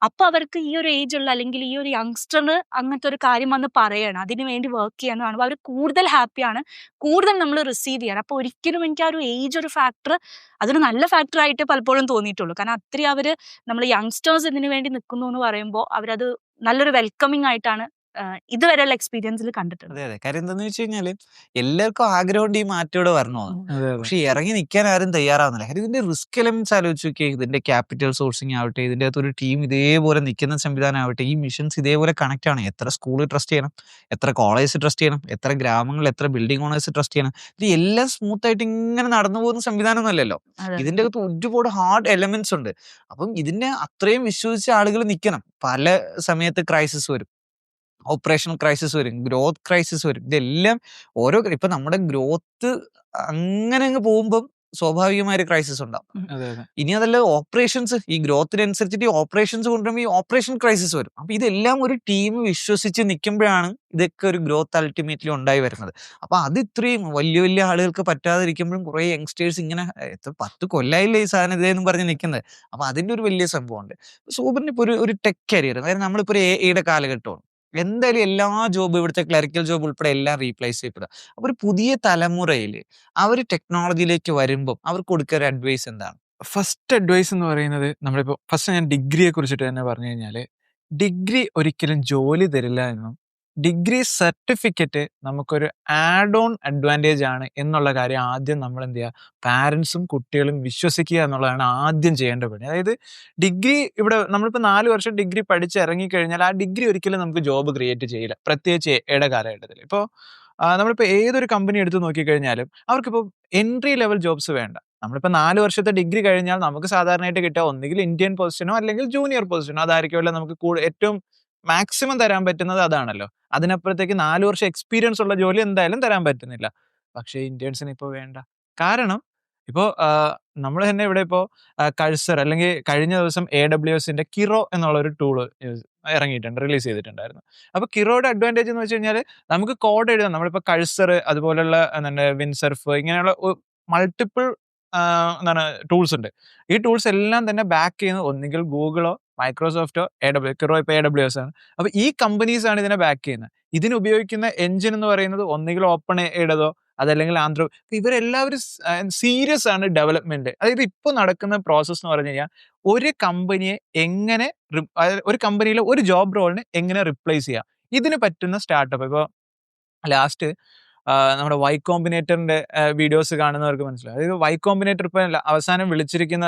C: അപ്പൊ അവർക്ക് ഈ ഒരു ഏജ് ഉള്ള അല്ലെങ്കിൽ ഈ ഒരു യങ്സ്റ്ററിന് അങ്ങനത്തെ ഒരു കാര്യം വന്ന് പറയണം, അതിന് വേണ്ടി വർക്ക് ചെയ്യാന്ന് കാണുമ്പോൾ അവർ കൂടുതൽ ഹാപ്പിയാണ്, കൂടുതൽ നമ്മൾ റിസീവ് ചെയ്യണം. അപ്പൊ ഒരിക്കലും എനിക്ക് ആ ഒരു ഏജ് ഒരു ഫാക്ടർ അതൊരു നല്ല ഫാക്ടർ ആയിട്ട് പലപ്പോഴും തോന്നിയിട്ടുള്ളൂ. കാരണം അത്രയും നമ്മൾ യങ്സ്റ്റേഴ്സ് ഇതിനു വേണ്ടി നിൽക്കുന്നു എന്ന് പറയുമ്പോൾ അവരത് നല്ലൊരു വെൽക്കമിങ് ആയിട്ടാണ് ഇതുവരെയുള്ള എക്സ്പീരിയൻസിൽ കണ്ടിട്ടുണ്ട്.
B: അതെ, കാര്യം എന്താന്ന് വെച്ച് കഴിഞ്ഞാല് എല്ലാവർക്കും ആഗ്രഹമുണ്ട് ഈ മാറ്റം ഇവിടെ വരണമെന്ന്. പക്ഷെ ഇറങ്ങി നിൽക്കാൻ ആരും തയ്യാറാവുന്നില്ല. കാര്യം ഇതിന്റെ റിസ്ക് എലമെന്റ്സ് ആലോചിച്ച് നോക്കിയേ, ഇതിന്റെ ക്യാപിറ്റൽ സോഴ്സിങ് ആവട്ടെ, ഇതിന്റെ അകത്ത് ഒരു ടീം ഇതേപോലെ നിൽക്കുന്ന സംവിധാനം ആവട്ടെ, ഈ മിഷൻസ് ഇതേപോലെ കണക്ട് ആണ്. എത്ര സ്കൂൾ ട്രസ്റ്റ് ചെയ്യണം, എത്ര കോളേജ് ട്രസ്റ്റ് ചെയ്യണം, എത്ര ഗ്രാമങ്ങൾ, എത്ര ബിൽഡിംഗ് ഓണേഴ്സ് ട്രസ്റ്റ് ചെയ്യണം. ഇത് എല്ലാം സ്മൂത്ത് ആയിട്ട് ഇങ്ങനെ നടന്നു പോകുന്ന സംവിധാനം ഒന്നല്ലല്ലോ. ഇതിന്റെ അകത്ത് ഒരുപാട് ഹാർഡ് എലമെന്റ്സ് ഉണ്ട്. അപ്പം ഇതിന്റെ അത്രയും വിശ്വസിച്ച ആളുകൾ നിൽക്കണം. പല സമയത്ത് ക്രൈസിസ് വരും, ഓപ്പറേഷണൽ ക്രൈസിസ് വരും, ഗ്രോത്ത് ക്രൈസിസ് വരും. ഇതെല്ലാം ഇപ്പൊ നമ്മുടെ ഗ്രോത്ത് അങ്ങനെ അങ്ങ് പോകുമ്പം സ്വാഭാവികമായ ഒരു ക്രൈസിസ് ഉണ്ടാവും. ഇനി അതല്ല ഓപ്പറേഷൻസ്, ഈ ഗ്രോത്തിനനുസരിച്ചിട്ട് ഈ ഓപ്പറേഷൻസ് കൊണ്ടുവരുമ്പോൾ ഈ ഓപ്പറേഷൻ ക്രൈസിസ് വരും. അപ്പൊ ഇതെല്ലാം ഒരു ടീം വിശ്വസിച്ച് നിൽക്കുമ്പോഴാണ് ഇതൊക്കെ ഒരു ഗ്രോത്ത് അൾട്ടിമേറ്റ്ലി ഉണ്ടായി വരുന്നത്. അപ്പൊ അത് ഇത്രയും വലിയ വലിയ ആളുകൾക്ക് പറ്റാതിരിക്കുമ്പോഴും കുറെ യങ്സ്റ്റേഴ്സ് ഇങ്ങനെ 10 കൊല്ലായില്ലേ ഈ സാധനം ഇതേന്നും പറഞ്ഞ് നിൽക്കുന്നത്. അപ്പൊ അതിന്റെ ഒരു വലിയ സംഭവമുണ്ട്. സൂപ്പറിന് ഇപ്പൊ ഒരു ടെക് കരിയർ, അതായത് നമ്മളിപ്പോ ഒരു AI കാലഘട്ടമാണ്. എന്തായാലും എല്ലാ ജോബ്, ഇവിടുത്തെ ക്ലറിക്കൽ ജോബ് ഉൾപ്പെടെ എല്ലാം റീപ്ലേസ് ചെയ്യപ്പെടുക. അപ്പൊ ഒരു പുതിയ തലമുറയിൽ അവർ ടെക്നോളജിയിലേക്ക് വരുമ്പോൾ അവർക്ക് കൊടുക്കുക ഒരു അഡ്വൈസ് എന്താണ്?
A: ഫസ്റ്റ് അഡ്വൈസ് എന്ന് പറയുന്നത്, നമ്മളിപ്പോൾ ഫസ്റ്റ് ഞാൻ ഡിഗ്രിയെ കുറിച്ചിട്ട് തന്നെ പറഞ്ഞു കഴിഞ്ഞാൽ, ഡിഗ്രി ഒരിക്കലും ജോലി തരില്ല എന്നും ഡിഗ്രി സർട്ടിഫിക്കറ്റ് നമുക്കൊരു ആഡ് ഓൺ അഡ്വാൻറ്റേജ് ആണ് എന്നുള്ള കാര്യം ആദ്യം നമ്മൾ എന്ത് ചെയ്യുക, പാരൻസും കുട്ടികളും വിശ്വസിക്കുക എന്നുള്ളതാണ് ആദ്യം ചെയ്യേണ്ട പണി. അതായത് ഡിഗ്രി ഇവിടെ നമ്മളിപ്പോൾ 4 വർഷം ഡിഗ്രി പഠിച്ച് ഇറങ്ങിക്കഴിഞ്ഞാൽ ആ ഡിഗ്രി ഒരിക്കലും നമുക്ക് ജോബ് ക്രിയേറ്റ് ചെയ്യില്ല, പ്രത്യേകിച്ച് ഏടെ കാലഘട്ടത്തിൽ. ഇപ്പോൾ നമ്മളിപ്പോൾ ഏതൊരു കമ്പനി എടുത്ത് നോക്കിക്കഴിഞ്ഞാലും അവർക്കിപ്പോൾ എൻട്രി ലെവൽ ജോബ്സ് വേണ്ട. നമ്മളിപ്പോൾ 4 വർഷത്തെ ഡിഗ്രി കഴിഞ്ഞാൽ നമുക്ക് സാധാരണയായിട്ട് കിട്ടുക ഒന്നുകിൽ ഇന്ത്യൻ പൊസിഷനോ അല്ലെങ്കിൽ ജൂനിയർ പൊസിഷനോ, അതായിരിക്കുമല്ലോ നമുക്ക് ഏറ്റവും മാക്സിമം തരാൻ പറ്റുന്നത് അതാണല്ലോ. അതിനപ്പുറത്തേക്ക് 4 വർഷം എക്സ്പീരിയൻസ് ഉള്ള ജോലി എന്തായാലും തരാൻ പറ്റുന്നില്ല. പക്ഷേ ഇന്ത്യൻസിന് ഇപ്പോൾ വേണ്ട. കാരണം ഇപ്പോൾ നമ്മൾ തന്നെ ഇവിടെ ഇപ്പോൾ കഴ്സർ അല്ലെങ്കിൽ കഴിഞ്ഞ ദിവസം AWSന്റെ കിറോ എന്നുള്ള ഒരു ടൂള് ഇറങ്ങിയിട്ടുണ്ട്, റിലീസ് ചെയ്തിട്ടുണ്ടായിരുന്നു. അപ്പോൾ കിറോയുടെ അഡ്വാൻറ്റേജ് എന്ന് വെച്ച് കഴിഞ്ഞാൽ നമുക്ക് കോഡ് എഴുതാം. നമ്മളിപ്പോൾ കഴ്സർ അതുപോലുള്ള എന്താണ് വിൻസർഫ് ഇങ്ങനെയുള്ള മൾട്ടിപ്പിൾ എന്താണ് ടൂൾസ് ഉണ്ട്. ഈ ടൂൾസ് എല്ലാം തന്നെ ബാക്ക് ചെയ്യുന്നത് ഒന്നുകിൽ ഗൂഗിളോ മൈക്രോസോഫ്റ്റോ കിറോ ഇപ്പോൾ AWS ആണ്. അപ്പോൾ ഈ കമ്പനീസ് ആണ് ഇതിനെ ബാക്ക് ചെയ്യുന്നത്. ഇതിന് ഉപയോഗിക്കുന്ന എഞ്ചിൻ എന്ന് പറയുന്നത് ഒന്നുകിൽ ഓപ്പൺ എയുടേതോ അതല്ലെങ്കിൽ ആന്ത്രോ. ഇവരെല്ലാവരും സീരിയസ് ആണ് ഡെവലപ്മെന്റ്. അതായത് ഇപ്പോൾ നടക്കുന്ന പ്രോസസ്സ് എന്ന് പറഞ്ഞു കഴിഞ്ഞാൽ ഒരു കമ്പനിയെ എങ്ങനെ ഒരു കമ്പനിയിലെ ഒരു ജോബ് റോളിനെ എങ്ങനെ റിപ്ലേസ് ചെയ്യാം, ഇതിന് പറ്റുന്ന സ്റ്റാർട്ടപ്പ്. ഇപ്പോൾ ലാസ്റ്റ് നമ്മുടെ വൈ കോമ്പിനേറ്ററിന്റെ വീഡിയോസ് കാണുന്നവർക്ക് മനസ്സിലാവും. അതായത് വൈ കോമ്പിനേറ്റർ ഇപ്പോൾ അവസാനം വിളിച്ചിരിക്കുന്ന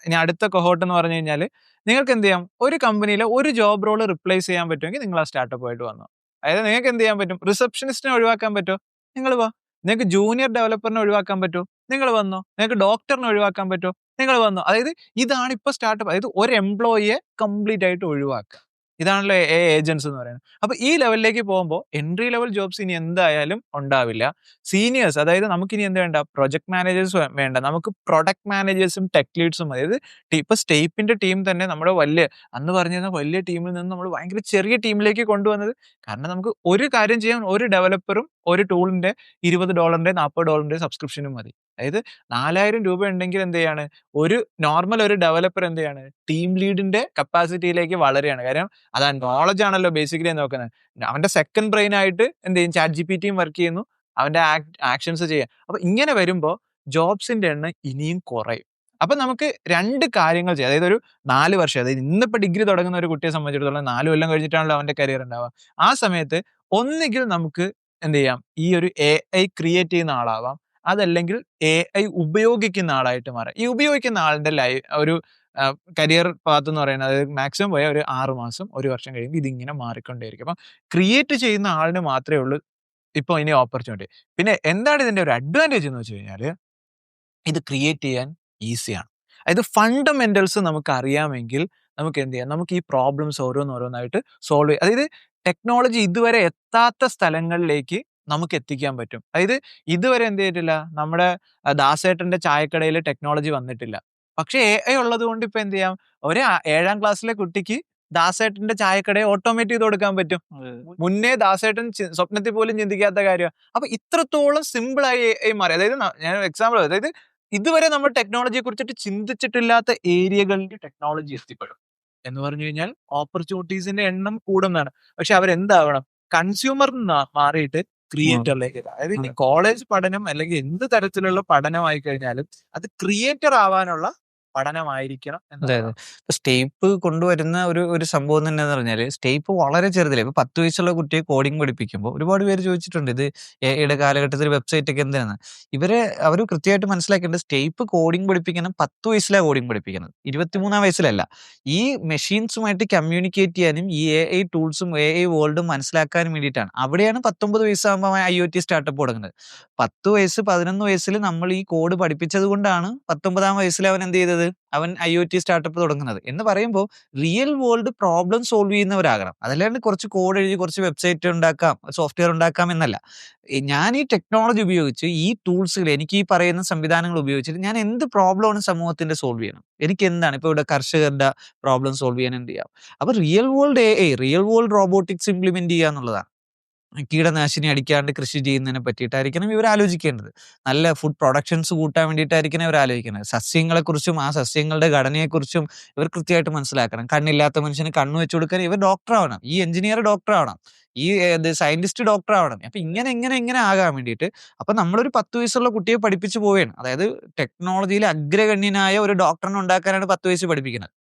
A: ഇനി അടുത്ത കൊഹോട്ട് എന്ന് പറഞ്ഞു കഴിഞ്ഞാൽ നിങ്ങൾക്ക് എന്ത് ചെയ്യാം, ഒരു കമ്പനിയിലെ ഒരു ജോബ് റോൾ റിപ്ലേസ് ചെയ്യാൻ പറ്റുമെങ്കിൽ നിങ്ങൾ ആ സ്റ്റാർട്ടപ്പുമായിട്ട് വന്നു. അതായത് നിങ്ങൾക്ക് എന്ത് ചെയ്യാൻ പറ്റും, റിസപ്ഷനിസ്റ്റിനെ ഒഴിവാക്കാൻ പറ്റുമോ, നിങ്ങൾ വാ. നിങ്ങൾക്ക് ജൂനിയർ ഡെവലപ്പറിനെ ഒഴിവാക്കാൻ പറ്റുമോ, നിങ്ങൾ വന്നോ. നിങ്ങൾക്ക് ഡോക്ടറിനെ ഒഴിവാക്കാൻ പറ്റുമോ, നിങ്ങൾ വന്നോ. അതായത് ഇതാണ് ഇപ്പോൾ സ്റ്റാർട്ടപ്പ്. അതായത് ഒരു എംപ്ലോയിയെ കംപ്ലീറ്റ് ആയിട്ട് ഒഴിവാക്കുക. ഇതാണല്ലോ ഏജൻസ് എന്ന് പറയുന്നത്. അപ്പോൾ ഈ ലെവലിലേക്ക് പോകുമ്പോൾ എൻട്രി ലെവൽ ജോബ്സ് ഇനി എന്തായാലും ഉണ്ടാവില്ല. സീനിയേഴ്സ്, അതായത് നമുക്കിനി എന്ത് വേണ്ട, പ്രൊജക്ട് മാനേജേഴ്സ് വേണ്ട, നമുക്ക് പ്രൊഡക്ട് മാനേജേഴ്സും ടെക് ലീഡ്സും. അതായത് ഇപ്പോൾ സ്റ്റേപ്പിന്റെ ടീം തന്നെ നമ്മുടെ അന്ന് പറഞ്ഞിരുന്ന വലിയ ടീമിൽ നിന്ന് നമ്മൾ ഭയങ്കര ചെറിയ ടീമിലേക്ക് കൊണ്ടുവന്നത്. കാരണം നമുക്ക് ഒരു കാര്യം ചെയ്യാൻ ഒരു ഡെവലപ്പറും ഒരു ടൂളിന്റെ $20 $40 സബ്സ്ക്രിപ്ഷനും മതി. അതായത് 4000 രൂപ ഉണ്ടെങ്കിൽ എന്ത് ചെയ്യാണ്, ഒരു നോർമൽ ഒരു ഡെവലപ്പർ എന്ത് ചെയ്യാണ്, ടീം ലീഡിന്റെ കപ്പാസിറ്റിയിലേക്ക് വളരെയാണ്. കാര്യം അതാ നോളജ് ആണല്ലോ ബേസിക്കലി നോക്കുന്നത്. അവന്റെ സെക്കൻഡ് ബ്രെയിൻ ആയിട്ട് എന്ത് ചെയ്യും, ChatGPT വർക്ക് ചെയ്യുന്നു, അവന്റെ ആക്ഷൻസ് ചെയ്യാം. അപ്പൊ ഇങ്ങനെ വരുമ്പോൾ ജോബ്സിന്റെ എണ്ണം ഇനിയും കുറയും. അപ്പൊ നമുക്ക് 2 കാര്യങ്ങൾ ചെയ്യാം. അതായത് ഒരു 4 വർഷം, അതായത് ഇന്നിപ്പോ ഡിഗ്രി തുടങ്ങുന്ന ഒരു കുട്ടിയെ സംബന്ധിച്ചിടത്തോളം 4 കൊല്ലം കഴിഞ്ഞിട്ടാണല്ലോ അവന്റെ കരിയർ ഉണ്ടാവുക. ആ സമയത്ത് ഒന്നുകിൽ നമുക്ക് എന്ത് ചെയ്യാം, ഈ ഒരു AI ക്രിയേറ്റ് ചെയ്യുന്ന ആളാവാം, അതല്ലെങ്കിൽ AI ഉപയോഗിക്കുന്ന ആളായിട്ട് മാറാം. ഈ ഉപയോഗിക്കുന്ന ആളിന്റെ ഒരു കരിയർ പാത്ത് എന്ന് പറയുന്നത്, അതായത് മാക്സിമം പോയ ഒരു 6 മാസം 1 വർഷം കഴിയുമ്പോൾ ഇതിങ്ങനെ മാറിക്കൊണ്ടേയിരിക്കും. അപ്പം ക്രിയേറ്റ് ചെയ്യുന്ന ആളിന് മാത്രമേ ഉള്ളൂ ഇപ്പോൾ ഇനി ഓപ്പർച്യൂണിറ്റി. പിന്നെ എന്താണ് ഇതിന്റെ ഒരു അഡ്വാൻറ്റേജ് എന്ന് വെച്ച് കഴിഞ്ഞാൽ ഇത് ക്രിയേറ്റ് ചെയ്യാൻ ഈസിയാണ്. അതായത് ഫണ്ടമെന്റൽസ് നമുക്ക് അറിയാമെങ്കിൽ നമുക്ക് എന്ത് ചെയ്യാം, നമുക്ക് ഈ പ്രോബ്ലംസ് ഓരോന്നായിട്ട് സോൾവ് ചെയ്യാം. അതായത് ടെക്നോളജി ഇതുവരെ എത്താത്ത സ്ഥലങ്ങളിലേക്ക് നമുക്ക് എത്തിക്കാൻ പറ്റും. അതായത് ഇതുവരെ എന്ത് ചെയ്തിട്ടില്ല, നമ്മുടെ ദാസേട്ടന്റെ ചായക്കടയിൽ ടെക്നോളജി വന്നിട്ടില്ല. പക്ഷേ AI ഉള്ളത് കൊണ്ട് ഇപ്പൊ എന്ത് ചെയ്യാം, ഒരു 7ാം ക്ലാസ്സിലെ കുട്ടിക്ക് ദാസേട്ടന്റെ ചായക്കടയെ ഓട്ടോമേറ്റ് ചെയ്ത് കൊടുക്കാൻ പറ്റും. മുന്നേ ദാസേട്ടൻ സ്വപ്നത്തിൽ പോലും ചിന്തിക്കാത്ത കാര്യം. അപ്പൊ ഇത്രത്തോളം സിമ്പിളായി AI മാറി. അതായത് ഞാൻ എക്സാമ്പിൾ, അതായത് ഇതുവരെ നമ്മൾ ടെക്നോളജിയെ കുറിച്ചിട്ട് ചിന്തിച്ചിട്ടില്ലാത്ത ഏരിയകളിൽ ടെക്നോളജി എത്തിപ്പെടും എന്ന് പറഞ്ഞു കഴിഞ്ഞാൽ ഓപ്പർച്യൂണിറ്റീസിന്റെ എണ്ണം കൂടുന്നതാണ്. പക്ഷെ അവരെന്താവണം, കൺസ്യൂമർ മാറിയിട്ട് ക്രിയേറ്ററിലേക്ക്. അതായത് കോളേജ് പഠനം അല്ലെങ്കിൽ എന്ത് തരത്തിലുള്ള പഠനമായി കഴിഞ്ഞാലും അത് ക്രിയേറ്റർ ആവാനുള്ള പഠനമായിരിക്കണം.
B: അതെ. ഇപ്പൊ സ്റ്റേപ്പ് കൊണ്ടുവരുന്ന ഒരു സംഭവം തന്നെ എന്ന് പറഞ്ഞാല്, സ്റ്റേപ്പ് വളരെ ചെറുതല്ലേ. ഇപ്പൊ 10 വയസ്സുള്ള കുട്ടിയെ കോഡിംഗ് പഠിപ്പിക്കുമ്പോൾ ഒരുപാട് പേര് ചോദിച്ചിട്ടുണ്ട്, ഇത് AIയുടെ കാലഘട്ടത്തിൽ വെബ്സൈറ്റ് ഒക്കെ എന്തിനാണ്. അവർ കൃത്യമായിട്ട് മനസ്സിലാക്കേണ്ടത്, സ്റ്റേപ്പ് കോഡിംഗ് പഠിപ്പിക്കണം 10 വയസ്സിലാണ് കോഡിംഗ് പഠിപ്പിക്കുന്നത്, 23ാം വയസ്സിലല്ല. ഈ മെഷീൻസുമായിട്ട് കമ്മ്യൂണിക്കേറ്റ് ചെയ്യാനും ഈ AI ടൂൾസും AI വേൾഡും മനസ്സിലാക്കാനും വേണ്ടിയിട്ടാണ്. അവിടെയാണ് 19 വയസ്സാകുമ്പോൾ IoT സ്റ്റാർട്ടപ്പ് തുടങ്ങുന്നത്. 10 വയസ്സ് 11 വയസ്സിൽ നമ്മൾ ഈ കോഡ് പഠിപ്പിച്ചത് കൊണ്ടാണ് 19ാം വയസ്സിൽ അവൻ എന്ത് ചെയ്തത്, അവൻ IoT സ്റ്റാർട്ടപ്പ് തുടങ്ങുന്നത്. എന്ന് പറയുമ്പോൾ റിയൽ വേൾഡ് പ്രോബ്ലം സോൾവ് ചെയ്യുന്നവരാകണം. അതല്ലാണ്ട് കുറച്ച് കോഡ് എഴുതി കുറച്ച് വെബ്സൈറ്റ് ഉണ്ടാക്കാം, സോഫ്റ്റ്വെയർ ഉണ്ടാക്കാം എന്നല്ല. ഞാൻ ഈ ടെക്നോളജി ഉപയോഗിച്ച് ഈ ടൂൾസുകൾ, എനിക്ക് ഈ പറയുന്ന സംവിധാനങ്ങൾ ഉപയോഗിച്ചിട്ട് ഞാൻ എന്ത് പ്രോബ്ലമാണ് സമൂഹത്തിന്റെ സോൾവ് ചെയ്യണം, എനിക്ക് എന്താണ് ഇപ്പോൾ ഇവിടെ കർഷകരുടെ പ്രോബ്ലം സോൾവ് ചെയ്യാൻ എന്ത് ചെയ്യാം. അപ്പൊ real world AI, real world robotics implement ചെയ്യുക എന്നുള്ളതാണ്. കീടനാശിനി അടിക്കാണ്ട് കൃഷി ചെയ്യുന്നതിനെ പറ്റിയിട്ടായിരിക്കണം ഇവർ ആലോചിക്കേണ്ടത്. നല്ല ഫുഡ് പ്രൊഡക്ഷൻസ് കൂട്ടാൻ വേണ്ടിയിട്ടായിരിക്കണം ഇവർ ആലോചിക്കുന്നത്. സസ്യങ്ങളെക്കുറിച്ചും ആ സസ്യങ്ങളുടെ ഘടനയെക്കുറിച്ചും ഇവർ കൃത്യമായിട്ട് മനസ്സിലാക്കണം. കണ്ണില്ലാത്ത മനുഷ്യന് കണ്ണ് വെച്ച് കൊടുക്കാൻ ഇവർ ഡോക്ടർ ആവണം, ഈ എഞ്ചിനീയർ ഡോക്ടർ ആവണം. ഈ സയന്റിസ്റ്റ് ഡോക്ടർ ആവണം. അപ്പൊ ഇങ്ങനെ ആകാൻ വേണ്ടിയിട്ട് അപ്പൊ നമ്മളൊരു 10 വയസ്സുള്ള കുട്ടിയെ പഠിപ്പിച്ചു പോവുകയാണ്. അതായത് ടെക്നോളജിയിൽ അഗ്രഗണ്യനായ ഒരു ഡോക്ടറിനെ ഉണ്ടാക്കാനാണ് 10 വയസ്സ് പഠിപ്പിക്കുന്നത്.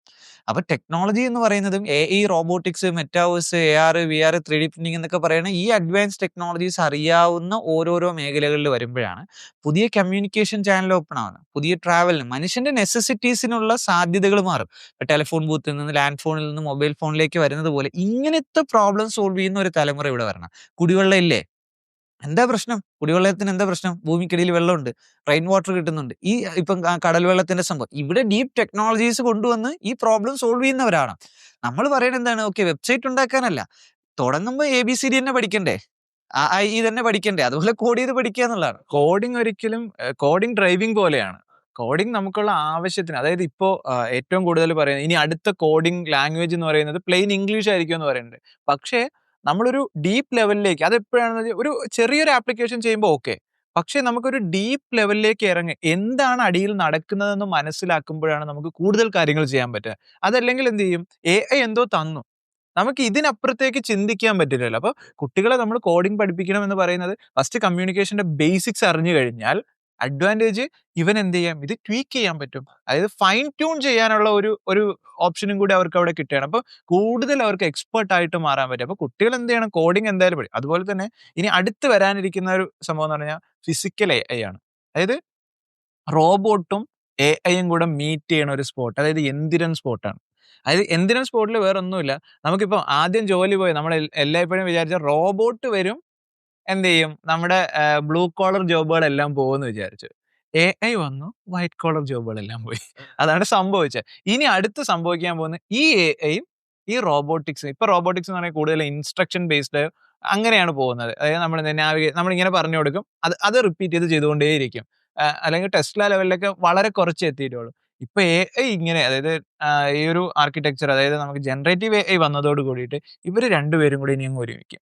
B: അപ്പൊ ടെക്നോളജി എന്ന് പറയുന്നതും AI, robotics, metaverse, AR, VR, 3D printing എന്നൊക്കെ പറയുന്ന ഈ അഡ്വാൻസ് ടെക്നോളജീസ് അറിയാവുന്ന ഓരോരോ മേഖലകളിൽ വരുമ്പോഴാണ് പുതിയ കമ്മ്യൂണിക്കേഷൻ ചാനൽ ഓപ്പൺ ആവുന്നത്. പുതിയ ട്രാവലിന് മനുഷ്യന്റെ നെസസിറ്റീസിനുള്ള സാധ്യതകൾ മാറും. ഇപ്പൊ ടെലിഫോൺ ബൂത്തിൽ നിന്ന്, ലാൻഡ് ഫോണിൽ നിന്ന് മൊബൈൽ ഫോണിലേക്ക് വരുന്നത് പോലെ ഇങ്ങനത്തെ പ്രോബ്ലം സോൾവ് ചെയ്യുന്ന ഒരു തലമുറ ഇവിടെ വരണം. കുടിവെള്ളം ഇല്ലേ? എന്താ പ്രശ്നം? കുടിവെള്ളത്തിന് എന്താ പ്രശ്നം? ഭൂമിക്കടിയിൽ വെള്ളമുണ്ട്, റെയിൻ വാട്ടർ കിട്ടുന്നുണ്ട്. ഈ ഇപ്പം കടൽ വെള്ളത്തിന്റെ സംഭവം ഇവിടെ ഡീപ് ടെക്നോളജീസ് കൊണ്ടുവന്ന് ഈ പ്രോബ്ലം സോൾവ് ചെയ്യുന്നവരാണ്. നമ്മൾ പറയുന്നത് എന്താണ്? ഓക്കെ, വെബ്സൈറ്റ് ഉണ്ടാക്കാനല്ല, തുടങ്ങുമ്പോൾ ABCD തന്നെ പഠിക്കണ്ടേ, ഈ തന്നെ പഠിക്കണ്ടേ, അതുപോലെ കോഡ് ചെയ്ത് പഠിക്കുക എന്നുള്ളതാണ്.
A: കോഡിംഗ് ഒരിക്കലും കോഡിംഗ് ഡ്രൈവിംഗ് പോലെയാണ്. കോഡിംഗ് നമുക്കുള്ള ആവശ്യത്തിന്, അതായത് ഇപ്പോൾ ഏറ്റവും കൂടുതൽ പറയുന്നത് ഇനി അടുത്ത കോഡിംഗ് ലാംഗ്വേജ് എന്ന് പറയുന്നത് പ്ലെയിൻ ഇംഗ്ലീഷ് ആയിരിക്കും എന്ന് പറയുന്നുണ്ട്. പക്ഷേ നമ്മളൊരു ഡീപ്പ് ലെവലിലേക്ക്, അതെപ്പോഴാണെന്ന് വെച്ചാൽ ഒരു ചെറിയൊരു ആപ്ലിക്കേഷൻ ചെയ്യുമ്പോൾ ഓക്കെ, പക്ഷേ നമുക്കൊരു ഡീപ്പ് ലെവലിലേക്ക് ഇറങ്ങി എന്താണ് അടിയിൽ നടക്കുന്നതെന്ന് മനസ്സിലാക്കുമ്പോഴാണ് നമുക്ക് കൂടുതൽ കാര്യങ്ങൾ ചെയ്യാൻ പറ്റുക. അതല്ലെങ്കിൽ എന്ത് ചെയ്യും, AI എന്തോ തന്നു, നമുക്ക് ഇതിനപ്പുറത്തേക്ക് ചിന്തിക്കാൻ പറ്റില്ലല്ലോ. അപ്പോൾ കുട്ടികളെ നമ്മൾ കോഡിംഗ് പഠിപ്പിക്കണം എന്ന് പറയുന്നത് ഫസ്റ്റ് കമ്മ്യൂണിക്കേഷന്റെ ബേസിക്സ് അറിഞ്ഞു കഴിഞ്ഞാൽ അഡ്വാൻറ്റേജ് ഇവൻ എന്ത് ചെയ്യാം, ഇത് ട്വീക്ക് ചെയ്യാൻ പറ്റും. അതായത് ഫൈൻ ട്യൂൺ ചെയ്യാനുള്ള ഒരു ഓപ്ഷനും കൂടി അവർക്ക് അവിടെ കിട്ടുകയാണ്. അപ്പോൾ കൂടുതൽ അവർക്ക് എക്സ്പേർട്ട് ആയിട്ട് മാറാൻ പറ്റും. അപ്പോൾ കുട്ടികൾ എന്ത് ചെയ്യണം, കോഡിംഗ് എന്തായാലും പഠിക്കും. അതുപോലെ തന്നെ ഇനി അടുത്ത് വരാനിരിക്കുന്ന ഒരു സംഭവം എന്ന് പറഞ്ഞാൽ ഫിസിക്കൽ AI ആണ്. അതായത് റോബോട്ടും AIയും കൂടെ മീറ്റ് ചെയ്യണ ഒരു സ്പോട്ട്, അതായത് എന്തിരൻ സ്പോട്ടാണ്. അതായത് എന്തിരൻ സ്പോട്ടിൽ വേറെ ഒന്നുമില്ല, നമുക്കിപ്പോൾ ആദ്യം ജോലി പോയി നമ്മൾ എല്ലായ്പ്പോഴും വിചാരിച്ച റോബോട്ട് വരും, എന്ത് ചെയ്യും, നമ്മുടെ ബ്ലൂ കോളർ ജോബുകളെല്ലാം പോകുമെന്ന് വിചാരിച്ചു. AI വന്നു, വൈറ്റ് കോളർ ജോബുകളെല്ലാം പോയി. അതാണ് സംഭവിച്ചത്. ഇനി അടുത്ത് സംഭവിക്കാൻ പോകുന്നത് ഈ AIയും ഈ റോബോട്ടിക്സും. ഇപ്പൊ റോബോട്ടിക്സ് എന്ന് പറഞ്ഞാൽ കൂടുതൽ ഇൻസ്ട്രക്ഷൻ ബേസ്ഡ് അങ്ങനെയാണ് പോകുന്നത്. അതായത് നമ്മളിങ്ങനെ പറഞ്ഞു കൊടുക്കും, അത് റിപ്പീറ്റ് ചെയ്തുകൊണ്ടേയിരിക്കും. അല്ലെങ്കിൽ ടെസ്ല ലെവലിലൊക്കെ വളരെ കുറച്ച് എത്തിയിട്ടുള്ളൂ. ഇപ്പൊ AI ഇങ്ങനെ, അതായത് ഈ ഒരു ആർക്കിടെക്ചർ, അതായത് നമുക്ക് ജനറേറ്റീവ് AI വന്നതോട് കൂടിയിട്ട് ഇവര് രണ്ടുപേരും കൂടി ഇനി അങ്ങ് ഒരുമിക്കും.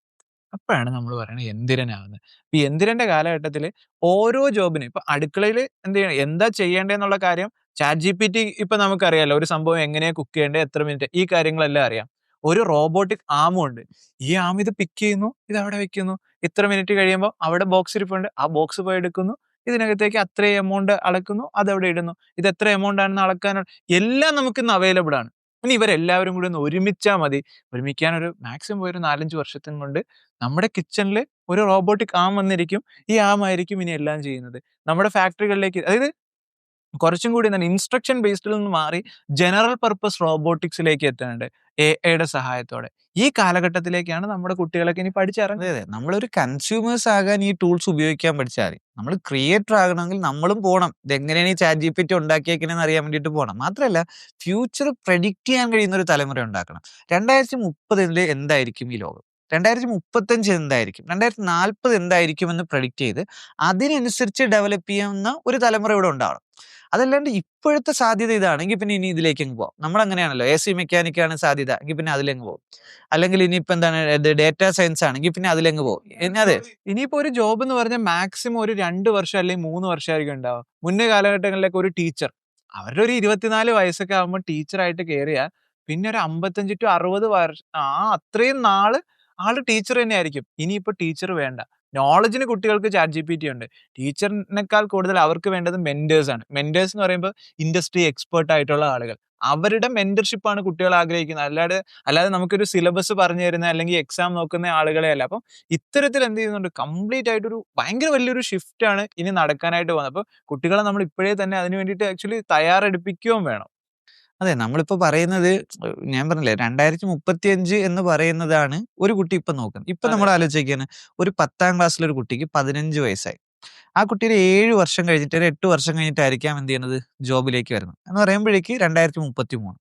A: അപ്പോഴാണ് നമ്മൾ പറയുന്നത് യന്ത്രനാവുന്നത്. ഈ യന്ത്രന്റെ കാലഘട്ടത്തിൽ ഓരോ ജോബിനും ഇപ്പൊ അടുക്കളയിൽ എന്ത് ചെയ്യണം, എന്താ ചെയ്യേണ്ടതെന്നുള്ള കാര്യം ChatGPT ഇപ്പൊ നമുക്കറിയാലോ, ഒരു സംഭവം എങ്ങനെയാ കുക്ക് ചെയ്യേണ്ടത്, എത്ര മിനിറ്റ്, ഈ കാര്യങ്ങളെല്ലാം അറിയാം. ഒരു റോബോട്ടിക് ആമും ഉണ്ട്. ഈ ആം ഇത് പിക്ക് ചെയ്യുന്നു, ഇത് അവിടെ വെക്കുന്നു, ഇത്ര മിനിറ്റ് കഴിയുമ്പോൾ അവിടെ ബോക്സ് ഇരിപ്പുണ്ട്, ആ ബോക്സ് പോയി എടുക്കുന്നു, ഇതിനകത്തേക്ക് അത്രയും എമൗണ്ട് അളക്കുന്നു, അതവിടെ ഇടുന്നു, ഇത് എത്ര എമൗണ്ട് ആണെന്ന് അളക്കാനാണ്, എല്ലാം നമുക്ക് ഇന്ന് അവൈലബിൾ ആണ്. ഇനി ഇവരെല്ലാവരും കൂടി ഒന്ന് ഒരുമിച്ചാൽ മതി. ഒരുമിക്കാൻ ഒരു മാക്സിമം ഒരു 4-5 വർഷത്തിനും കൊണ്ട് നമ്മുടെ കിച്ചണിൽ ഒരു റോബോട്ടിക് ആം വന്നിരിക്കും. ഈ ആം ആയിരിക്കും ഇനി എല്ലാം ചെയ്യുന്നത്. നമ്മുടെ ഫാക്ടറികളിലേക്ക്, അതായത് കുറച്ചും കൂടി എന്താണ് ഇൻസ്ട്രക്ഷൻ ബേസ്ഡിൽ നിന്ന് മാറി ജനറൽ പർപ്പസ് റോബോട്ടിക്സിലേക്ക് എത്തുന്നുണ്ട് AIയുടെ സഹായത്തോടെ. ഈ കാലഘട്ടത്തിലേക്കാണ് നമ്മുടെ കുട്ടികളൊക്കെ ഇനി പഠിച്ചിറങ്ങുന്നത്.
B: അതെ, നമ്മളൊരു കൺസ്യൂമേഴ്സ് ആകാൻ ഈ ടൂൾസ് ഉപയോഗിക്കാൻ പഠിച്ചാൽ മതി. നമ്മൾ ക്രിയേറ്റർ ആകണമെങ്കിൽ നമ്മളും പോകണം. ഇതെങ്ങനെയാണ് ഈ ChatGPT ഉണ്ടാക്കിയേക്കണെന്ന് അറിയാൻ വേണ്ടിയിട്ട് പോകണം. മാത്രമല്ല, ഫ്യൂച്ചർ പ്രഡിക്റ്റ് ചെയ്യാൻ കഴിയുന്ന ഒരു തലമുറ ഉണ്ടാക്കണം. 2030 എന്തായിരിക്കും ഈ ലോകം, 2035 എന്തായിരിക്കും, 2040 എന്തായിരിക്കും എന്ന് പ്രഡിക്റ്റ് ചെയ്ത് അതിനനുസരിച്ച് ഡെവലപ്പ് ചെയ്യുന്ന ഒരു തലമുറ ഇവിടെ ഉണ്ടാവണം. അതല്ലാണ്ട് ഇപ്പോഴത്തെ സാധ്യത ഇതാണെങ്കിൽ പിന്നെ ഇനി ഇതിലേക്ക് അങ്ങ് പോകാം. നമ്മൾ അങ്ങനെയാണല്ലോ, AC മെക്കാനിക്കാണ് സാധ്യത എങ്കിൽ പിന്നെ അതിലങ്ങ് പോകും. അല്ലെങ്കിൽ ഇനിയിപ്പോ എന്താണ് ഡേറ്റാ സയൻസ് ആണെങ്കിൽ പിന്നെ അതിലങ്ങ് പോകും. അതെ,
A: ഇനിയിപ്പോ ഒരു ജോബ് എന്ന് പറഞ്ഞാൽ മാക്സിമം ഒരു 2 വർഷം അല്ലെങ്കിൽ 3 വർഷമായിരിക്കും ഉണ്ടാവുക. മുന്നേ കാലഘട്ടങ്ങളിലൊക്കെ ഒരു ടീച്ചർ, അവരുടെ ഒരു 24 വയസ്സൊക്കെ ആകുമ്പോൾ ടീച്ചറായിട്ട് കയറിയാൽ പിന്നെ ഒരു 55 to 60 വർഷം, അത്രയും നാള് ആള് ടീച്ചർ തന്നെ ആയിരിക്കും. ഇനിയിപ്പോ ടീച്ചർ വേണ്ട, നോളജിന് കുട്ടികൾക്ക് ChatGPT ഉണ്ട്. ടീച്ചറിനേക്കാൾ കൂടുതൽ അവർക്ക് വേണ്ടത് മെന്റേഴ്സ് ആണ്. മെന്റേഴ്സ് എന്ന് പറയുമ്പോൾ ഇൻഡസ്ട്രി എക്സ്പേർട്ട് ആയിട്ടുള്ള ആളുകൾ, അവരുടെ മെന്റർഷിപ്പാണ് കുട്ടികൾ ആഗ്രഹിക്കുന്നത്. അല്ലാതെ നമുക്കൊരു സിലബസ് പറഞ്ഞു തരുന്ന അല്ലെങ്കിൽ എക്സാം നോക്കുന്ന ആളുകളെ അല്ല. അപ്പം ഇത്തരത്തിൽ എന്ത് ചെയ്യുന്നുണ്ട്, കംപ്ലീറ്റ് ആയിട്ടൊരു ഭയങ്കര വലിയൊരു ഷിഫ്റ്റ് ആണ് ഇനി നടക്കാനായിട്ട് പോകുന്നത്. അപ്പോൾ കുട്ടികളെ നമ്മൾ ഇപ്പോഴേ തന്നെ അതിന് വേണ്ടിയിട്ട് ആക്ച്വലി തയ്യാറെടുപ്പിക്കുകയും വേണം.
B: അതെ, നമ്മളിപ്പോ പറയുന്നത് ഞാൻ പറഞ്ഞില്ലേ 2035 എന്ന് പറയുന്നതാണ് ഒരു കുട്ടി ഇപ്പൊ നോക്കുന്നത്. ഇപ്പൊ നമ്മൾ ആലോചിക്കാണ്, ഒരു 10ാം ക്ലാസ്സിലൊരു കുട്ടിക്ക് 15 വയസ്സായി. ആ കുട്ടിയുടെ 7 വർഷം കഴിഞ്ഞിട്ട്, ഒരു 8 വർഷം കഴിഞ്ഞിട്ടായിരിക്കാം എന്ത് ചെയ്യുന്നത്, ജോബിലേക്ക് വരുന്നത് എന്ന് പറയുമ്പോഴേക്ക് 2033.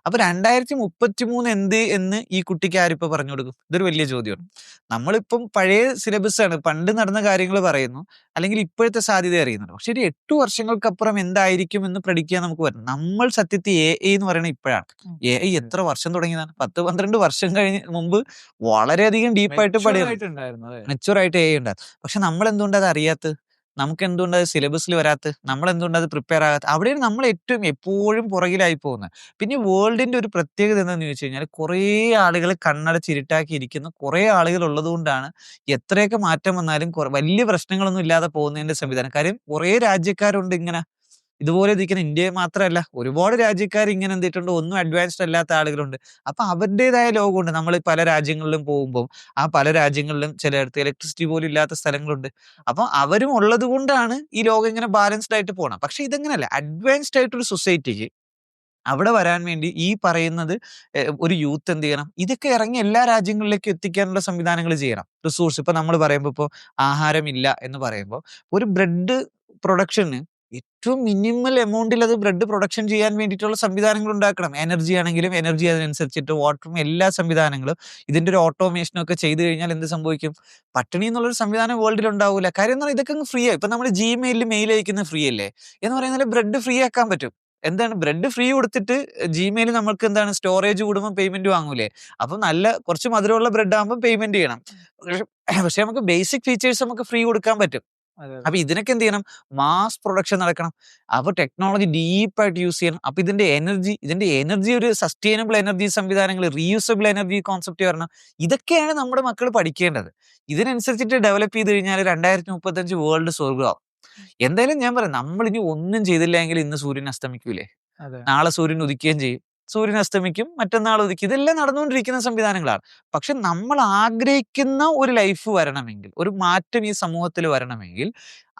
B: അപ്പൊ 2033 എന്ത് എന്ന് ഈ കുട്ടിക്ക് ആരിപ്പോ പറഞ്ഞു കൊടുക്കും? ഇതൊരു വലിയ ചോദ്യമാണ്. നമ്മളിപ്പം പഴയ സിലബസ് ആണ്, പണ്ട് നടന്ന കാര്യങ്ങൾ പറയുന്നു, അല്ലെങ്കിൽ ഇപ്പോഴത്തെ സാധ്യത അറിയുന്നുണ്ട്. പക്ഷെ ഒരു 8 വർഷങ്ങൾക്കപ്പുറം എന്തായിരിക്കും എന്ന് പ്രഡിക്റ്റ് ചെയ്യാൻ നമുക്ക് പറ്റും. നമ്മൾ സത്യത്തിൽ AI എന്ന് പറയുന്നത് ഇപ്പോഴാണ്. AI എത്ര വർഷം തുടങ്ങിയതാണ്? 10-12 വർഷം മുമ്പ് വളരെയധികം ഡീപ്പായിട്ട്
A: Mature ആയിട്ടുണ്ടായിരുന്നു, അതെ.
B: മെച്ചുവർ ആയിട്ട് AI ഉണ്ടായിരുന്നു. പക്ഷെ നമ്മൾ എന്തുകൊണ്ട് അത് അറിയാത്തത്? നമുക്ക് എന്തുകൊണ്ട് അത് സിലബസിൽ വരാത്തത്, നമ്മൾ എന്തുകൊണ്ട് അത് പ്രിപ്പയർ ആകാത്ത, അവിടെയാണ് നമ്മൾ ഏറ്റവും എപ്പോഴും പുറകിലായി പോകുന്നത്. പിന്നെ വേൾഡിന്റെ ഒരു പ്രത്യേകത എന്താണെന്ന് ചോദിച്ചു കഴിഞ്ഞാൽ കുറേ ആളുകൾ കണ്ണടച്ചിരുട്ടാക്കി ഇരിക്കുന്ന കുറേ ആളുകൾ ഉള്ളത് കൊണ്ടാണ് എത്രയൊക്കെ മാറ്റം വന്നാലും വലിയ പ്രശ്നങ്ങളൊന്നും ഇല്ലാതെ പോകുന്നതിന്റെ സംവിധാനം. കാര്യം കുറേ രാജ്യക്കാരുണ്ട് ഇങ്ങനെ ഇതുപോലെ ഇരിക്കുന്ന. ഇന്ത്യയെ മാത്രമല്ല, ഒരുപാട് രാജ്യക്കാർ ഇങ്ങനെ എന്തിട്ടുണ്ട്, ഒന്നും അഡ്വാൻസ്ഡ് അല്ലാത്ത ആളുകളുണ്ട്. അപ്പൊ അവരുടേതായ ലോകമുണ്ട്. നമ്മൾ പല രാജ്യങ്ങളിലും പോകുമ്പോൾ ആ പല രാജ്യങ്ങളിലും ചിലയിടത്ത് ഇലക്ട്രിസിറ്റി പോലും ഇല്ലാത്ത സ്ഥലങ്ങളുണ്ട്. അപ്പൊ അവരും ഉള്ളത് കൊണ്ടാണ് ഈ ലോകം ഇങ്ങനെ ബാലൻസ്ഡ് ആയിട്ട് പോകണം. പക്ഷെ ഇതെങ്ങനെയല്ല, അഡ്വാൻസ്ഡ് ആയിട്ടൊരു സൊസൈറ്റിക്ക് അവിടെ വരാൻ വേണ്ടി ഈ പറയുന്നത് ഒരു യൂത്ത് എന്ത് ചെയ്യണം, ഇതൊക്കെ ഇറങ്ങി എല്ലാ രാജ്യങ്ങളിലേക്കും എത്തിക്കാനുള്ള സംവിധാനങ്ങൾ ചെയ്യണം. റിസോഴ്സ് ഇപ്പൊ നമ്മൾ പറയുമ്പോൾ ഇപ്പോൾ ആഹാരമില്ല എന്ന് പറയുമ്പോൾ ഒരു ബ്രെഡ് പ്രൊഡക്ഷന് ഏറ്റവും മിനിമൽ എമൗണ്ടിൽ അത് ബ്രെഡ് പ്രൊഡക്ഷൻ ചെയ്യാൻ വേണ്ടിയിട്ടുള്ള സംവിധാനങ്ങൾ ഉണ്ടാക്കണം. എനർജി ആണെങ്കിലും എനർജി അതിനനുസരിച്ചിട്ട് വാട്ടറും എല്ലാ സംവിധാനങ്ങളും ഇതിന്റെ ഒരു ഓട്ടോമേഷനും ഒക്കെ ചെയ്തു കഴിഞ്ഞാൽ എന്ത് സംഭവിക്കും, പട്ടിണി എന്നുള്ളൊരു സംവിധാനം വേൾഡിൽ ഉണ്ടാവില്ല. കാര്യം എന്ന് പറഞ്ഞാൽ ഇതൊക്കെ ഫ്രീ ആയി. ഇപ്പൊ നമ്മൾ ജിമെയിലിൽ മെയിൽ അയക്കുന്നത് ഫ്രീ അല്ലേ എന്ന് പറയുന്നത് ബ്രെഡ് ഫ്രീ ആക്കാൻ പറ്റും. എന്താണ് ബ്രെഡ് ഫ്രീ കൊടുത്തിട്ട് ജിമെയിൽ നമ്മൾക്ക് എന്താണ് സ്റ്റോറേജ് കൂടുമ്പോൾ പേയ്മെന്റ് വാങ്ങൂലേ? അപ്പൊ നല്ല കുറച്ച് മധുരമുള്ള ബ്രെഡ് ആകുമ്പോൾ പേയ്മെന്റ് ചെയ്യണം. പക്ഷെ നമുക്ക് ബേസിക് ഫീച്ചേഴ്സ് നമുക്ക് ഫ്രീ കൊടുക്കാൻ പറ്റും.
A: അതെ അതെ
B: അപ്പൊ ഇതിനൊക്കെ എന്ത് ചെയ്യണം, മാസ് പ്രൊഡക്ഷൻ നടക്കണം. അപ്പൊ ടെക്നോളജി ഡീപ്പായിട്ട് യൂസ് ചെയ്യണം. അപ്പൊ ഇതിന്റെ എനർജി ഒരു സസ്റ്റൈനബിൾ എനർജി സംവിധാനങ്ങൾ, റീയൂസബിൾ എനർജി കോൺസെപ്റ്റ് വരണം. ഇതൊക്കെയാണ് നമ്മുടെ മക്കൾ പഠിക്കേണ്ടത്. ഇതിനനുസരിച്ചിട്ട് ഡെവലപ്പ് ചെയ്ത് കഴിഞ്ഞാൽ 2035 വേൾഡ് സ്വർഗ്ഗമാവും. എന്തായാലും ഞാൻ പറയാം, നമ്മൾ ഇനി ഒന്നും ചെയ്തില്ലെങ്കിൽ ഇന്ന് സൂര്യൻ അസ്തമിക്കൂലേ,
A: അതെ
B: നാളെ സൂര്യൻ ഉദിക്കുകയും ചെയ്യും, സൂര്യൻ അസ്തമിക്കും, മറ്റന്നാൾ ഉദിക്കും. ഇതെല്ലാം നടന്നുകൊണ്ടിരിക്കുന്ന സംവിധാനങ്ങളാണ്. പക്ഷെ നമ്മൾ ആഗ്രഹിക്കുന്ന ഒരു ലൈഫ് വരണമെങ്കിൽ, ഒരു മാറ്റം ഈ സമൂഹത്തിൽ വരണമെങ്കിൽ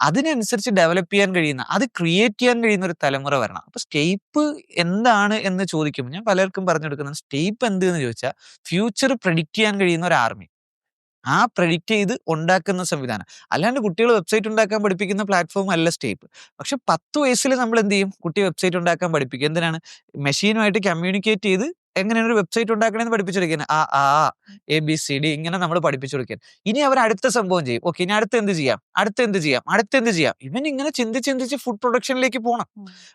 B: അതിനനുസരിച്ച് ഡെവലപ്പ് ചെയ്യാൻ കഴിയുന്ന, അത് ക്രിയേറ്റ് ചെയ്യാൻ കഴിയുന്ന ഒരു തലമുറ വരണം. അപ്പൊ സ്റ്റേപ്പ് എന്താണ് എന്ന് ചോദിക്കുമ്പോൾ ഞാൻ പലർക്കും പറഞ്ഞു കൊടുക്കുന്നത്, സ്റ്റേപ്പ് എന്ത് എന്ന് ചോദിച്ചാൽ ഫ്യൂച്ചർ പ്രെഡിക്റ്റ് ചെയ്യാൻ കഴിയുന്ന ഒരു ആർമി, ആ പ്രെഡിക്റ്റ് ചെയ്ത് ഉണ്ടാക്കുന്ന സംവിധാനം. അല്ലാണ്ട് കുട്ടികൾ വെബ്സൈറ്റ് ഉണ്ടാക്കാൻ പഠിപ്പിക്കുന്ന പ്ലാറ്റ്ഫോം അല്ല സ്റ്റേപ്പ്. പക്ഷെ 10 വയസ്സിൽ നമ്മൾ എന്ത് ചെയ്യും, കുട്ടി വെബ്സൈറ്റ് ഉണ്ടാക്കാൻ പഠിപ്പിക്കും. എന്തിനാണ്, മെഷീനുമായിട്ട് കമ്മ്യൂണിക്കേറ്റ് ചെയ്ത് എങ്ങനെയാണ് ഒരു വെബ്സൈറ്റ് ഉണ്ടാക്കണമെന്ന് പഠിപ്പിച്ചെടുക്കാൻ. ABCD ഇങ്ങനെ നമ്മൾ പഠിപ്പിച്ചു കൊടുക്കാൻ. ഇനി അവർ അടുത്ത സംഭവം ചെയ്യും. ഓക്കെ, ഇനി അടുത്ത് എന്ത് ചെയ്യാം. ഇവൻ ഇങ്ങനെ ചിന്തിച്ച് ഫുഡ് പ്രൊഡക്ഷനിലേക്ക് പോകണം.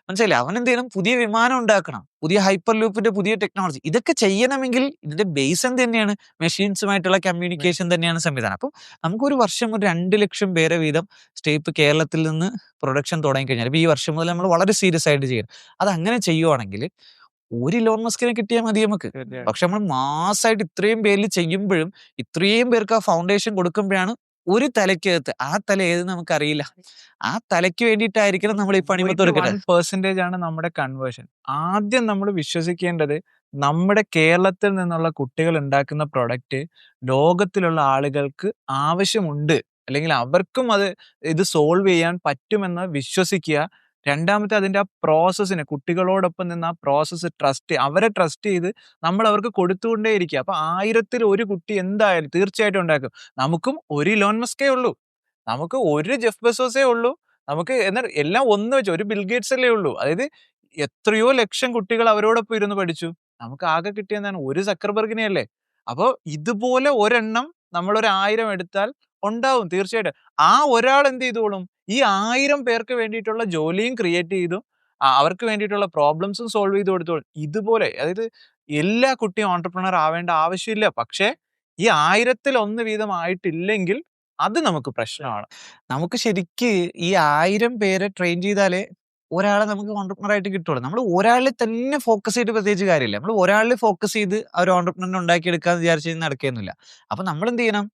B: മനസ്സിലായില്ലേ? അവൻ എന്ത് ചെയ്യണം, പുതിയ വിമാനം ഉണ്ടാക്കണം, പുതിയ ഹൈപ്പർ ലൂപ്പിന്റെ പുതിയ ടെക്നോളജി. ഇതൊക്കെ ചെയ്യണമെങ്കിൽ ഇതിന്റെ ബേസ് എന്ത് തന്നെയാണ്, മെഷീൻസുമായിട്ടുള്ള കമ്മ്യൂണിക്കേഷൻ തന്നെയാണ് സംവിധാനം. അപ്പം നമുക്കൊരു വർഷം ഒരു 2 ലക്ഷം പേരെ വീതം സ്റ്റേപ്പ് കേരളത്തിൽ നിന്ന് പ്രൊഡക്ഷൻ തുടങ്ങി കഴിഞ്ഞാൽ, ഇപ്പൊ ഈ വർഷം മുതൽ നമ്മൾ വളരെ സീരിയസ് ആയിട്ട് ചെയ്യണം. അത് അങ്ങനെ ചെയ്യുവാണെങ്കിൽ ഒരു ഇലോൺ മസ്കിനെ കിട്ടിയാൽ മതി നമുക്ക്.
A: തീർച്ചയായിട്ടും
B: പക്ഷെ നമ്മൾ മാസമായിട്ട് ഇത്രയും പേരിൽ ചെയ്യുമ്പോഴും ഇത്രയും പേർക്ക് ആ ഫൗണ്ടേഷൻ കൊടുക്കുമ്പോഴാണ് ഒരു തലയ്ക്കകത്ത്, ആ തല ഏത് നമുക്കറിയില്ല, ആ തലയ്ക്ക് വേണ്ടിയിട്ടായിരിക്കണം നമ്മൾ ഈ പണിമൊത്ത് എടുക്കുന്നത്.
A: 1% ആണ് നമ്മുടെ കൺവേർഷൻ. ആദ്യം നമ്മൾ വിശ്വസിക്കേണ്ടത് നമ്മുടെ കേരളത്തിൽ നിന്നുള്ള കുട്ടികൾ ഉണ്ടാക്കുന്ന പ്രൊഡക്റ്റ് ലോകത്തിലുള്ള ആളുകൾക്ക് ആവശ്യമുണ്ട്, അല്ലെങ്കിൽ അവർക്കും ഇത് സോൾവ് ചെയ്യാൻ പറ്റുമെന്ന് വിശ്വസിക്കുക. രണ്ടാമത്തെ അതിന്റെ ആ പ്രോസസ്സിനെ, കുട്ടികളോടൊപ്പം നിന്ന് ആ പ്രോസസ്സ് അവരെ ട്രസ്റ്റ് ചെയ്ത് നമ്മൾ അവർക്ക് കൊടുത്തുകൊണ്ടേയിരിക്കുക. അപ്പൊ 1000-ൽ ഒരു കുട്ടി എന്തായാലും തീർച്ചയായിട്ടും ഉണ്ടാക്കും. നമുക്കും ഒരു ഇലോൺ മസ്കേ ഉള്ളൂ, നമുക്ക് ഒരു ജെഫ് ബെസോസേ ഉള്ളൂ, നമുക്ക് എന്നാൽ എല്ലാം ഒന്ന് വെച്ച് ഒരു ബിൽ ഗേറ്റ്സ് അല്ലേ ഉള്ളൂ. അതായത് എത്രയോ ലക്ഷം കുട്ടികൾ അവരോടൊപ്പം ഇരുന്ന് പഠിച്ചു. നമുക്ക് ആകെ കിട്ടിയെന്താണ്, ഒരു സക്കർബർഗിനെ അല്ലേ. അപ്പൊ ഇതുപോലെ ഒരെണ്ണം നമ്മൾ ഒരു 1000 എടുത്താൽ ഉണ്ടാവും തീർച്ചയായിട്ടും. ആ ഒരാൾ എന്ത് ചെയ്തോളും, ഈ 1000 പേർക്ക് വേണ്ടിയിട്ടുള്ള ജോലിയും ക്രിയേറ്റ് ചെയ്തു, അവർക്ക് വേണ്ടിയിട്ടുള്ള പ്രോബ്ലംസും സോൾവ് ചെയ്ത് കൊടുത്തോളും. ഇതുപോലെ അതായത് എല്ലാ കുട്ടിയും ഓൺടർപ്രണർ ആവേണ്ട ആവശ്യമില്ല. പക്ഷെ ഈ 1000-ൽ 1 വീതം ആയിട്ടില്ലെങ്കിൽ അത് നമുക്ക് പ്രശ്നമാണ്.
B: നമുക്ക് ശരിക്ക് ഈ 1000 പേരെ ട്രെയിൻ ചെയ്താലേ ഒരാളെ നമുക്ക് ഓൺടർപ്രണർ ആയിട്ട് കിട്ടുള്ളൂ. നമ്മൾ ഒരാളിൽ തന്നെ ഫോക്കസ് ചെയ്തിട്ട് പ്രത്യേകിച്ച് കാര്യമില്ല. നമ്മൾ ഒരാളിൽ ഫോക്കസ് ചെയ്ത് ആ ഒരു ഓൺടർപ്രണർ ഉണ്ടാക്കിയെടുക്കാന്ന് വിചാരിച്ചു കഴിഞ്ഞാൽ നടക്കുകയൊന്നുമില്ല. അപ്പൊ നമ്മൾ എന്ത് ചെയ്യണം,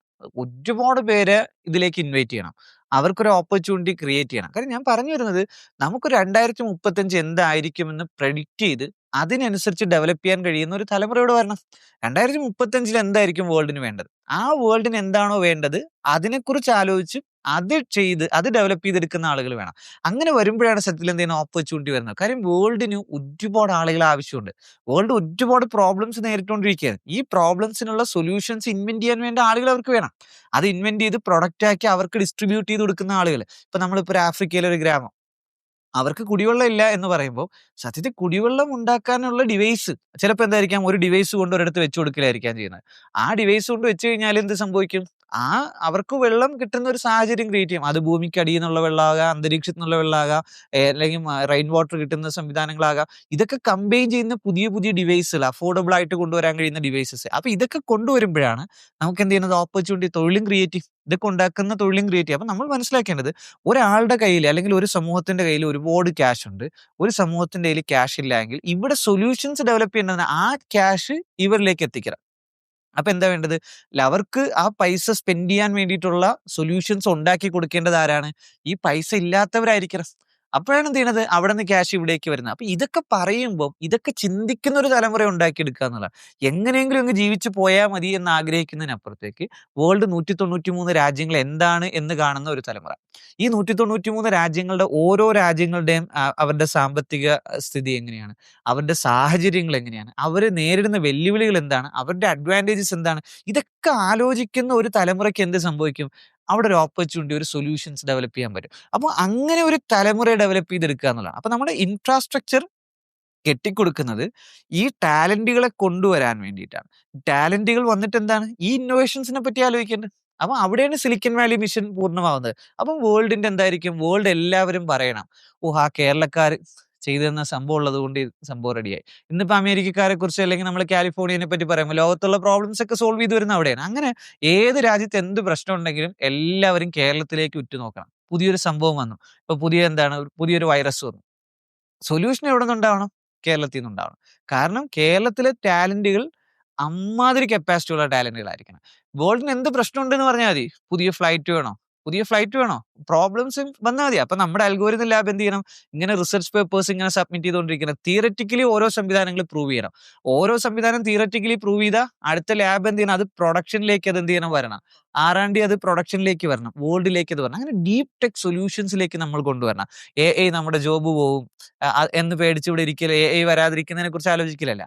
B: ഒരുപാട് പേരെ ഇതിലേക്ക് ഇൻവൈറ്റ് ചെയ്യണം, അവർക്കൊരു ഓപ്പർച്യൂണിറ്റി ക്രിയേറ്റ് ചെയ്യണം. കാര്യം ഞാൻ പറഞ്ഞു വരുന്നത്, നമുക്ക് 2035 എന്തായിരിക്കുമെന്ന് പ്രെഡിക്റ്റ് ചെയ്ത് അതിനനുസരിച്ച് ഡെവലപ്പ് ചെയ്യാൻ കഴിയുന്ന ഒരു തലമുറയോട് വരണം. 2035 എന്തായിരിക്കും വേൾഡിന് വേണ്ടത്, ആ വേൾഡിന് എന്താണോ വേണ്ടത് അതിനെക്കുറിച്ച് ആലോചിച്ച് അത് ചെയ്ത് അത് ഡെവലപ്പ് ചെയ്തെടുക്കുന്ന ആളുകൾ വേണം. അങ്ങനെ വരുമ്പോഴാണ് സത്യത്തിൽ എന്ത് ചെയ്യുന്ന ഓപ്പർച്യൂണിറ്റി വരുന്നത്. കാര്യം വേൾഡിന് ഒരുപാട് ആളുകൾ ആവശ്യമുണ്ട്. വേൾഡ് ഒരുപാട് പ്രോബ്ലംസ് നേരിട്ടുകൊണ്ടിരിക്കുകയാണ്. ഈ പ്രോബ്ലംസിനുള്ള സൊല്യൂഷൻസ് ഇൻവെന്റ് ചെയ്യാൻ വേണ്ട ആളുകൾ അവർക്ക് വേണം. അത് ഇൻവെന്റ് ചെയ്ത് പ്രൊഡക്റ്റ് ആക്കി അവർക്ക് ഡിസ്ട്രിബ്യൂട്ട് ചെയ്ത് കൊടുക്കുന്ന ആളുകൾ. ഇപ്പൊ നമ്മളിപ്പോൾ ഒരു ആഫ്രിക്കയിലെ ഒരു ഗ്രാമം, അവർക്ക് കുടിവെള്ളം ഇല്ല എന്ന് പറയുമ്പോൾ സത്യത്തിൽ കുടിവെള്ളം ഉണ്ടാക്കാനുള്ള ഡിവൈസ് ചിലപ്പോൾ എന്തായിരിക്കാം, ഒരു ഡിവൈസ് കൊണ്ട് ഒരിടത്ത് വെച്ച് കൊടുക്കലായിരിക്കാം ചെയ്യുന്നത്. ആ ഡിവൈസ് കൊണ്ട് വെച്ച് കഴിഞ്ഞാൽ എന്ത് സംഭവിക്കും, അവർക്ക് വെള്ളം കിട്ടുന്ന ഒരു സാഹചര്യം ക്രിയേറ്റ് ചെയ്യും. അത് ഭൂമിക്ക് അടിയിൽ നിന്നുള്ള വെള്ളമാകാം, അന്തരീക്ഷത്തിൽ നിന്നുള്ള വെള്ളമാകാം, അല്ലെങ്കിൽ റെയിൻ വാട്ടർ കിട്ടുന്ന സംവിധാനങ്ങളാകാം. ഇതൊക്കെ കമ്പൈൻ ചെയ്യുന്ന പുതിയ പുതിയ ഡിവൈസുകൾ, അഫോർഡബിൾ ആയിട്ട് കൊണ്ടുവരാൻ കഴിയുന്ന ഡിവൈസസ്. അപ്പൊ ഇതൊക്കെ കൊണ്ടുവരുമ്പോഴാണ് നമുക്ക് എന്ത് ചെയ്യുന്നത്, ഓപ്പർച്യൂണിറ്റി, തൊഴിലും ക്രിയേറ്റ് ചെയ്യും. ഇതൊക്കെ ഉണ്ടാക്കുന്ന തൊഴിലും ക്രിയേറ്റ് ചെയ്യും. അപ്പൊ നമ്മൾ മനസ്സിലാക്കേണ്ടത്, ഒരാളുടെ കയ്യിൽ അല്ലെങ്കിൽ ഒരു സമൂഹത്തിന്റെ കയ്യിൽ ഒരുപാട് ക്യാഷ് ഉണ്ട്, ഒരു സമൂഹത്തിന്റെ കയ്യിൽ ക്യാഷ് ഇല്ല എങ്കിൽ ഇവിടെ സൊല്യൂഷൻസ് ഡെവലപ്പ് ചെയ്യേണ്ടത് ആ ക്യാഷ് ഇവരിലേക്ക് എത്തിക്കണം. അപ്പൊ എന്താ വേണ്ടത്, അവർക്ക് ആ പൈസ സ്പെൻഡ് ചെയ്യാൻ വേണ്ടിയിട്ടുള്ള സൊല്യൂഷൻസ് ഉണ്ടാക്കി കൊടുക്കേണ്ടത് ആരാണ്, ഈ പൈസ ഇല്ലാത്തവരായിരിക്കണം. അപ്പോഴാണ് എന്ത് ചെയ്യണത്, അവിടെ നിന്ന് ക്യാഷ് ഇവിടേക്ക് വരുന്നത്. അപ്പൊ ഇതൊക്കെ പറയുമ്പോൾ ഇതൊക്കെ ചിന്തിക്കുന്ന ഒരു തലമുറ ഉണ്ടാക്കിയെടുക്കുക എന്നുള്ളതാണ്. എങ്ങനെയെങ്കിലും അങ്ങ് ജീവിച്ചു പോയാൽ മതി എന്ന് ആഗ്രഹിക്കുന്നതിനപ്പുറത്തേക്ക് വേൾഡ് 193 രാജ്യങ്ങൾ എന്താണ് എന്ന് കാണുന്ന ഒരു തലമുറ. ഈ 193 രാജ്യങ്ങളുടെ ഓരോ രാജ്യങ്ങളുടെയും അവരുടെ സാമ്പത്തിക സ്ഥിതി എങ്ങനെയാണ്, അവരുടെ സാഹചര്യങ്ങൾ എങ്ങനെയാണ്, അവർ നേരിടുന്ന വെല്ലുവിളികൾ എന്താണ്, അവരുടെ അഡ്വാൻറ്റേജസ് എന്താണ്, ഇതൊക്കെ ആലോചിക്കുന്ന ഒരു തലമുറയ്ക്ക് എന്ത് സംഭവിക്കും, അവിടെ ഒരു ഓപ്പർച്യൂണിറ്റി, ഒരു സൊല്യൂഷൻസ് ഡെവലപ്പ് ചെയ്യാൻ പറ്റും. അപ്പോൾ അങ്ങനെ ഒരു തലമുറയെ ഡെവലപ്പ് ചെയ്തെടുക്കുക എന്നുള്ളതാണ്. അപ്പൊ നമ്മുടെ ഇൻഫ്രാസ്ട്രക്ചർ കെട്ടിക്കൊടുക്കുന്നത് ഈ ടാലന്റുകളെ കൊണ്ടുവരാൻ വേണ്ടിയിട്ടാണ്. ടാലന്റുകൾ വന്നിട്ട് എന്താണ്, ഈ ഇന്നോവേഷൻസിനെ പറ്റി ആലോചിക്കേണ്ടത്. അപ്പൊ അവിടെയാണ് സിലിക്കൺ വാലി മിഷൻ പൂർണ്ണമാവുന്നത്. അപ്പം വേൾഡിന്റെ എന്തായിരിക്കും, വേൾഡ് എല്ലാവരും പറയണം, ആ കേരളക്കാർ ചെയ്തു തന്ന സംഭവം ഉള്ളത് കൊണ്ട് ഈ സംഭവം റെഡിയായി. ഇന്നിപ്പോ അമേരിക്കക്കാരെ കുറിച്ച് അല്ലെങ്കിൽ നമ്മൾ കാലിഫോർണിയനെ പറ്റി പറയുമ്പോൾ ലോകത്തുള്ള പ്രോബ്ലംസ് ഒക്കെ സോൾവ് ചെയ്ത് വരുന്ന അവിടെയാണ്. അങ്ങനെ ഏത് രാജ്യത്ത് എന്ത് പ്രശ്നം ഉണ്ടെങ്കിലും എല്ലാവരും കേരളത്തിലേക്ക് ഉറ്റുനോക്കണം. പുതിയൊരു സംഭവം വന്നു, ഇപ്പൊ പുതിയൊരു വൈറസ് വന്നു, സൊല്യൂഷൻ എവിടെ നിന്നുണ്ടാവണം, കേരളത്തിൽ നിന്നുണ്ടാവണം. കാരണം കേരളത്തിലെ ടാലന്റുകൾ അമ്മാതിരി കപ്പാസിറ്റി ഉള്ള ടാലന്റുകളായിരിക്കണം. വേൾഡിന് എന്ത് പ്രശ്നം ഉണ്ടെന്ന് പറഞ്ഞാൽ മതി, പുതിയ ഫ്ലൈറ്റ് വേണോ, പ്രോബ്ലംസ് വന്നാൽ മതി. അപ്പൊ നമ്മുടെ അൽഗോരിതം ലാബ് എന്ത് ചെയ്യണം, ഇങ്ങനെ റിസർച്ച് പേപ്പേഴ്സ് ഇങ്ങനെ സബ്മിറ്റ് ചെയ്തുകൊണ്ടിരിക്കണം. തിയററ്റിക്കലി ഓരോ സംവിധാനങ്ങൾ പ്രൂവ് ചെയ്യണം. ഓരോ സംവിധാനം തിയററ്റിക്കലി പ്രൂവ് ചെയ്താൽ അടുത്ത ലാബ് എന്ത് ചെയ്യണം, അത് പ്രൊഡക്ഷനിലേക്ക് അത് എന്ത് ചെയ്യണം, വരണം. ആറാണ്ടി അത് പ്രൊഡക്ഷനിലേക്ക് വരണം, വേൾഡിലേക്ക് അത് വരണം. അങ്ങനെ ഡീപ് ടെക് സൊല്യൂഷൻസിലേക്ക് നമ്മൾ കൊണ്ടുവരണം. നമ്മുടെ ജോബ് പോവും എന്ന് പേടിച്ച് ഇവിടെ ഇരിക്കില്ല, വരാതിരിക്കുന്നതിനെ കുറിച്ച് ആലോചിക്കില്ലല്ല.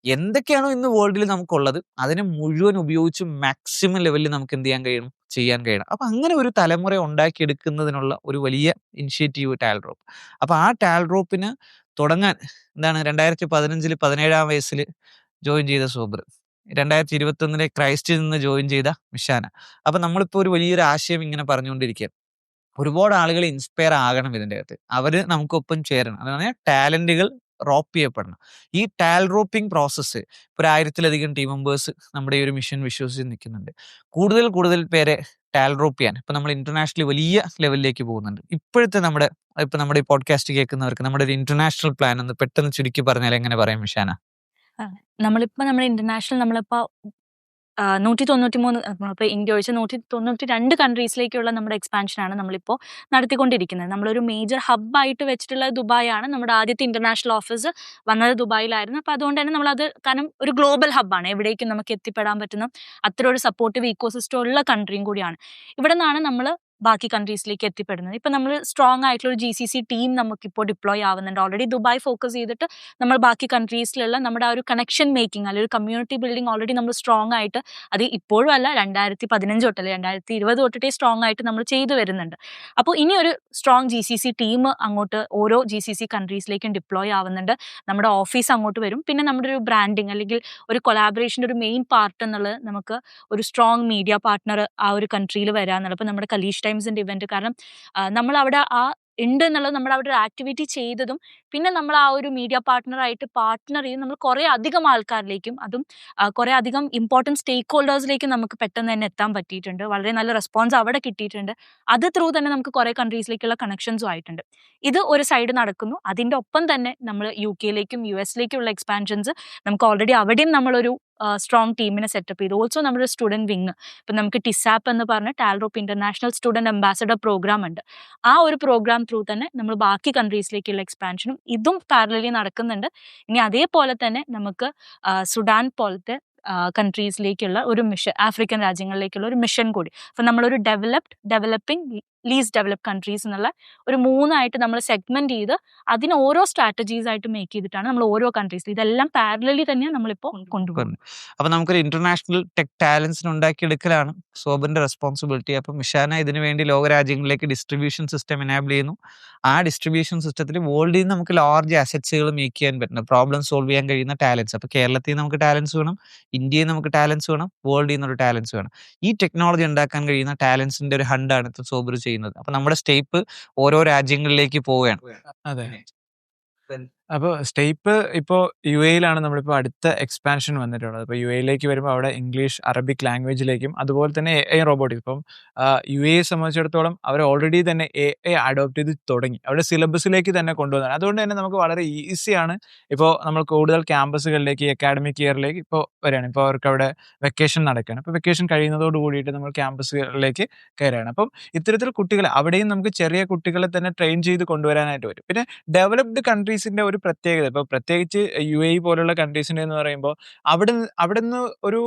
B: എന്തൊക്കെയാണോ ഇന്ന് വേൾഡിൽ നമുക്കുള്ളത് അതിനെ മുഴുവൻ ഉപയോഗിച്ച് മാക്സിമം ലെവലിൽ നമുക്ക് എന്ത് ചെയ്യാൻ കഴിയണം. അപ്പൊ അങ്ങനെ ഒരു തലമുറ ഉണ്ടാക്കിയെടുക്കുന്നതിനുള്ള ഒരു വലിയ ഇനിഷ്യേറ്റീവ് ടാൽഡ്രോപ്പ്. അപ്പൊ ആ ടാൽഡ്രോപ്പിന് തുടങ്ങാൻ എന്താണ് 2015 17-ാം വയസ്സിൽ ജോയിൻ ചെയ്ത സോബർ, 2021 ക്രൈസ്റ്റിൽ നിന്ന് ജോയിൻ ചെയ്ത മിഷാന. അപ്പൊ നമ്മളിപ്പോ ഒരു വലിയൊരു ആശയം ഇങ്ങനെ പറഞ്ഞുകൊണ്ടിരിക്കുക, ഒരുപാട് ആളുകൾ ഇൻസ്പയർ ആകണം ഇതിൻ്റെ അകത്ത്, അവര് നമുക്കൊപ്പം ചേരണം. അതാണ് ടാലന്റുകൾ റോപ്പ് ചെയ്യപ്പെടണം. ഈ ടാൽറോപ്പിംഗ് പ്രോസസ്സ് ഒരു 1000-ലധികം ടീം മെമ്പേഴ്സ് നമ്മുടെ ഈ ഒരു മിഷൻ വിശ്വസിച്ച് നിൽക്കുന്നുണ്ട്. കൂടുതൽ പേരെ ടാൽറോപ്പ് ചെയ്യാൻ ഇപ്പൊ നമ്മൾ ഇന്റർനാഷണലി വലിയ ലെവലിലേക്ക് പോകുന്നുണ്ട്. നമ്മുടെ ഈ പോഡ്കാസ്റ്റ് കേൾക്കുന്നവർക്ക് നമ്മുടെ ഒരു ഇന്റർനാഷണൽ പ്ലാൻ ഒന്ന് പെട്ടെന്ന് ചുരുക്കി പറഞ്ഞാൽ എങ്ങനെ പറയും മിഷാന?
C: നമ്മുടെ ഇന്റർനാഷണൽ 193 നമ്മളിപ്പോൾ ഇന്ത്യ ഒഴിച്ച് 192 കൺട്രീസിലേക്കുള്ള നമ്മുടെ എക്സ്പാൻഷനാണ് നമ്മളിപ്പോൾ നടത്തിക്കൊണ്ടിരിക്കുന്നത്. നമ്മളൊരു മേജർ ഹബ്ബായിട്ട് വെച്ചിട്ടുള്ള ദുബായാണ്. നമ്മുടെ ആദ്യത്തെ ഇന്റർനാഷണൽ ഓഫീസ് വന്നത് ദുബായിലായിരുന്നു. അപ്പോൾ അതുകൊണ്ട് തന്നെ നമ്മളത്, കാരണം ഒരു ഗ്ലോബൽ ഹബ്ബാണ്, എവിടേക്കും നമുക്ക് എത്തിപ്പെടാൻ പറ്റുന്ന അത്ര ഒരു സപ്പോർട്ടീവ് ഇക്കോസിസ്റ്റം ഉള്ള കൺട്രിയും കൂടിയാണ്. ഇവിടെ നിന്നാണ് നമ്മൾ ബാക്കി കൺട്രീസിലേക്ക് എത്തിപ്പെടുന്നത്. ഇപ്പം നമ്മൾ സ്ട്രോങ് ആയിട്ടുള്ള ഒരു GCC ടീം നമുക്കിപ്പോൾ ഡിപ്ലോയ് ആവുന്നുണ്ട്. ഓൾറെഡി ദുബായ് ഫോക്കസ് ചെയ്തിട്ട് നമ്മൾ ബാക്കി കൺട്രീസിലുള്ള നമ്മുടെ ആ ഒരു കണക്ഷൻ മേക്കിംഗ് അല്ലെങ്കിൽ ഒരു കമ്മ്യൂണിറ്റി ബിൽഡിംഗ് ഓൾറെഡി നമ്മൾ സ്ട്രോങ് ആയിട്ട്, അത് ഇപ്പോഴും അല്ല, 2015 തൊട്ടല്ലേ 2020 തൊട്ടിട്ടേ സ്ട്രോങ് ആയിട്ട് നമ്മൾ ചെയ്തു വരുന്നുണ്ട്. അപ്പോൾ ഇനി ഒരു സ്ട്രോങ് GCC ടീം അങ്ങോട്ട് ഓരോ GCC കൺട്രീസിലേക്കും ഡിപ്ലോയ് ആവുന്നുണ്ട്. നമ്മുടെ ഓഫീസ് അങ്ങോട്ട് വരും. പിന്നെ നമ്മുടെ ഒരു ബ്രാൻഡിങ് അല്ലെങ്കിൽ ഒരു കൊളാബറേഷൻ്റെ ഒരു മെയിൻ പാർട്ട് എന്നുള്ളത് നമുക്ക് ഒരു സ്ട്രോങ് മീഡിയ പാർട്ട്ണർ ആ ഒരു കൺട്രിയിൽ വരാന്നുള്ളത്. അപ്പോൾ നമ്മുടെ കലീഷ് ടൈംസിൻ്റെ ഇവന്റ്, കാരണം നമ്മൾ അവിടെ ഉണ്ട് എന്നുള്ളത്, നമ്മൾ അവിടെ ഒരു ആക്ടിവിറ്റി ചെയ്തതും പിന്നെ നമ്മൾ ആ ഒരു മീഡിയ പാർട്ട്ണർ ചെയ്ത് നമ്മൾ കുറേ അധികം ആൾക്കാരിലേക്കും, അതും കുറേ അധികം ഇമ്പോർട്ടൻറ്റ് സ്റ്റേക്ക് ഹോൾഡേഴ്സിലേക്കും നമുക്ക് പെട്ടെന്ന് തന്നെ എത്താൻ പറ്റിയിട്ടുണ്ട്. വളരെ നല്ല റെസ്പോൺസ് അവിടെ കിട്ടിയിട്ടുണ്ട്. അത് ത്രൂ തന്നെ നമുക്ക് കുറേ കൺട്രീസിലേക്കുള്ള കണക്ഷൻസും ആയിട്ടുണ്ട്. ഇത് ഒരു സൈഡ് നടക്കുന്നു. അതിൻ്റെ ഒപ്പം തന്നെ നമ്മൾ UK-ലേക്കും US-ലേക്കുള്ള എക്സ്പാൻഷൻസ് നമുക്ക് ഓൾറെഡി അവിടെയും നമ്മളൊരു സ്ട്രോങ് ടീമിനെ സെറ്റപ്പ് ചെയ്തു. ഓൾസോ നമ്മുടെ സ്റ്റുഡൻറ്റ് വിങ്, ഇപ്പം നമുക്ക് ടിസാപ്പ് എന്ന് പറഞ്ഞ Talrop international student ambassador programme ഉണ്ട്. ആ ഒരു പ്രോഗ്രാം ത്രൂ തന്നെ നമ്മൾ ബാക്കി കൺട്രീസിലേക്കുള്ള എക്സ്പാൻഷനും ഇതും പാരലലി നടക്കുന്നുണ്ട്. ഇനി അതേപോലെ തന്നെ നമുക്ക് സുഡാൻ പോലത്തെ കൺട്രീസിലേക്കുള്ള ഒരു മിഷൻ, ആഫ്രിക്കൻ രാജ്യങ്ങളിലേക്കുള്ള ഒരു മിഷൻ കൂടി. അപ്പം നമ്മളൊരു ഡെവലപ്പിംഗ് ലീസ്റ്റ് ഡെവലപ്ഡ് കൺട്രീസ് എന്നുള്ള ഒരു 3 നമ്മൾ സെഗ്മെന്റ് ചെയ്ത് അതിന് ഓരോ സ്ട്രാറ്റജീസ് ആയിട്ട് മേക്ക് ചെയ്തിട്ടാണ് നമ്മൾ ഓരോ കൺട്രീസിൽ ഇതെല്ലാം പാരലലി തന്നെയാണ് നമ്മളിപ്പോൾ കൊണ്ടുപോകുന്നത്.
B: അപ്പൊ നമുക്കൊരു ഇന്റർനാഷണൽ ടെക് ടാലൻസിന് ഉണ്ടാക്കിയെടുക്കലാണ് സോബറിന്റെ റെസ്പോൺസിബിലിറ്റി. അപ്പൊ മിഷാന ഇതിനു വേണ്ടി ലോകരാജ്യങ്ങളിലേക്ക് ഡിസ്ട്രിബ്യൂഷൻ സിസ്റ്റം എനാബിൾ ചെയ്യുന്നു. ആ ഡിസ്ട്രിബ്യൂഷൻ സിസ്റ്റത്തിൽ വേൾഡിൽ നിന്ന് നമുക്ക് ലാർജ് അസറ്റ്സുകൾ മേക്ക് ചെയ്യാൻ പറ്റുന്ന പ്രോബ്ലം സോൾവ് ചെയ്യാൻ കഴിയുന്ന ടാലൻസ്. അപ്പൊ കേരളത്തിൽ നിന്ന് നമുക്ക് ടാലൻസ് വേണം, ഇന്ത്യയിൽ നമുക്ക് ടാലൻസ് വേണം, വേൾഡിൽ നിന്നൊരു ടാലൻസ് വേണം. ഈ ടെക്നോളജി ഉണ്ടാക്കാൻ കഴിയുന്ന ടാലൻസിന്റെ ഒരു ഹണ്ടാണ് ഇപ്പോൾ സോബർ ചെയ്യുന്നത്. അപ്പൊ നമ്മുടെ സ്റ്റേപ്പ് ഓരോ രാജ്യങ്ങളിലേക്ക് പോവുകയാണ്.
A: അതെ. അപ്പോൾ സ്റ്റേപ്പ് ഇപ്പോൾ യു എയിലാണ് നമ്മളിപ്പോൾ അടുത്ത എക്സ്പാൻഷൻ വന്നിട്ടുള്ളത്. ഇപ്പോൾ യു എയിലേക്ക് വരുമ്പോൾ അവിടെ ഇംഗ്ലീഷ്, അറബിക് ലാംഗ്വേജിലേക്കും അതുപോലെ തന്നെ എ റോബോട്ടിക്സ്. ഇപ്പം യു എയെ സംബന്ധിച്ചിടത്തോളം അവർ ഓൾറെഡി തന്നെ എ അഡോപ്റ്റ് ചെയ്ത് തുടങ്ങി, അവരുടെ സിലബസിലേക്ക് തന്നെ കൊണ്ടുവന്നതാണ്. അതുകൊണ്ട് തന്നെ നമുക്ക് വളരെ ഈസിയാണ് ഇപ്പോൾ നമ്മൾ കൂടുതൽ ക്യാമ്പസുകളിലേക്ക് അക്കാഡമിക് ഇയറിലേക്ക് ഇപ്പോൾ വരികയാണ്. ഇപ്പോൾ അവർക്ക് അവിടെ വെക്കേഷൻ നടക്കുകയാണ്. അപ്പോൾ വെക്കേഷൻ കഴിയുന്നതോട് കൂടിയിട്ട് നമ്മൾ ക്യാമ്പസുകളിലേക്ക് കയറുകയാണ്. അപ്പം ഇത്തരത്തിൽ കുട്ടികളെ അവിടെയും നമുക്ക് ചെറിയ കുട്ടികളെ തന്നെ ട്രെയിൻ ചെയ്ത് കൊണ്ടുവരാനായിട്ട് വരും. പിന്നെ ഡെവലപ്ഡ് കൺട്രീസിന്റെ ഒരു പ്രത്യേകത, ഇപ്പോൾ പ്രത്യേകിച്ച് യു എ പോലുള്ള കൺട്രീസിന്റെ എന്ന് പറയുമ്പോൾ അവിടുന്ന് ഒരു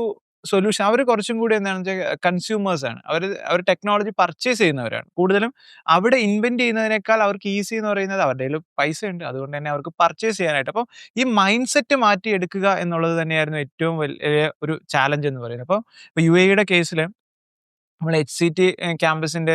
A: സൊല്യൂഷൻ അവർ കുറച്ചും കൂടി എന്താണെന്ന് വെച്ചാൽ കൺസ്യൂമേഴ്സ് ആണ്. അവർ ടെക്നോളജി പർച്ചേസ് ചെയ്യുന്നവരാണ് കൂടുതലും. അവിടെ ഇൻവെന്റ് ചെയ്യുന്നതിനേക്കാൾ അവർക്ക് ഈസി എന്ന് പറയുന്നത് അവരുടെ കയ്യിൽ പൈസ ഉണ്ട്, അതുകൊണ്ട് തന്നെ അവർക്ക് പർച്ചേസ് ചെയ്യാനായിട്ട്. അപ്പം ഈ മൈൻഡ് സെറ്റ് മാറ്റിയെടുക്കുക എന്നുള്ളത് തന്നെയായിരുന്നു ഏറ്റവും വലിയ ഒരു ചാലഞ്ച് എന്ന് പറയുന്നത്. അപ്പോൾ യു എയുടെ കേസിൽ നമ്മൾ HCT ക്യാമ്പസിന്റെ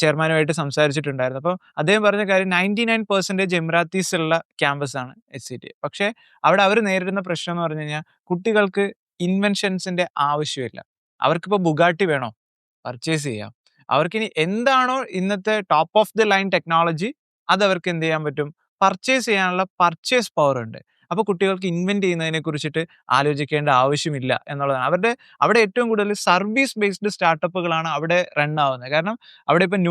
A: ചെയർമാനുമായിട്ട് സംസാരിച്ചിട്ടുണ്ടായിരുന്നു. അപ്പോൾ അദ്ദേഹം പറഞ്ഞ കാര്യം 99% എമിറാത്തീസ് ഉള്ള ക്യാമ്പസാണ് HCT. പക്ഷേ അവിടെ അവർ നേരിടുന്ന പ്രശ്നം എന്ന് പറഞ്ഞു കഴിഞ്ഞാൽ കുട്ടികൾക്ക് ഇൻവെൻഷൻസിന്റെ ആവശ്യമില്ല. അവർക്കിപ്പോൾ ബുഗാട്ടി വേണോ, പർച്ചേസ് ചെയ്യാം. അവർക്കിനി എന്താണോ ഇന്നത്തെ top of the line technology അത് അവർക്ക് എന്ത് ചെയ്യാൻ പറ്റും, പർച്ചേസ് ചെയ്യാനുള്ള പർച്ചേസ് പവർ ഉണ്ട്. അപ്പോൾ കുട്ടികൾക്ക് ഇൻവെന്റ് ചെയ്യുന്നതിനെ കുറിച്ചിട്ട് ആലോചിക്കേണ്ട ആവശ്യമില്ല എന്നുള്ളതാണ്. അവിടെ ഏറ്റവും കൂടുതൽ സർവീസ് ബേസ്ഡ് സ്റ്റാർട്ടപ്പുകളാണ് അവിടെ റൺ ആവുന്നത്. കാരണം അവിടെ ഇപ്പം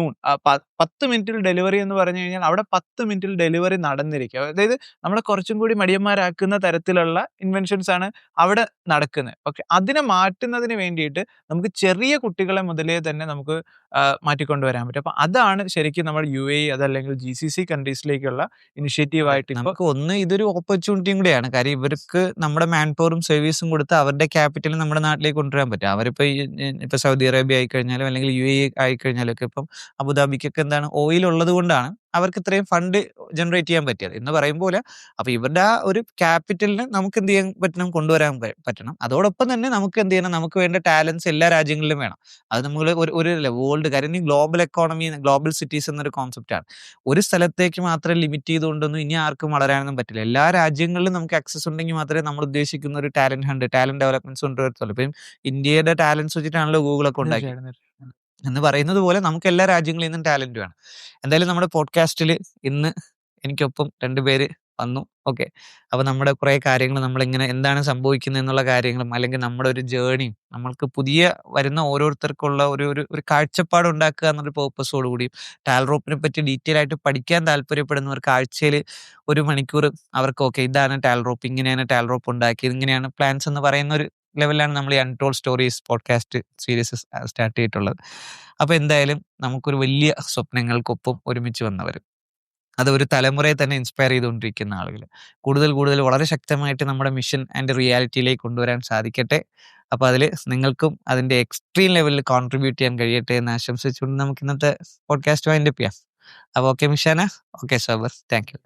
A: 10 മിനിറ്റിൽ ഡെലിവറി എന്ന് പറഞ്ഞു കഴിഞ്ഞാൽ അവിടെ 10 മിനിറ്റിൽ ഡെലിവറി നടന്നിരിക്കും. അതായത് നമ്മളെ കുറച്ചും കൂടി മടിയന്മാരാക്കുന്ന തരത്തിലുള്ള ഇൻവെൻഷൻസ് ആണ് അവിടെ നടക്കുന്നത്. പക്ഷെ അതിനെ മാറ്റുന്നതിന് വേണ്ടിയിട്ട് നമുക്ക് ചെറിയ കുട്ടികളെ മുതലേ തന്നെ നമുക്ക് മാറ്റിക്കൊണ്ടുവരാൻ പറ്റും. അപ്പൊ അതാണ് ശരിക്കും നമ്മൾ UAE അതല്ലെങ്കിൽ GCC കൺട്രീസിലേക്കുള്ള ഇനിഷ്യേറ്റീവ് ആയിട്ട്
B: നമുക്ക് ഇതൊരു ഓപ്പർച്യൂണിറ്റിയും കൂടിയാണ്. കാര്യം ഇവർക്ക് നമ്മുടെ മാൻ പവറും സർവീസും കൊടുത്ത് അവരുടെ ക്യാപിറ്റൽ നമ്മുടെ നാട്ടിലേക്ക് കൊണ്ടുവരാൻ പറ്റും. അവരിപ്പോ ഇപ്പൊ സൗദി അറേബ്യ ആയിക്കഴിഞ്ഞാലും അല്ലെങ്കിൽ UAE ആയിക്കഴിഞ്ഞാലും ഒക്കെ ഇപ്പം അബുദാബിക്കൊക്കെ എന്താണ് ഓയിൽ ഉള്ളത് കൊണ്ടാണ് അവർക്ക് ഇത്രയും ഫണ്ട് ജനറേറ്റ് ചെയ്യാൻ പറ്റിയത് എന്ന് പറയുമ്പോൾ. അപ്പൊ ഇവരുടെ ആ ഒരു ക്യാപിറ്റലിന് നമുക്ക് എന്ത് ചെയ്യാൻ പറ്റണം, കൊണ്ടുവരാൻ പറ്റണം. അതോടൊപ്പം തന്നെ നമുക്ക് എന്ത് ചെയ്യണം, നമുക്ക് വേണ്ട ടാലൻസ് എല്ലാ രാജ്യങ്ങളിലും വേണം. അത് നമ്മൾ ഒരു വേൾഡ് കാര്യം ഈ ഗ്ലോബൽ എക്കോണമി, ഗ്ലോബൽ സിറ്റീസ് എന്നൊരു കോൺസെപ്റ്റ് ആണ്. ഒരു സ്ഥലത്തേക്ക് മാത്രം ലിമിറ്റ് ചെയ്തുകൊണ്ടൊന്നും ഇനി ആർക്കും വളരാനൊന്നും പറ്റില്ല. എല്ലാ രാജ്യങ്ങളിലും നമുക്ക് ആക്സസ് ഉണ്ടെങ്കിൽ മാത്രമേ നമ്മൾ ഉദ്ദേശിക്കുന്ന ഒരു ടാലന്റ് ഡെവലപ്മെന്റ്സ് കൊണ്ടുവരത്തുള്ളൂ. ഇപ്പം ഇന്ത്യയുടെ ടാലൻസ് വെച്ചിട്ടാണല്ലോ ഗൂഗിളൊക്കെ ഉണ്ടാക്കി എന്ന് പറയുന്നത് പോലെ നമുക്ക് എല്ലാ രാജ്യങ്ങളിൽ നിന്നും ടാലന്റ് വേണം. എന്തായാലും നമ്മുടെ പോഡ്കാസ്റ്റിൽ ഇന്ന് എനിക്കൊപ്പം 2 പേര് വന്നു. ഓക്കെ, അപ്പൊ നമ്മുടെ കുറെ കാര്യങ്ങൾ നമ്മളിങ്ങനെ എന്താണ് സംഭവിക്കുന്നത് എന്നുള്ള കാര്യങ്ങളും അല്ലെങ്കിൽ നമ്മുടെ ഒരു ജേർണിയും നമ്മൾക്ക് പുതിയ വരുന്ന ഓരോരുത്തർക്കുള്ള ഒരു കാഴ്ചപ്പാട് ഉണ്ടാക്കുക എന്നൊരു പേർപ്പസോടുകൂടി ടാൽറോപ്പിനെ പറ്റി ഡീറ്റെയിൽ ആയിട്ട് പഠിക്കാൻ താല്പര്യപ്പെടുന്നവർക്ക് ആഴ്ചയിൽ 1 മണിക്കൂർ അവർക്ക് ഓക്കെ ഇതാണ് ടാൽറോപ്പ്, ഇങ്ങനെയാണ് ടാൽറോപ്പ് ഉണ്ടാക്കിയത്, ഇങ്ങനെയാണ് പ്ലാൻസ് എന്ന് പറയുന്ന ഒരു ലെവലിലാണ് നമ്മൾ ഈ untold stories podcast series start ചെയ്തിട്ടുള്ളത്. അപ്പൊ എന്തായാലും നമുക്കൊരു വലിയ സ്വപ്നങ്ങൾക്കൊപ്പം ഒരുമിച്ച് വന്നവർ, അത് ഒരു തലമുറയെ തന്നെ ഇൻസ്പയർ ചെയ്തുകൊണ്ടിരിക്കുന്ന ആളുകൾ കൂടുതൽ വളരെ ശക്തമായിട്ട് നമ്മുടെ മിഷൻ ആൻഡ് റിയാലിറ്റിയിലേക്ക് കൊണ്ടുവരാൻ സാധിക്കട്ടെ. അപ്പൊ അതിൽ നിങ്ങൾക്കും അതിന്റെ എക്സ്ട്രീം ലെവലിൽ കോൺട്രിബ്യൂട്ട് ചെയ്യാൻ കഴിയട്ടെ എന്ന് ആശംസിച്ചുകൊണ്ട് നമുക്ക് ഇന്നത്തെ പോഡ്കാസ്റ്റ് വൈൻഡപ്പ് ചെയ്യാം. അപ്പൊ okay Mishana, okay sober, thank you.